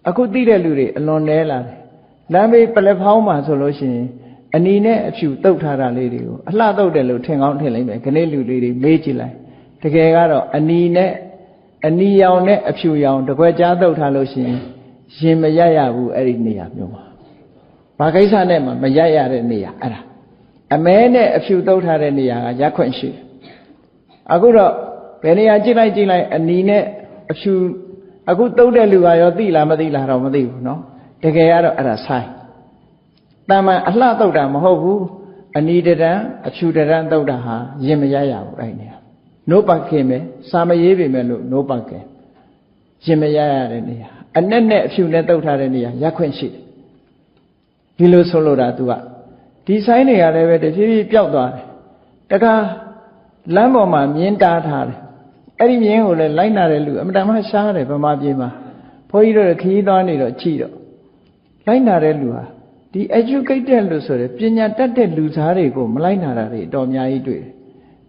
A: I could did a lure alone Nella. Lambe Palefhauma solution, and in a few Totara lady, a lot of the lieutenant out telling me, Canelu lady, Majila. The Gagaro, a Nine, a Niaone, a few young, the Guajado Talosin, Shimayaya, who Erinia. Pakaisa Nema, Mayaya Nia. A man, a few Totarania, Yaquenshi. I go up. Penny Ajila and Nine, a few a good Dodelu, Dila Madila Ramadi, no? The Gayaro at a side. Dama, a lot of them, Hovu, a needed a shooter and Dodaha, Jimayaya, right now. No Bakeme, Samayevi Melu, no Banke. Jimayaya, and then a few Netotarania, Yaquenshi. Hilo Solora Dua. Designing a level the Vivi Piauda. Taka Lamboma, Mienta. Every man will line out a look, and I'm a share from Mabima. Poiro a key on it or cheeto. Line out a lua. The educated Lusore, Pinya Tate Lusarego, Malinare, Domia Idwe.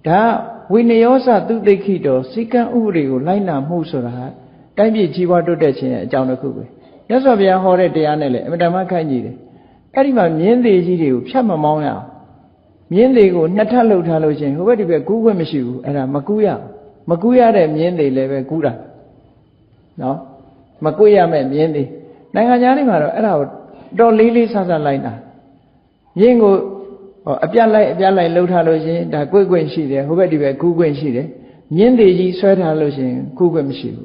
A: Da, Winneosa do the kito, Sika Uri, Lina Musora, Dami Jiwa do Deche, John Kuwe. That's why we are horrid the Anele, Madame Kanye. Everyone, Yende, Chama Mona. Yende go, Natalo Talogen, who would be a Google Mishu, and a Makuya. Makuya de Miende leve cura. No? Makuya me Miende. Nanganyani maro, era, don't lily sasa lina. Yengo, a piala lotalogen, da Gugwen she there, who be a Gugwen she there. Miende ye sweat halogen, Gugwen she.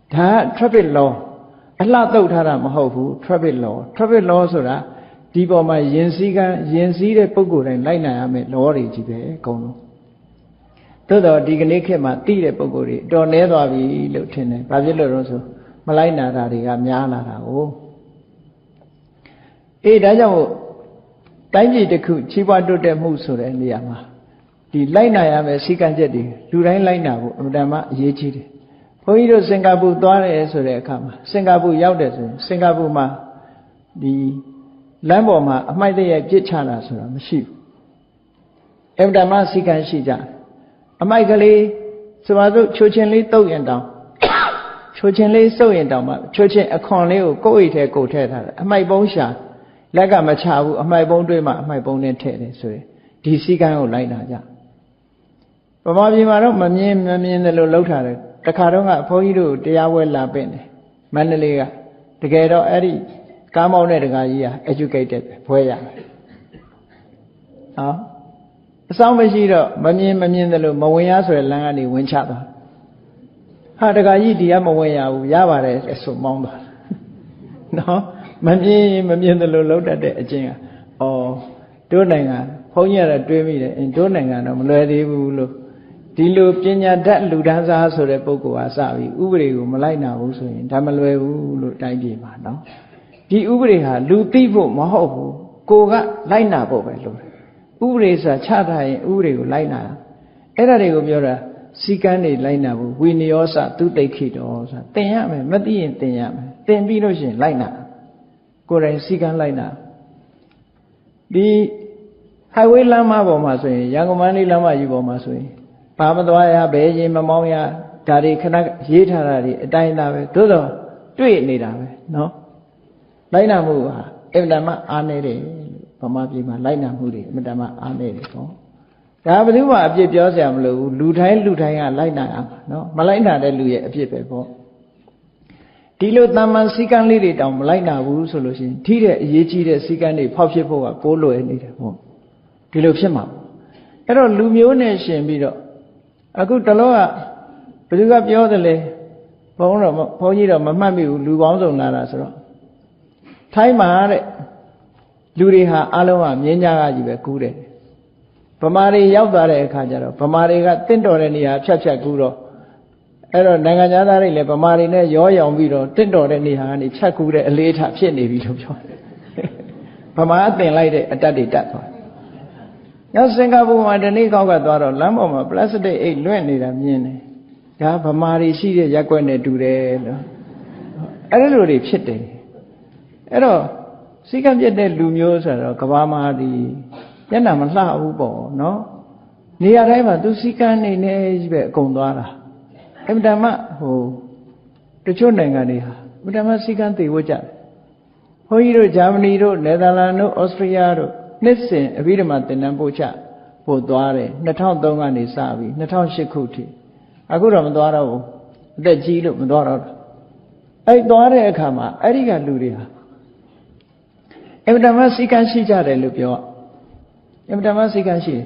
A: Da, traffic law. A lot of Mahofu, traffic law, sora, Dibo my Yensi de Pogo and Lina, I made Lori Jibe, Gono. Todo dignike ma tire pogori do ne twa bi lo thin ba phit lo ro so malai na ta de ga mya la ta ko da jawတိုင်းပြည်တစ်ခုချီးပွားတိုးတက်မှုဆိုတဲ့နေရာမှာဒီလိုက်နာရမယ်စည်းကမ်းချက်တွေလူတိုင်းလိုက်နာဖို့အမှန်တမ်းအရေးကြီးတယ်ဘုန်းကြီးတို့စင်ကာပူသွားတယ်ဆိုတဲ့အခါမှာစင်ကာပူရောက်တယ်ဆိုရင်စင်ကာပူမှာဒီလမ်းပေါ်မှာအမိုက်တရိုက်ပြစ်ချတာဆိုတာမရှိဘူးအမှန်တမ်းစည်းကမ်းရှိကြတယ်အမိုက်ကလေးဆိုပါစို့ချိုချင်းလေးတုတ်ရင်တောင် ချိုချင်းလေးစုပ်ရင်တောင်မှချိုချင်းအခွန်လေးကိုကိုယ့်အိတ်ထဲကိုထည့်ထားတယ်အမှိုက်ပုံးရှာလက်ကမချဘူးအမှိုက်ပုံးတွေးမှအမှိုက်ပုံးနဲ့ထည့်တယ်ဆိုရင်ဒီစည်းကမ်းကိုလိုက်နာကြဗမာပြည်မှာတော့မမြင်တယ်လို့လှုပ်ထားတယ်တခါတော့ကဘုန်းကြီးတို့တရားဝဲလာပင့်တယ်မန္တလေးကတကယ်တော့အဲ့ဒီကားမောင်းတဲ့တကားကြီးက educated ဘွဲရတယ်နော်အဆောင်မရှိတော့မမြင်တယ်လို့မဝင်ရဆိုရလမ်းကနေဝင်ချသွားဟာတကားကြီးဒီကမဝင်ရဘူးရပါတယ်ဆိုမောင်းသွားနော်မမြင်တယ်လို့လှုပ်တတ်တဲ့အချင်းကဩတို့နိုင်ငံဘုန်းကြီးကတော့တွေးမိတယ်တို့နိုင်ငံတော့မလွယ်သေးဘူးလို့ဒီလိုပညာတတ်လူတန်းစားဆိုတဲ့ပုဂ္ဂိုလ်ဟာစပြီးဥပဒေကိုမလိုက်နာဘူးဆိုရင်ဒါမလွယ်ဘူးလို့တိုင်းပြည်မှာနော်ဒီဥပဒေဟာလူသိဖို့မဟုတ်ဘူးကိုကလိုက်နာဖို့ပဲလို့ဥပဒေဆိုတာချထားရင်ဥပဒေကိုလိုက်နာအဲ့ဒါတွေကိုပြောတာစီကံတွေလိုက်နာဘူးဝိနည်းစသူတိတ်ခိတော်ဆိုတာသင်ရမယ်မသိရင်သင်ရမယ်သင်ပြီးလို့ရှိရင်လိုက်နာကိုယ်တိုင်စီကံလိုက်နာဒီ highway လမ်းမပေါ်မှာဆိုရင်ရန်ကုန်မန္တလေးလမ်းမကြီးပေါ်မှာဆိုရင်ဘာမသွားရဘယ်ရင်မမောင်းရဒါတွေခဏရေးထားတာတွေအတိုင်းသားပဲသို့တော့တွေ့နေတာပဲနော်လိုက်နာမှုဟာအင်မတန်မှအားနည်းတယ်ဗမာပြည်မှာလိုက်နာမှုတွေအင်မတန်မှအားနည်းတယ်ပေါ့ဒါဘယ်သူမှအပြစ်ပြောစရာမလိုဘူးလူတိုင်းကလိုက်နာရမှာနော်မလိုက်နာတဲ့လူရဲ့အပြစ်ပဲပေါ့ဒီလိုတမန်စည်းကမ်းလေးတွေတောင်မလိုက်နာဘူးဆိုလို့ရှိရင်ထိတဲ့အရေးကြီးတဲ့စည်းကမ်းတွေဖောက်ဖြစ်ဖို့ကပိုးလွယ်နေတယ်ပေါ့ဒီလိုဖြစ်မှာအဲ့တော့လူမျိုးနဲ့ရှင်ပြီးတော့အခုတလောကဘယ်သူကပြောတယ်လဲဘုန်းကြီးတော့မမှတ်မိဘူးလူပေါင်းစုံလာတာဆိုတော့ထိုင်းမှာတဲ့လူတွေဟာအလုံးကမြင်းကြားကကြီးပဲကူးတယ်ဗမာတွေရောက်သွားတဲ့အခါကျတော့ဗမာတွေကတင့်တော်တဲ့နေရာဖြတ်ကူးတော့အဲ့တော့နိုင်ငံသားတွေလည်းဗမာတွေနဲ့ရောရောင်ပြီးတော့တင့်တော်တဲ့နေရာကနေဖြတ်ကူးတဲ့အလေးထားဖြစ်နေပြီလို့ပြောတယ်ဗမာအတင်လိုက်တဲ့အတတ်တွေတတ်သွားနောက်စင်ကာပူမှာဒီနေ့ကောက်ကသွားတော့လမ်းပေါ်မှာပလတ်စတစ်အိတ်လွင့်နေတာမြင်တယ်ဒါဗမာတွေရှိတဲ့ရက်ွက်နဲ့တူတယ်လို့အဲ့လိုတွေဖြစ်တယ်အဲ့တော့စိတ်ကပြတ်တဲ့လူမျိုးဆိုတော့ကဘာမှာဒီမျက်နှာမလှဘူးပေါ့နော်နေရာတိုင်းမှာသူစိတ်ကန်းနေနေကြီးပဲအကုန်သွားတာအင်မတန်မှတချို့နိုင်ငံတွေဟာအင်မတန်မှစိတ်ကန်းသိဝတ်ကြတယ်ဘုန်းကြီးတို့ဂျာမနီတို့နယ်သာလန်တို့ဩစတြေးလျတို့နှစ်စဉ်အဘိဓမ္မာသင်တန်းပို့ချပို့သွားတယ်2003ကနေစပြီး2008ခုထိအခုတော့မသွားတော့ဘူးအသက်ကြီးလို့မသွားတော့ဘူးအဲ့သွားတဲ့အခါမှာအဲ့ဒီကလူတွေဟာအင်မတန်မှစိတ်ကန်းရှိကြတယ်လို့ပြောအင်မတန်မှစိတ်ကန်းရှိတယ်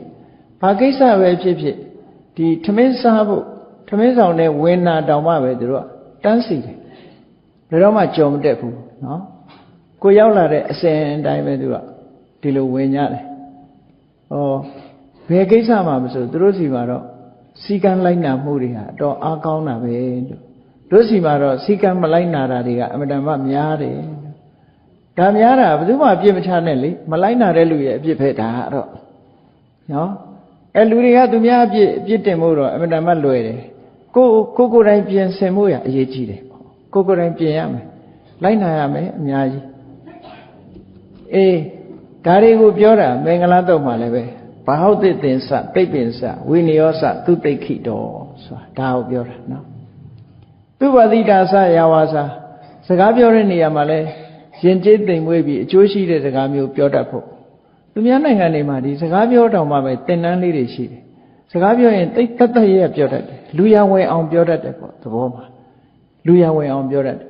A: ဘာကိစ္စပဲဖြစ်ဖြစ်ဒီထမင်းစားဖို့ထမင်းဆောင်နဲ့ဝင်နာတောင်မှပဲသူတို့ကတန်းစီတယ်ဘယ်တော့မှကြုံမတက်ဘူးနော်ကိုရောက်လာတဲ့အစဉ်အတိုင်းပဲသူကဒီလိုဝင်ကြတယ်ဘယ်ကိစ္စမှမဆိုသူတို့စီမှာတော့စီကံလိုက်နာမှုတွေဟာအတော်အားကောင်းတာပဲလို့တို့စီမှာတော့စီကံမလိုက်နာတာတွေကအမှန်တမ်းများတယ်ဒါများတာဘယ်သူမှအပြစ်မချနဲ့လေမလိုက်နာတဲ့လူရဲ့အပြစ်ပဲဒါကတော့နော်အဲလူတွေကသူများအပြစ်တင်မှုတော့အမှန်တမ်းလွယ်တယ်ကိုယ်တိုင်ပြင်ဆင်မှုရအရေးကြီးတယ်ပေါ့ကိုယ်တိုင်ပြင်ရမယ်လိုက်နာရမယ်အများကြီးအေးဒါတွေကိုပြောတာမင်္ဂလာတုတ်မှာလည်းပဲဘာဟုတ်သစ်သင်္စပိတ်ပင်စဝိနည်းစသူတိတ်ခိတော်ဆိုတာဒါကိုပြောတာနော်သူပတိတာစယာဝါစာစကားပြောတဲ့နေရာမှာလဲရင်ကျေးသိမ်မွေးပြီးအကျိုးရှိတဲ့စကားမျိုးပြောတတ်ဖို့သူများနိုင်ငံတွေမှာဒီစကားပြောတောင်မှပဲသင်တန်းလေးတွေရှိတယ်စကားပြောရင်တိတ်တတ်ရဲ့ပြောတတ်တယ်လူရဝင်အောင်ပြောတတ်တယ်ပေါ့သဘောမှာလူရဝင်အောင်ပြောတတ်တယ်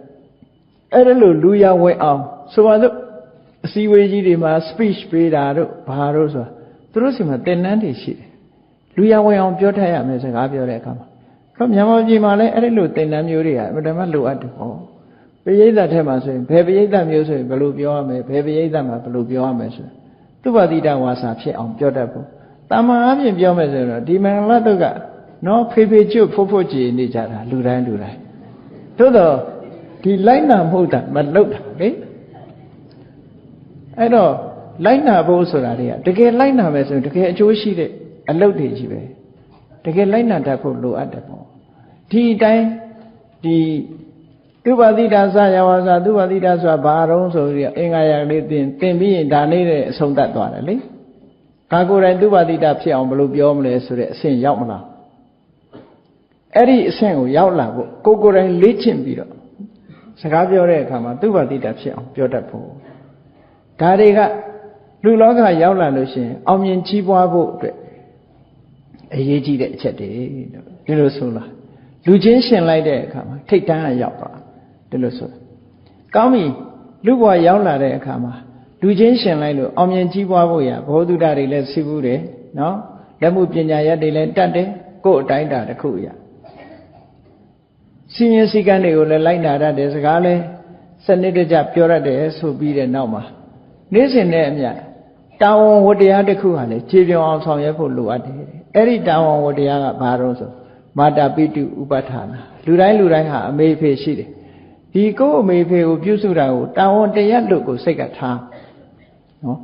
A: အဲ့ဒါလို့လူရဝင်အောင်ဆိုပါစို့အစည်းအဝေးကြီးတွေမှာ speech ပေးတာတို့ဘာတို့ဆိုတာသူတို့စီမှာသင်တန်းတွေရှိတယ်လူရဝင်အောင်ပြောတတ်ရမယ်စကားပြောတဲ့အခါမှာတော့မြန်မာပြည်မှာလည်းအဲ့ဒီလိုသင်တန်းမျိုးတွေဟာအမှန်တမ်းလိုအပ်တယ်ဟောပရိသတ်ထဲမှာဆိုရင်ဘယ်ပရိသတ်မျိုးဆိုရင်ဘယ်လိုပြောရမလဲဘယ်ပရိသတ်မှာဘယ်လိုပြောရမလဲဆိုသူပတိတဝါစာဖြစ်အောင်ပြောတတ်ဖို့တာမန်အပြင်ပြောမယ်ဆိုတော့ဒီမင်္ဂလာတုတ်ကနော်ဖေဖေကျွတ်ဖို့ကြည်နေကြတာလူတိုင်းသို့တော့ဒီလိုက်နာမှုတာမလုပ်တာလေအဲ့တော့လိုက်နာဖို့ဆိုတာတွေကတကယ်လိုက်နာမယ်ဆိုရင်တကယ်အကျိုးရှိတဲ့အလုပ်တွေကြီးပဲတကယ်လိုက်နာတတ်ဖို့လိုအပ်တယ်ပေါ့ဒီအတိုင်းဒီသူပတိတာစယဝါစာသူပတိတာဆိုတာဘာတော့ဆိုပြီးအင်္ဂါရလေးသင်ပြီးရင်ဒါနေတဲ့အဆုံးသတ်သွားတယ်လေကာကိုယ်တိုင်သူပတိတာဖြစ်အောင်ဘယ်လိုပြောမလဲဆိုတဲ့အဆင့်ရောက်မလား အဲ့ဒီအဆင့်ကိုရောက်လာဖို့ကိုယ်တိုင်လေ့ကျင့်ပြီးတော့စကားပြောတဲ့အခါမှာသူ့ဘာတိတာဖြစ်အောင်ပြောတတ်ဖို့ဒါတွေကလူလောကရောက်လာလို့ရှိရင်အောင်မြင်ကြီးပွားဖို့အတွက်အရေးကြီးတဲ့အချက်တွေဒီလိုဆိုလားလူချင်းရှင်လိုက်တဲ့အခါမှာထိတ်တန်းကရောက်သွားဒီလိုဆိုတာကောင်းပြီလူဘဝရောက်လာတဲ့အခါမှာလူချင်းရှင်လိုက်လို့အောင်မြင်ကြီးပွားဖို့ရဘောဓုတတွေလည်းသိဘူးတယ်နော်လက်မှုပညာရပ်တွေလည်းတတ်တယ်ကိုယ်အတိုင်းတာတစ်ခုရစီမင်းစည်းကမ်းတွေကိုလည်းလိုက်နာတတ်တယ်စကားလည်းစနစ်တကျပြောတတ်တယ်ဆိုပြီးတဲ့နောက်မှာနေ့စဉ်နဲ့အမျှတာဝန်ဝတ္တရားတစ်ခုဟာလည်းခြေပြောင်းအောင်ဆောင်ရွက်ဖို့လိုအပ်တယ်အဲ့ဒီတာဝန်ဝတ္တရားကဘာလို့ဆိုမာတာပိတုဥပဋ္ဌာနာလူတိုင်းဟာအမေဖေရှိတယ်ဒီကိုယ်အမေဖေကိုပြုစုတာကိုတာဝန်တရားလို့ကိုစိတ်ကထားနော်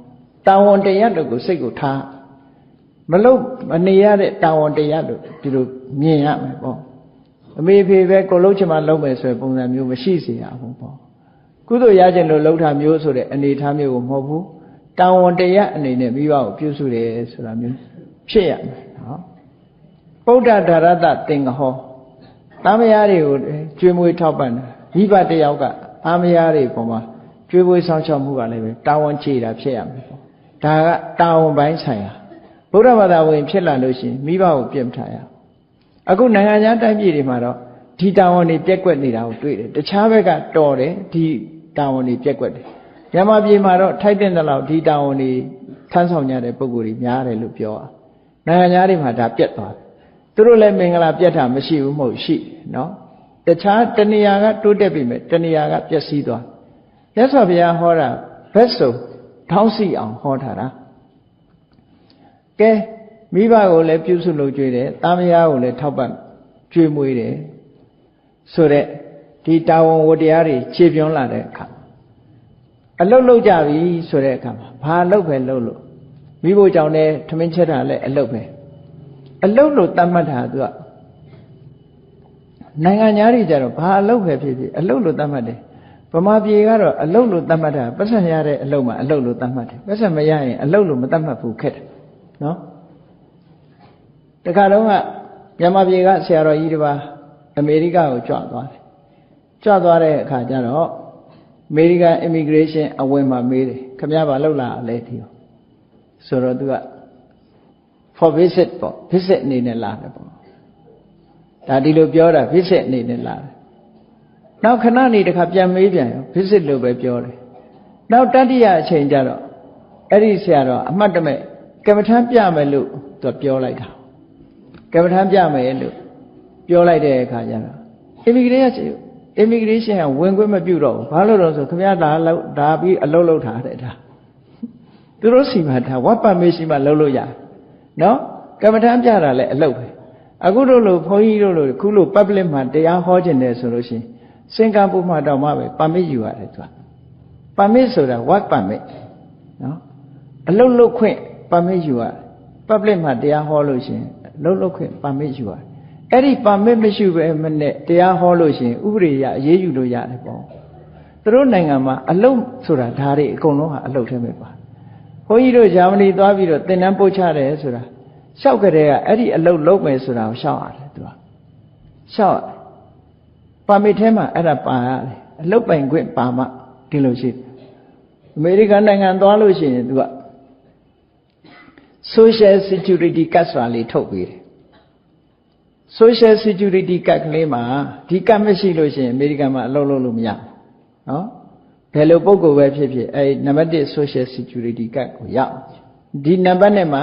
A: တာဝန်တရားလို့ကိုစိတ်ကိုထားမလို့မနေရတဲ့တာဝန်တရားလို့ဒီလိုမြင်ရမယ်ပေါ့အမေဖေပဲကိုလုံးချင်မှလုံးမယ်ဆိုတဲ့ပုံစံမျိုးမရှိစေရဘူးပေါ့ကုသိုလ်ရခြင်းလို့လှုပ်တာမျိုးဆိုတဲ့အနေထားမျိုးကိုမဟုတ်ဘူးတာဝန်တရားအနေနဲ့မိဘကိုပြုစုတယ်ဆိုတာမျိုးဖြစ်ရမယ်နော်ပုဒ္ဒဒါရတသင်္ကဟောသားမယားတွေကိုကျွေးမွေးထောက်ပံ့တာမိဘတယောက်ကသားမယားတွေပေါ်မှာကျွေးမွေးဆောင်ရှောက်မှုကလည်းပဲတာဝန်ချေတာဖြစ်ရမယ်ပေါ့ဒါကတာဝန်ပိုင်းဆိုင်ရာဗုဒ္ဓဘာသာဝင်ဖြစ်လာလို့ရှိရင်မိဘကိုပြစ်မထားရအခုနိုင်ငံခြားတိုင်းပြည်တွေမှာတော့ဒီတာဝန်တွေပြက်ကွက်နေတာကိုတွေ့တယ်တခြားဘက်ကတော်တယ်ဒီတာဝန်တွေပြက်ကွက်တယ်မြန်မာပြည်မှာတော့ထိုက်တဲ့လောက်ဒီတာဝန်တွေထမ်းဆောင်ကြတဲ့ပုံကိုယ်တွေများတယ်လို့ပြောတာနိုင်ငံခြားတွေမှာဒါပြက်သွားတယ်သူတို့လည်းမင်္ဂလာပြက်တာမရှိဘူးမဟုတ်ရှိနော်တခြားတဏှာကတိုးတက်ပြီမဲ့တဏှာကပျက်စီးသွားမြတ်စွာဘုရားဟောတာဘက်စုံထောင်းစီအောင်ဟောထားတာကဲမိဘကိုလည်းပြုစုလုပ်ကြွေးတယ်သားမယားကိုလည်းထောက်ပံ့ကြွေးမွေးတယ်ဆိုတဲ့ဒီတာဝန်ဝတ္တရားတွေခြေပြောင်းလာတဲ့အခါအလုတ်လုတ်ကြပြီဆိုတဲ့အခါမှာဘာအလုတ်ပဲလုတ်လို့မိဖို့ကြောင့်လည်းထမင်းချက်တာလည်းအလုတ်ပဲအလုတ်လို့တတ်မှတ်တာသူကနိုင်ငံသားတွေကြတော့ဘာအလုတ်ပဲဖြစ်ဖြစ်အလုတ်လို့တတ်မှတ်တယ်ဗမာပြည်ကတော့အလုတ်လို့တတ်မှတ်တာပတ်စံရတဲ့အလုတ်မှာအလုတ်လို့တတ်မှတ်တယ်ပတ်စံမရရင်အလုတ်လို့မတတ်မှတ်ဘူးခက်တယ်နော်တခါတော့ကမြန်မာပြည်ကဆရာတော်ကြီးတစ်ပါးအမေရိကကိုကြွသွားတယ်ကြွသွားတဲ့အခါကျတော့အမေရိကန် immigration အဝင်မှာမေးတယ်ခင်ဗျားဘာလုပ်လာလဲဒီဆိုတော့သူက for visit ပေါ့ visit အနေနဲ့လာတယ်ပေါ့ဒါဒီလိုပြောတာ visit အနေနဲ့လာတယ်နောက်ခဏနေတခါပြန်မေးပြန်ရော visit လို့ပဲပြောတယ်နောက်တတိယအချိန်ကျတော့အဲ့ဒီဆရာတော်အမှတ်တမဲ့ကမ္မထမ်းပြမယ်လို့သူပြောလိုက်တာကမ္မထမ်းပြမယ်လို့ပြောလိုက်တဲ့အခါကျတော့ immigration ကဝင်ခွင့်မပြုတော့ဘူးဘာလို့တော့ဆိုခင်ဗျားဒါပြီးအလုပ်လုပ်ထားတယ်ဒါသူတို့စီမှာဒါ work permit ရှိမှလုပ်လို့ရတယ်နော်ကမ္မထမ်းပြတာလည်းအလုပ်ပဲအခုတို့လိုဘုန်းကြီးတို့လိုခုလို public မှာတရားဟောခြင်းတယ်ဆိုလို့ရှိရင်စင်ကာပူမှာတော့မှပဲ permit ယူရတယ်သူက permit ဆိုတာ work permit နော်အလုပ်လုပ်ခွင့် permit ယူရ public မှာတရားဟောလို့ရှိရင်အလုပ်လုပ်ခွင့် permit ယူရအဲ့ဒီ permit မရှိဘဲနဲ့တရားဟောလို့ရှိရင်ဥပဒေရအရေးယူလို့ရတယ်ပေါ့သူတို့နိုင်ငံမှာအလုပ်ဆိုတာဒါတွေအကုန်လုံးဟာအလုပ်ထဲမှာပါဘုန်းကြီးတို့ဂျာမနီသွားပြီးတော့သင်တန်းပို့ချတယ်ဆိုတာလျှောက်ကြတဲ့ကအဲ့ဒီအလုပ်လုပ်မယ်ဆိုတာကိုလျှောက်ရတယ်သူကလျှောက်ပါမစ်ထဲမှာအဲ့ဒါပါရတယ်အလုပ်ပိုင်ခွင့်ပါမှဒီလိုရှိအမေရိကန်နိုင်ငံသွားလို့ရှိရင်သူက social security card ဆိုတာလေးထုတ်ပေးတယ် social security card ကလေးမှာဒီကတ်မရှိလို့ရှိရင်အမေရိကန်မှာအလုပ်လုပ်လို့မရဘူးနော်ဘယ်လိုပုံကိုပဲဖြစ်ဖြစ်အဲ့နံပါတ်1 social security card ကိုရဒီနံပါတ်နဲ့မှ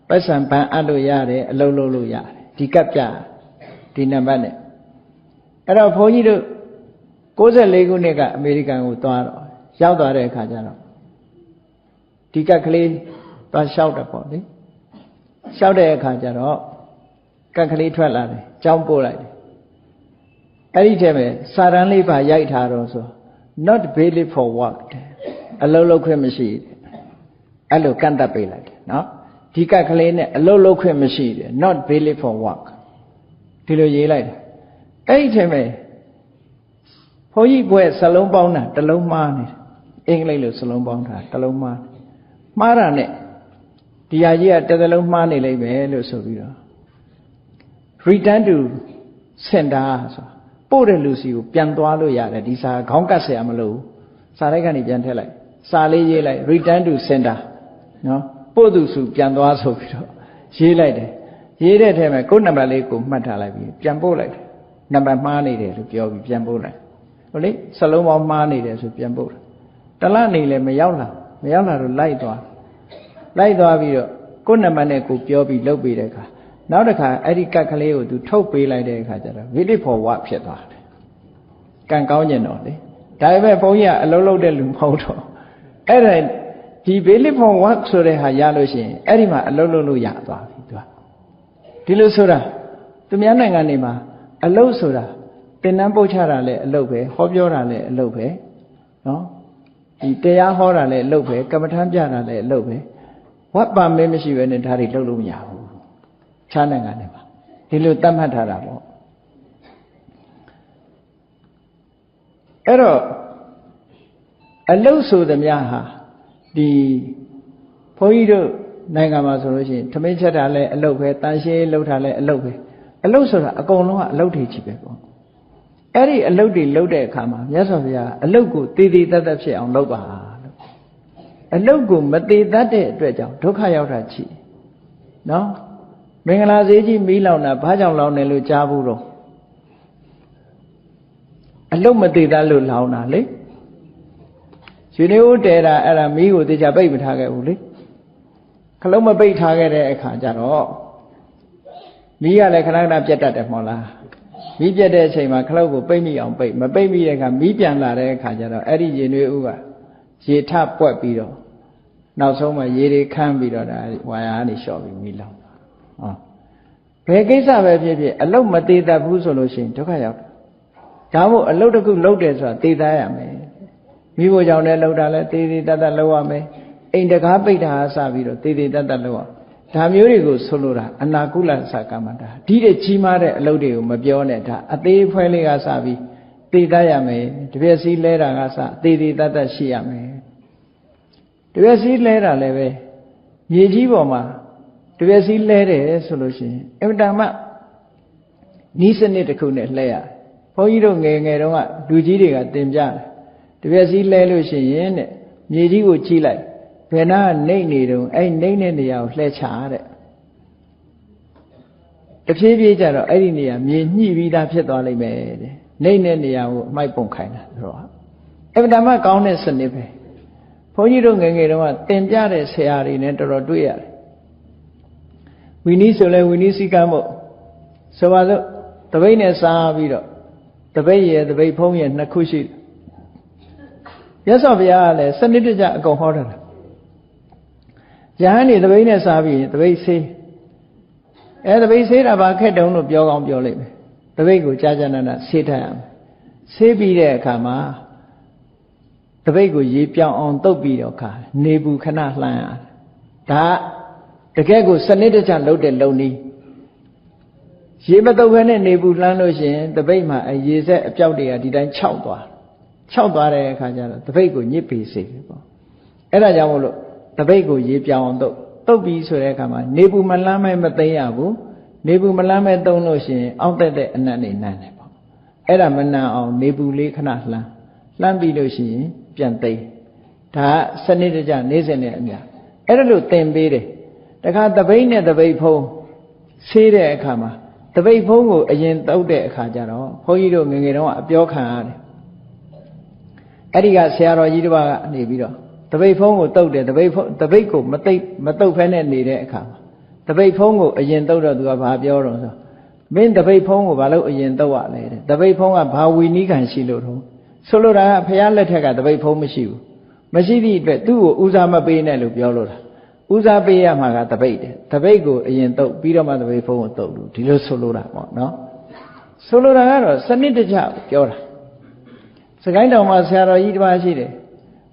A: ပတ်စံဘဏ်အပ်လို့ရတယ်အလုပ်လုပ်လို့ရတယ်ဒီကတ်ပြဒီနံပါတ်နဲ့အဲ့တော့ဘုန်းကြီးတို့94ခုနှစ်ကအမေရိကန်ကိုသွားတော့ရောက်သွားတဲ့အခါကျတော့ဒီကတ်ကလေးသွားလျှောက်တယ်ပေါ့လေလျှောက်တဲ့အခါကျတော့ကတ်ကလေးထွက်လာတယ်ကြောင်းပို့လိုက်တယ်အဲ့ဒီထဲမှာစာတန်းလေးပါရိုက်ထားတော့ဆို not valid for work အလုပ်လုပ်ခွင့်မရှိအဲ့လိုကန့်တတ်ပေးလိုက်တယ်နော်ဒီကတ်ကလေးနဲ့အလုပ်လုပ်ခွင့်မရှိတယ် not valid for work ဒီလိုရေးလိုက်တယ်အဲ့ဒီထဲမှာဘုန်းကြီးဘွဲစလုံးပေါင်းတာတစ်လုံးမှားနေတယ်အင်္ဂလိပ်လိုစလုံးပေါင်းတာတစ်လုံးမှားမှားတာနဲ့ဒီဟာကြီးကတစ်လုံးမှားနေလိမ့်မယ်လို့ဆိုပြီးတော့ return to စင်တာဆိုပို့တဲ့လူစီကိုပြန်သွားလို့ရတယ်ဒီစာခေါင်းကတ်เสียမလို့စာတိုက်ကနေပြန်ထည့်လိုက်စာလေးရေးလိုက် return to center နော်ပို့သူစုပြန်သွားဆိုပြီးတော့ရေးလိုက်တယ်ရေးတဲ့ထဲမှာကိုယ်နံပါတ်လေးကိုမှတ်ထားလိုက်ပြီးပြန်ပို့လိုက်တယ်နံပါတ်မှားနေတယ်လို့ပြောပြီးပြန်ပို့လိုက်ဟုတ်လေစလုံးပေါင်းမှားနေတယ်ဆိုပြန်ပို့တယ်တလနေလည်းမရောက်လာတော့လိုက်သွားပြီးတော့ကိုယ်နံပါတ်နဲ့ကိုပြောပြီးလုပ်ပေးတဲ့အခါနောက်တစ်ခါအဲ့ဒီကတ်ကလေးကိုသူထုတ်ပေးလိုက်တဲ့အခါကျတော့ visit for work ဖြစ်သွားတယ်ကံကောင်းကျင်တော့လေဒါပေမဲ့ဘုန်းကြီးကအလုံးလုံးတဲ့လူမဟုတ်တော့အဲ့ဒါဒီ visit for work ဆိုတဲ့ဟာရလို့ရှိရင်အဲ့ဒီမှာအလုံးလုံးလို့ရသွားပြီသူကဒီလိုဆိုတာသူများနိုင်ငံတွေမှာအလုံးဆိုတာသင်တန်းပို့ချတာလည်းအလုပ်ပဲဟောပြောတာလည်းအလုပ်ပဲနော်ဒီတရားဟောတာလည်းအလုပ်ပဲကမ္မထမ်းပြတာလည်းအလုပ်ပဲဝတ်ပါမင်းမရှိဘဲနဲ့ဒါတွေလုပ်လို့မရဘူးခြားနိုင်ငံတွေမှာဒီလိုသတ်မှတ်ထားတာပေါ့အဲ့တော့အလုပ်ဆိုသမျှဟာဒီဘုန်းကြီးတို့နိုင်ငံမှာဆိုလို့ရှိရင်ထမင်းချက်တာလည်းအလုပ်ပဲတန်ရှင်းလှုပ်တာလည်းအလုပ်ပဲအလုပ်ဆိုတာအကုန်လုံးကအလုပ်တွေကြီးပဲပေါ့အဲ့ဒီအလုပ်တွေလုပ်တဲ့အခါမှာမြတ်စွာဘုရားအလုပ်ကိုတည်တည်တတ်တတ်ဖြစ်အောင်လုပ်ပါလို့အလုပ်ကိုမတည်တတ်တဲ့အတွက်ကြောင့်ဒုက္ခရောက်တာချီနော်မင်္ဂလာဈေးကြီးမီးလောင်တာဘာကြောင့်လောင်တယ်လို့ကြားဘူးတော့အလုပ်မတည်တတ်လို့လောင်တာလေရှင်နေဦးတဲတာအဲ့ဒါမီးကိုတေချာပိတ်မထားခဲ့ဘူးလေခလုံးမပိတ်ထားခဲ့တဲ့အခါကျတော့မီးကလည်းခဏခဏပြတ်တတ်တယ်မဟုတ်လားမီးပြတ်တဲ့အချိန်မှာခလုတ်ကိုပိတ်မိအောင်ပိတ်မပိတ်မိတဲ့အခါမီးပြန်လာတဲ့အခါကျတော့အဲ့ဒီရေနွေးဦးကရေထပွက်ပြီးတော့နောက်ဆုံးမှရေတွေခမ်းပြီးတော့ဒါဝါယာကနေလျှော့ပြီးမီးလောင်ဟောဘယ်ကိစ္စပဲဖြစ်ဖြစ်အလုတ်မသေးတတ်ဘူးဆိုလို့ရှိရင်ဒုက္ခရောက်ဒါမို့အလုတ်တစ်ခုလုပ်တယ်ဆိုတာသေသားရမယ်မိဖို့ကြောင့်လည်းလုပ်တာလည်းသေသေးတတ်တတ်လုပ်ရမယ်အိမ်တကားပိတ်တာအစပြီးတော့သေသေးတတ်တတ်လုပ်ရဒါမျိုးတွေကိုဆိုလိုတာအနာကုလသကမ္မတာဒီတဲ့ကြီးမားတဲ့အလုပ်တွေကိုမပြောနဲ့ဒါအသေးဖွဲလေးကစပြီးသေတတ်ရမယ်တပြက်စီးလဲတာကစသေသေးတတ်တတ်ရှိရမယ်တပြက်စီးလဲတာလည်းပဲမြေကြီးပေါ်မှာတပြက်စီးလဲတယ်ဆိုလို့ရှိရင်အမှန်တမ်းနီးစနစ်တစ်ခုနဲ့လှဲရဘုန်းကြီးတို့ငယ်ငယ်တုန်းကလူကြီးတွေကတင်ပြတယ်တပြက်စီးလဲလို့ရှိရင်တဲ့မြေကြီးကိုကြီးလိုက်ဘယ်နာနှိမ့်နေတုံးအဲ့နှိမ့်တဲ့နေရာကိုလှဲချတဲ့တဖြည်းဖြည်းကျတော့အဲ့ဒီနေရာမြေညှိပြီးသားဖြစ်သွားလိမ့်မယ်တဲ့နှိမ့်တဲ့နေရာကိုအမိုက်ပုံခိုင်းတာဆိုတော့အဲ့ဒါမှကောင်းတဲ့စနစ်ပဲဘုန်းကြီးတို့ငယ်ငယ်တုန်းကတင်ပြတဲ့ဆရာတွေနဲ့တော်တော်တွေ့ရတယ်ဝီနည်းဆိုလဲဝီနည်းစည်းကမ်းမို့ဆိုပါစို့တပိတ်နဲ့စားပြီးတော့တပိတ်ရယ်တပိတ်ဖုံးရယ်နှစ်ခုရှိတယ်မြတ်စွာဘုရားကလည်းစနစ်တကျအကုန်ဟောတာရဟန်းနေတပိတ်နဲ့စားပြီးတပိတ်ဆေးတပိတ်ဆေးတာဘာခက်တုံးလို့ပြောကောင်းပြောလိုက်မယ်တပိတ်ကိုကြာကြာနာနာဆေးထားရမယ်ဆေးပြီးတဲ့အခါမှာတပိတ်ကိုရေပြောင်းအောင်တုပ်ပြီးတော့ခါနေဘူးခဏလှမ်းရဒါတကယ်ကိုစနစ်တကျလုပ်တဲ့လုပ်နည်းရေမတုပ်ဘဲနဲ့နေဘူးလှမ်းလို့ရှိရင်တပိတ်မှာရေဆက်အပြောက်တွေကဒီတိုင်းခြောက်သွားတဲ့အခါကျတော့တပိတ်ကိုညစ်ပေစေပြီပေါ့အဲ့ဒါကြောင့်မို့လို့တပိတ်ကိုရေပြောင်းအောင်တုပ်ပြီးဆိုတဲ့အခါမှာနေဘူးမလှမ်းမဲမသိရဘူးနေဘူးမလှမ်းမဲသုံးလို့ရှိရင်အောက်တက်တဲ့အနက်နေနန်းတယ်ပေါ့အဲ့ဒါမနန်းအောင်နေဘူးလေးခဏလှမ်းပြီးလို့ရှိရင်ပြန်သိဒါစနစ်တကျနေစဉ်နဲ့အများအဲ့ဒါလို့သင်ပေးတယ်တခါတပိတ်နဲ့တပိတ်ဖုံးဆေးတဲ့အခါမှာတပိတ်ဖုံးကိုအရင်တုပ်တဲ့အခါကျတော့ဘုန်းကြီးတို့ငယ်ငယ်တုန်းကအပြောခံရတယ်အဲ့ဒီကဆရာတော်ကြီးတစ်ပါးကနေပြီးတော့တပိတ်ဖုံးကိုတုပ်တယ်တပိတ်ကိုမတုပ်ဖဲနဲ့နေတဲ့အခါမှာတပိတ်ဖုံးကိုအရင်တုပ်တော့သူကဘာပြောတော့ဆိုမင်းတပိတ်ဖုံးကိုဘာလို့အရင်တုပ်ရလဲတဲ့တပိတ်ဖုံးကဘာဝီနီးခံရှိလို့တော့ဆိုလိုတာကဘုရားလက်ထက်ကတပိတ်ဖုံးမရှိဘူးမရှိသည့်အတွက်သူ့ကိုဦးစားမပေးနဲ့လို့ပြောလို့တာဦးစားပေးရမှာကတပိတ်တယ်တပိတ်ကိုအရင်တုပ်ပြီးတော့မှတပိတ်ဖုံးကိုတုပ်လို့ဒီလိုဆိုလိုတာပေါ့နော်ဆိုလိုတာကတော့စနစ်တကျပြောတာစကိုင်းတောင်မှာဆရာတော်ကြီးတစ်ပါးရှိတယ်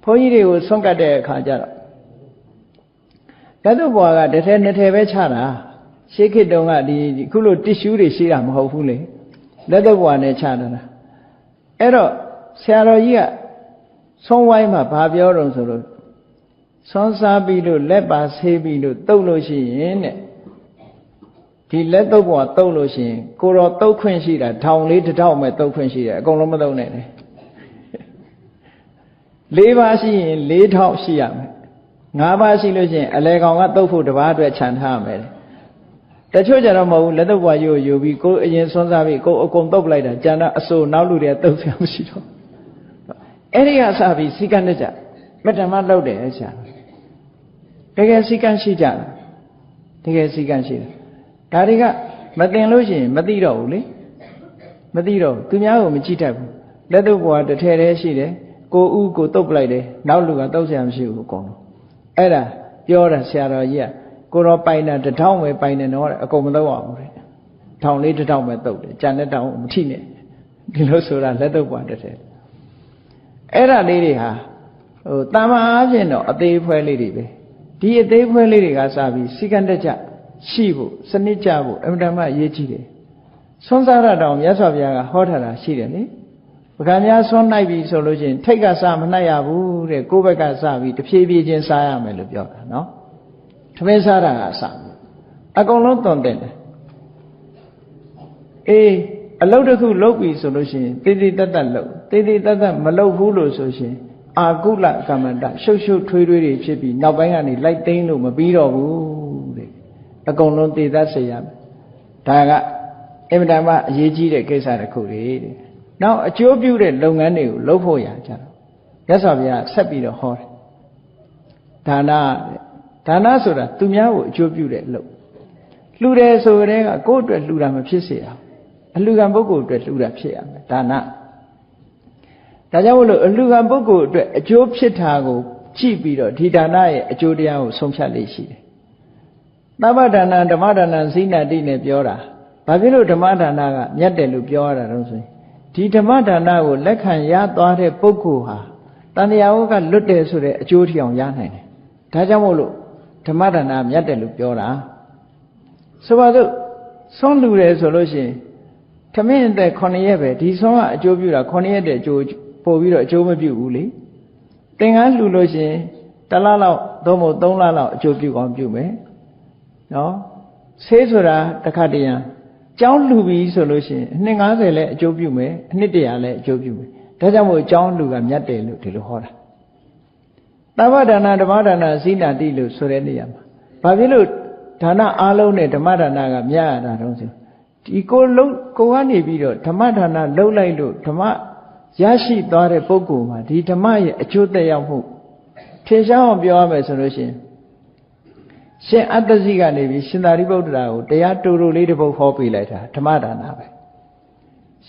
A: ဘုန်းကြီးတွေကိုဆွန့်ကတ်တဲ့အခါကျတော့ကတုဘွားကတစ်ထည်နှစ်ထည်ပဲချတာရှေးခေတ်တုန်းကဒီခုလိုတစ်ရှူးတွေရှိတာမဟုတ်ဘူးလေလက်တုပ်ဘွားနဲ့ချတာအဲ့တော့ဆရာတော်ကြီးကဆုံးဝိုင်းမှာဘာပြောတော့ဆိုလို့ဆွမ်းစားပြီးလို့လက်ပါဆေးပြီးလို့တုပ်လို့ရှိရင်တဲ့ ဒီလက်သုတ်ပေါ်တုတ်လို့ရှိရင်ကိုတော်တုတ်ခွင့်ရှိတာထောင်လေးတစ်ထောင်မဲ့တုတ်ခွင့်ရှိတယ်အကုန်လုံးမတုတ်နဲ့လေ၄ပါးရှိရင်၄ထောင်ရှိရမယ်၅ပါးရှိလို့ရှိရင်အလေကောင်ကတုတ်ဖို့တစ်ပါးအတွက်ခြံထားရမယ်တချို့ကြတော့မဟုတ်ဘူးလက်သုတ်ပေါ်ယူပြီးကိုအရင်ဆွမ်းစားပြီးကိုအကုန်တုတ်လိုက်တာကျန်တဲ့အစိုးနောက်လူတွေကတုတ်ဆရာမရှိတော့အဲ့ဒီကစပြီးစီကံတကြမတ္တမလောက်တယ်ဆရာတကယ်စီကံရှိကြတယ်တကယ်စီကံရှိတယ်ဒါတွေကမသိလို့ရှိရင်မသိတော့ဘူးလေမသိတော့သူများကိုမကြည့်တတ်ဘူးလက်သုတ်ပေါ်တစ်ထည်တည်းရှိတယ်ကိုဥကိုတုတ်ပလိုက်တယ်နောက်လူကတုတ်ဆရာမရှိဘူးအကုန်လုံးအဲ့ဒါပြောတာဆရာတော်ကြီးကကိုတော့ပိုင်တာတစ်ထောင်ပဲပိုင်တယ်တော့အကုန်မတုတ်အောင်တဲ့ထောင်လေးတစ်ထောင်ပဲတုတ်တယ်ကြံတဲ့တောင်မထိနဲ့ဒီလိုဆိုတာလက်သုတ်ပေါ်တစ်ထည်အဲ့ဒါလေးတွေဟာတာမန်အားဖြင့်တော့အသေးဖွဲလေးတွေပဲဒီအသေးဖွဲလေးတွေကစပြီးစီကံတကြရှိဖို့စနစ်ကြဖို့အမှန်တမ်းအရေးကြီးတယ်ဆွမ်းစားရတောင်မြတ်စွာဘုရားကဟောထားတာရှိတယ်လေပကံများဆွမ်းနိုင်ပြီဆိုလို့ချင်းထိတ်ကစမနှိုက်ရဘူးတဲ့ကိုယ့်ဘက်ကစပြီးတဖြည်းဖြည်းချင်းစားရမယ်လို့ပြောတာနော်ထမင်းစားတာကအစအကုန်လုံးသွန်တယ်အေးအလုပ်တစ်ခုလုပ်ပြီဆိုလို့ရှိရင်တေးသေးတတ်တတ်လုပ်တေးသေးတတ်တတ်မလုပ်ဘူးလို့ဆိုရှင်အာကုလကမ္မန္တရှုပ်ရှုပ်ထွေးထွေးတွေဖြစ်ပြီးနောက်ပိုင်းကနေလိုက်သိမ်းလို့မပြီးတော့ဘူးတဲ့အကုန်လုံးတည်သတ်စေရမယ်ဒါကအင်မတန်မှအရေးကြီးတဲ့ကိစ္စတစ်ခုတွေတဲ့နောက်အကျိုးပြုတဲ့လုပ်ငန်းတွေကိုလုပ်ဖို့ရကြတော့မြတ်စွာဘုရားဆက်ပြီးတော့ဟောတယ်ဒါနတဲ့ဒါနဆိုတာသူများကိုအကျိုးပြုတဲ့လုပ်လှူတယ်ဆိုတဲ့ကကိုယ့်အတွက်လှူတာမဖြစ်စေအောင်အလှူခံပုဂ္ဂိုလ်အတွက်လှူတာဖြစ်ရမယ်ဒါနဒါကြောင့်မို့လို့အလှူခံပုဂ္ဂိုလ်အတွက်အကျိုးဖြစ်တာကိုကြည့်ပြီးတော့ဒီဒါနရဲ့အကျိုးတရားကိုဆုံးဖြတ်လေးရှိတယ်သဗ္ဗဒါနဓမ္မဒါနဇိနတိနဲ့ပြောတာဘာဖြစ်လို့ဓမ္မဒါနကမြတ်တယ်လို့ပြောရတာတော့ဆိုရင်ဒီဓမ္မဒါနကိုလက်ခံရသွားတဲ့ပုဂ္ဂိုလ်ဟာတဏှာဝကလွတ်တယ်ဆိုတဲ့အကျိုးထီအောင်ရနိုင်တယ်ဒါကြောင့်မို့လို့ဓမ္မဒါနမြတ်တယ်လို့ပြောတာဆိုပါစို့ဆွမ်းလူတယ်ဆိုလို့ရှိရင်ထမင်းအသက်9ရက်ပဲဒီဆွမ်းကအကျိုးပြုတာ9ရက်တဲ့အကျိုးပို့ပြီးတော့အကျိုးမပြုဘူးလေသင်္ကန်းလှူလို့ရှိရင်1လလောက်သို့မဟုတ်3လလောက်အကျိုးပြုကောင်းပြုမယ်နော်ဆေးဆိုတာတစ်ခါတည်းရန်ကျောင်းလှူပြီးဆိုလို့ရှိရင်အနှစ်90လည်းအကျိုးပြုမယ်အနှစ်100လည်းအကျိုးပြုမယ်ဒါကြောင့်မို့ကျောင်းလှူကမြတ်တယ်လို့ဒီလိုဟောတာသဗ္ဗဒါနဓမ္မဒါနဇိနာတိလို့ဆိုတဲ့နေရာမှာဘာဖြစ်လို့ဒါနအားလုံးနဲ့ဓမ္မဒါနကမြတ်ရတာတော့ဆိုဒီကိုကနေပြီးတော့ဓမ္မဒါနလှုပ်လိုက်လို့ဓမ္မရရှိသွားတဲ့ပုဂ္ဂိုလ်မှာဒီဓမ္မရဲ့အကျိုးသက်ရောက်မှုထင်ရှားအောင်ပြောရမယ်ဆိုလို့ရှိရင်ရှင်အတ္တဇိကနေပြီးရှင်သာရိပုတ္တရာကိုတရားတူတူလေးတစ်ပုဒ်ဟောပေးလိုက်တာဓမ္မဒါနပဲ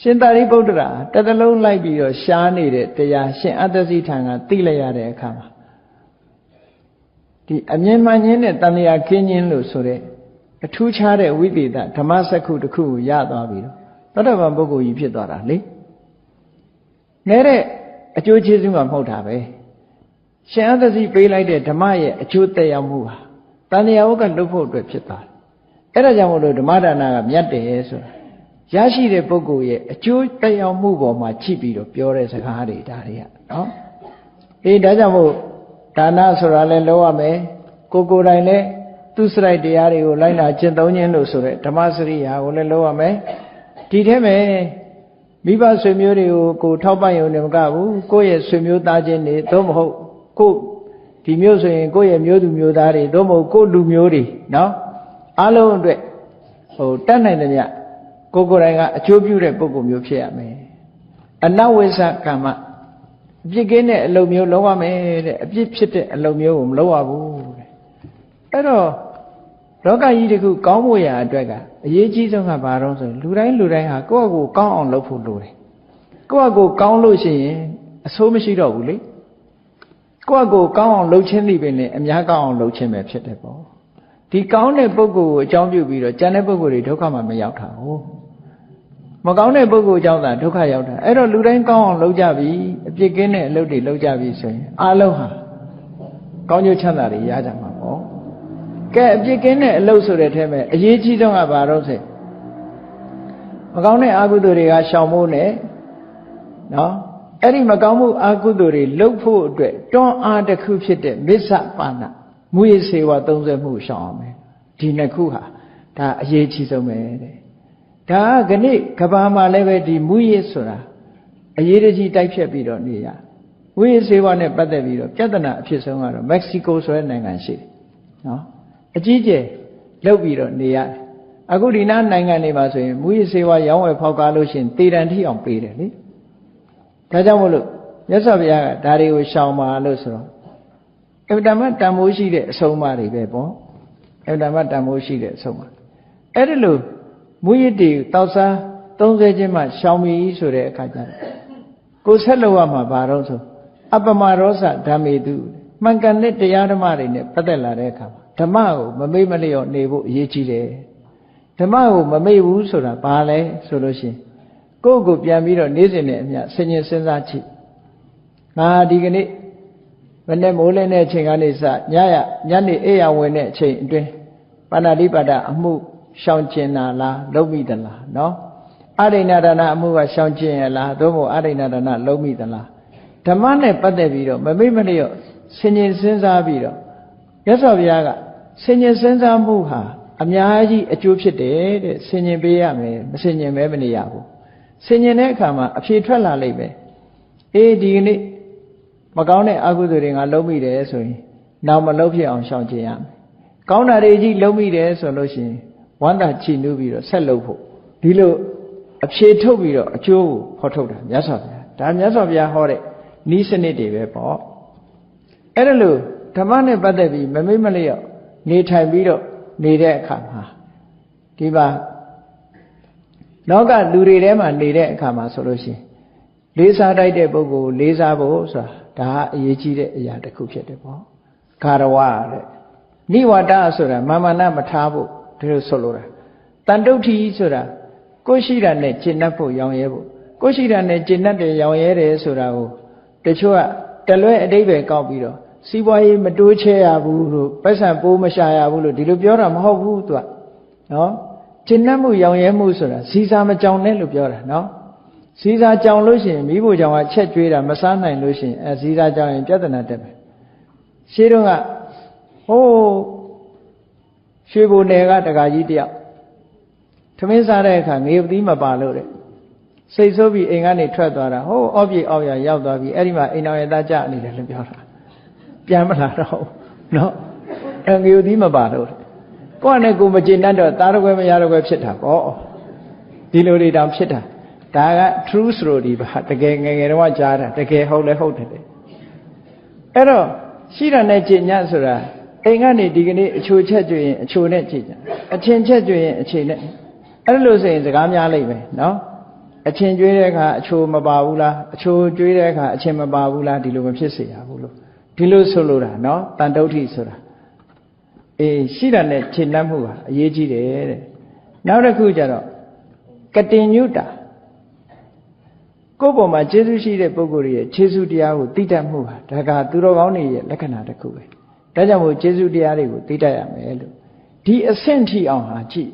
A: ရှင်သာရိပုတ္တရာတစ်သလုံးလိုက်ပြီးတော့ရှားနေတဲ့တရားရှင်အတ္တဇိထံကသိလိုက်ရတဲ့အခါမှာဒီအမြင်မှန်ခြင်းနဲ့တန်လျာခင်းခြင်းလို့ဆိုတဲ့အထူးခြားတဲ့ဝိသေသဓမ္မစက္ခုတစ်ခုကိုရသွားပြီးတော့သောတာပန်ပုဂ္ဂိုလ်ကြီးဖြစ်သွားတာလေနဲတဲ့အကျိုးကျေးဇူးမှမဟုတ်တာပဲရှင်အတ္တဇိပေးလိုက်တဲ့ဓမ္မရဲ့အကျိုးသက်ရောက်မှုဟာတန်လျာဝကလွတ်ဖို့အတွက်ဖြစ်သွားတယ်အဲ့ဒါကြောင့်မို့လို့ဓမ္မဒါနကမြတ်တယ်ဆိုတာရရှိတဲ့ပုဂ္ဂိုလ်ရဲ့အကျိုးသက်ရောက်မှုပေါ်မှာကြည့်ပြီးတော့ပြောတဲ့စကားတွေဒါတွေကနော်အေးဒါကြောင့်မို့ဒါနဆိုတာလည်းလုပ်ရမယ်ကိုယ်တိုင်လည်းသူစရိုက်တရားတွေကိုလိုက်နာကျင့်သုံးခြင်းလို့ဆိုတဲ့ဓမ္မစရိယာကိုလည်းလုပ်ရမယ်ဒီထဲမှာမိဘဆွေမျိုးတွေကိုကိုထောက်ပံ့ရုံနဲ့မကဘူးကိုယ့်ရဲ့ဆွေမျိုးသားချင်းတွေသို့မဟုတ်ကိုဒီမျိုးဆိုရင်ကိုယ့်ရဲ့မျိုးသူမျိုးသားတွေသို့မဟုတ်ကိုယ့်လူမျိုးတွေနော်အားလုံးအတွက်တတ်နိုင်တဲ့မြတ်ကိုယ်တိုင်ကအကျိုးပြုတဲ့ပုဂ္ဂိုလ်မျိုးဖြစ်ရမယ်အနဝိသကမ္မအပြစ်ကင်းတဲ့အလုပ်မျိုးလုပ်ရမယ်တဲ့အပြစ်ဖြစ်တဲ့အလုပ်မျိုးကိုမလုပ်ရဘူးတဲ့အဲ့တော့လောကကြီးတခုကောင်းဖို့ရာအတွက်ကအရေးကြီးဆုံးကဘာတော့ဆိုလူတိုင်းဟာကိုယ့်အကိုကောင်းအောင်လုပ်ဖို့လိုတယ်ကိုယ့်အကိုကောင်းလို့ရှိရင်အဆိုးမရှိတော့ဘူးလေကိုယ့်အကိုကောင်းအောင်လုပ်ခြင်းသည်ပင်လည်းအများကောင်းအောင်လုပ်ခြင်းပဲဖြစ်တယ်ပေါ့ဒီကောင်းတဲ့ပုဂ္ဂိုလ်ကိုအကြောင်းပြုပြီးတော့ကျန်တဲ့ပုဂ္ဂိုလ်တွေဒုက္ခမှမရောက်တာဟုတ်မကောင်းတဲ့ပုဂ္ဂိုလ်ကြောင့်သာဒုက္ခရောက်တာအဲ့တော့လူတိုင်းကောင်းအောင်လုပ်ကြပြီအပြစ်ကင်းတဲ့အလုပ်တွေလုပ်ကြပြီဆိုရင်အားလုံးဟာကောင်းကျိုးချမ်းသာတွေရကြမှာပေါ့ကဲအပြစ်ကင်းတဲ့အလုပ်ဆိုတဲ့ထဲမှာအရေးကြီးဆုံးကဘာတော့ဆိုမကောင်းတဲ့အကုသိုလ်တွေကရှောင်ဖို့နဲ့နော်အဲ့ဒီမကောင်းမှုအကုသိုလ်တွေလုပ်ဖို့အတွက်တွန်းအားတစ်ခုဖြစ်တဲ့မစ္ဆပါဏမူရစေဝသုံးဆွဲမှုရှောင်အောင်မယ်ဒီနှစ်ခုဟာ ဒါအရေးကြီးဆုံးပဲတဲ့ဒါကနေ့ကဘာမှာလည်းပဲဒီမူရစ်ဆိုတာအရေးကြီးတိုက်ဖြတ်ပြီးတော့နေရမူရစ်ဆေးဝါးနဲ့ပတ်သက်ပြီးတော့ပြဿနာအဖြစ်ဆုံးကတော့မက္ကဆီကိုဆိုတဲ့နိုင်ငံရှိတယ်နော်အကြီးကျယ်လုပ်ပြီးတော့နေရတယ်အခုဒီနားနိုင်ငံတွေမှာဆိုရင်မူရစ်ဆေးဝါးရောင်းဝယ်ဖောက်ကားလို့ရှိရင်တေတံထိအောင်ပေးတယ်လေဒါကြောင့်မို့လို့မြတ်စွာဘုရားကဒါတွေကိုရှောင်ပါလို့ဆိုတော့အဗ္ဗဓမ္မတန်ဖိုးရှိတဲ့အဆုံးအမတွေပဲပေါ့အဗ္ဗဓမ္မတန်ဖိုးရှိတဲ့အဆုံးအမအဲ့ဒါလို့မူရစ်တွေတောက်စား30ချင်းမှရှောင်ပြီဆိုတဲ့အခါကျတော့ကိုယ်ဆက်လို့ရမှာဘာတော့ဆိုအပမရောစဓမ္မေတုမှန်ကန်တဲ့တရားဓမ္မတွေနဲ့ပတ်သက်လာတဲ့အခါမှာဓမ္မကိုမမေ့မလျော့နေဖို့အရေးကြီးတယ်ဓမ္မကိုမမေ့ဘူးဆိုတာဘာလဲဆိုလို့ရှိရင်ကိုယ့်ကိုပြန်ပြီးတော့နေ့စဉ်နဲ့အမျှဆင်ញင်စဉ်းစားကြည့်ငါဒီကနေ့မနေ့မိုးလင်းတဲ့အချိန်ကနေစညနေအိယာဝင်တဲ့အချိန်အတွင်းပါဏာတိပါဒအမှုရှောင်ကျင်တာလားလုံးမိသလားနော်အရိဏဒါနအမှုကရှောင်ကျင်ရလားသို့မဟုတ်အရိဏဒါနလုံးမိသလားဓမ္မနဲ့ပတ်သက်ပြီးတော့မမေ့မလျော့ဆင်ញင်စဉ်းစားပြီးတော့မြတ်စွာဘုရားကဆင်ញင်စဉ်းစားမှုဟာအများကြီးအကျိုးဖြစ်တယ်တဲ့ဆင်ញင်ပေးရမယ်မဆင်ញင်မဲမနေရဘူးဆင်ញင်တဲ့အခါမှာအဖြေထွက်လာလိမ့်မယ်အေးဒီကနေ့မကောင်းတဲ့အကုသိုလ်တွေငါလုံးမိတယ်ဆိုရင်နောက်မလုံးဖြစ်အောင်ရှောင်ကျင်ရမယ်ကောင်းတာတွေကြီးလုံးမိတယ်ဆိုလို့ရှိရင်ဝမ်းသာချီနူးပြီးတော့ဆက်လုပ်ဖို့ဒီလိုအဖြေထုတ်ပြီးတော့အကျိုးကိုဖော်ထုတ်တာမြတ်စွာဘုရားဒါမြတ်စွာဘုရားဟောတဲ့ဤစနစ်တွေပဲပေါ့အဲ့ဒါလို့ဓမ္မနဲ့ပတ်သက်ပြီးမမေ့မလျော့နေထိုင်ပြီးတော့နေတဲ့အခါမှာဒီပါလောကလူတွေထဲမှာနေတဲ့အခါမှာဆိုလို့ရှိရင်လေးစားတိုက်တဲ့ပုဂ္ဂိုလ်လေးစားဖို့ဆိုတာဒါအရေးကြီးတဲ့အရာတစ်ခုဖြစ်တယ်ပေါ့ဂါရဝတဲ့နိဝတ္တဆိုတာမာမနမထားဖို့ဒီလိုဆိုလိုတာတန်တုဋ္ဌိဆိုတာကိုရှိတာနဲ့ကျင့်တတ်ဖို့ရောင်ရဲဖို့ကိုရှိတာနဲ့ကျင့်တတ်တယ်ရောင်ရဲတယ်ဆိုတာကိုတချို့ကတလွဲအတိပ္ပယ်ကောက်ပြီးတော့စီးပွားရေးမတိုးချဲရဘူးလို့ပတ်စံပိုးမရှာရဘူးလို့ဒီလိုပြောတာမဟုတ်ဘူးသူကနော်ကျင့်တတ်မှုရောင်ရဲမှုဆိုတာစီစာမကြောင်နဲ့လို့ပြောတာနော်စီစာကြောင်လို့ရှိရင်မိဖို့ကြောင်ကချက်ကျွေးတာမစားနိုင်လို့ရှိရင်စီစာကြောင်ရင်ပြဿနာတက်မယ်ရှင်းတော့ကဟိုးရွှေဘိုနယ်ကတကာကြီးတယောက်ထမင်းစားတဲ့အခါငေပသီးမပါလို့တဲ့စိတ်ဆိုးပြီးအိမ်ကနေထွက်သွားတာဟိုးအော့ပြေအောက်ရရောက်သွားပြီးအဲ့ဒီမှာအိမ်တော်ရဲ့သားကြနေတယ်လို့ပြောတာပြန်မလာတော့နော်ငေပသီးမပါလို့ကိုယ့်နဲ့ကိုယ်မကျေနပ်တော့သားတော်ကွယ်မရတော့ကွယ်ဖြစ်တာပေါ့ဒီလိုတွေတောင်ဖြစ်တာဒါက true story ပါတကယ်ငယ်ငယ်တော့ကြားတာတကယ်ဟုတ်လဲဟုတ်တယ်အဲ့တော့ရှိတာနဲ့ကြည်ညတ်ဆိုတာအိမ်ကနေဒီကနေ့အချိုချက်ကျွရင်အချိုနဲ့ကြည်ညတ်အချင်းချက်ကျွရင်အချင်းနဲ့အဲ့လိုဆိုရင်စကားများလိမ့်မယ်နော်အချင်းကျွေးတဲ့အခါအချိုမပါဘူးလားအချိုကျွေးတဲ့အခါအချင်းမပါဘူးလားဒီလိုမဖြစ်စေရဘူးလို့ဒီလိုဆိုလိုတာနော်တန်တုဋ္ဌိဆိုတာအေးရှိတာနဲ့ခြေနှက်မှုဟာအရေးကြီးတယ်တဲ့နောက်တစ်ခုကျတော့ကတင်ညုတာကိုယ့်ပေါ်မှာကျေးဇူးရှိတဲ့ပုဂ္ဂိုလ်ရဲ့ကျေးဇူးတရားကိုသိတတ်မှုဟာဒါကသူတော်ကောင်းတွေရဲ့လက္ခဏာတစ်ခုပဲဒါကြောင့်မို့ကျေးဇူးတရားတွေကိုသိတတ်ရမယ်လို့ဒီအဆင့်ထိအောင်ဟာကြည့်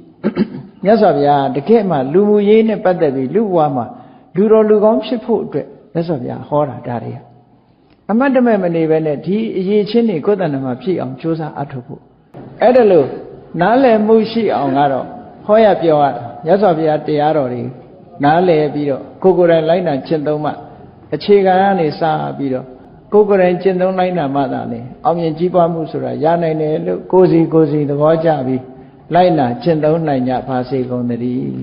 A: မြတ်စွာဘုရားတကယ်မှလူမှုရေးနဲ့ပတ်သက်ပြီးလူဘဝမှာလူတော်လူကောင်းဖြစ်ဖို့အတွက်မြတ်စွာဘုရားဟောတာဒါတွေအမတ်တမဲ့မနေပဲနဲ့ဒီအရေးချင်းတွေကိုယ်တဏ္ဍမှာဖြည့်အောင်ကြိုးစားအထောက်ဖို့အဲ့ဒါလို့နားလည်မှုရှိအောင်ကတော့ဟောရပြောရတာမြတ်စွာဘုရားတရားတော်တွေနားလည်ပြီးတော့ကိုယ်ကိုယ်တိုင်လိုက်နာကျင့်သုံးမှအခြေခံကနေစပြီးတော့ကိုယ်ကိုယ်တိုင်ကျင့်သုံးလိုက်နာမှသာလေအောင်မြင်ကြီးပွားမှုဆိုတာရနိုင်တယ်လို့ကိုယ်စီသဘောကျပြီးလိုက်နာကျင့်သုံးနိုင်ကြပါစေကုန်သတည်း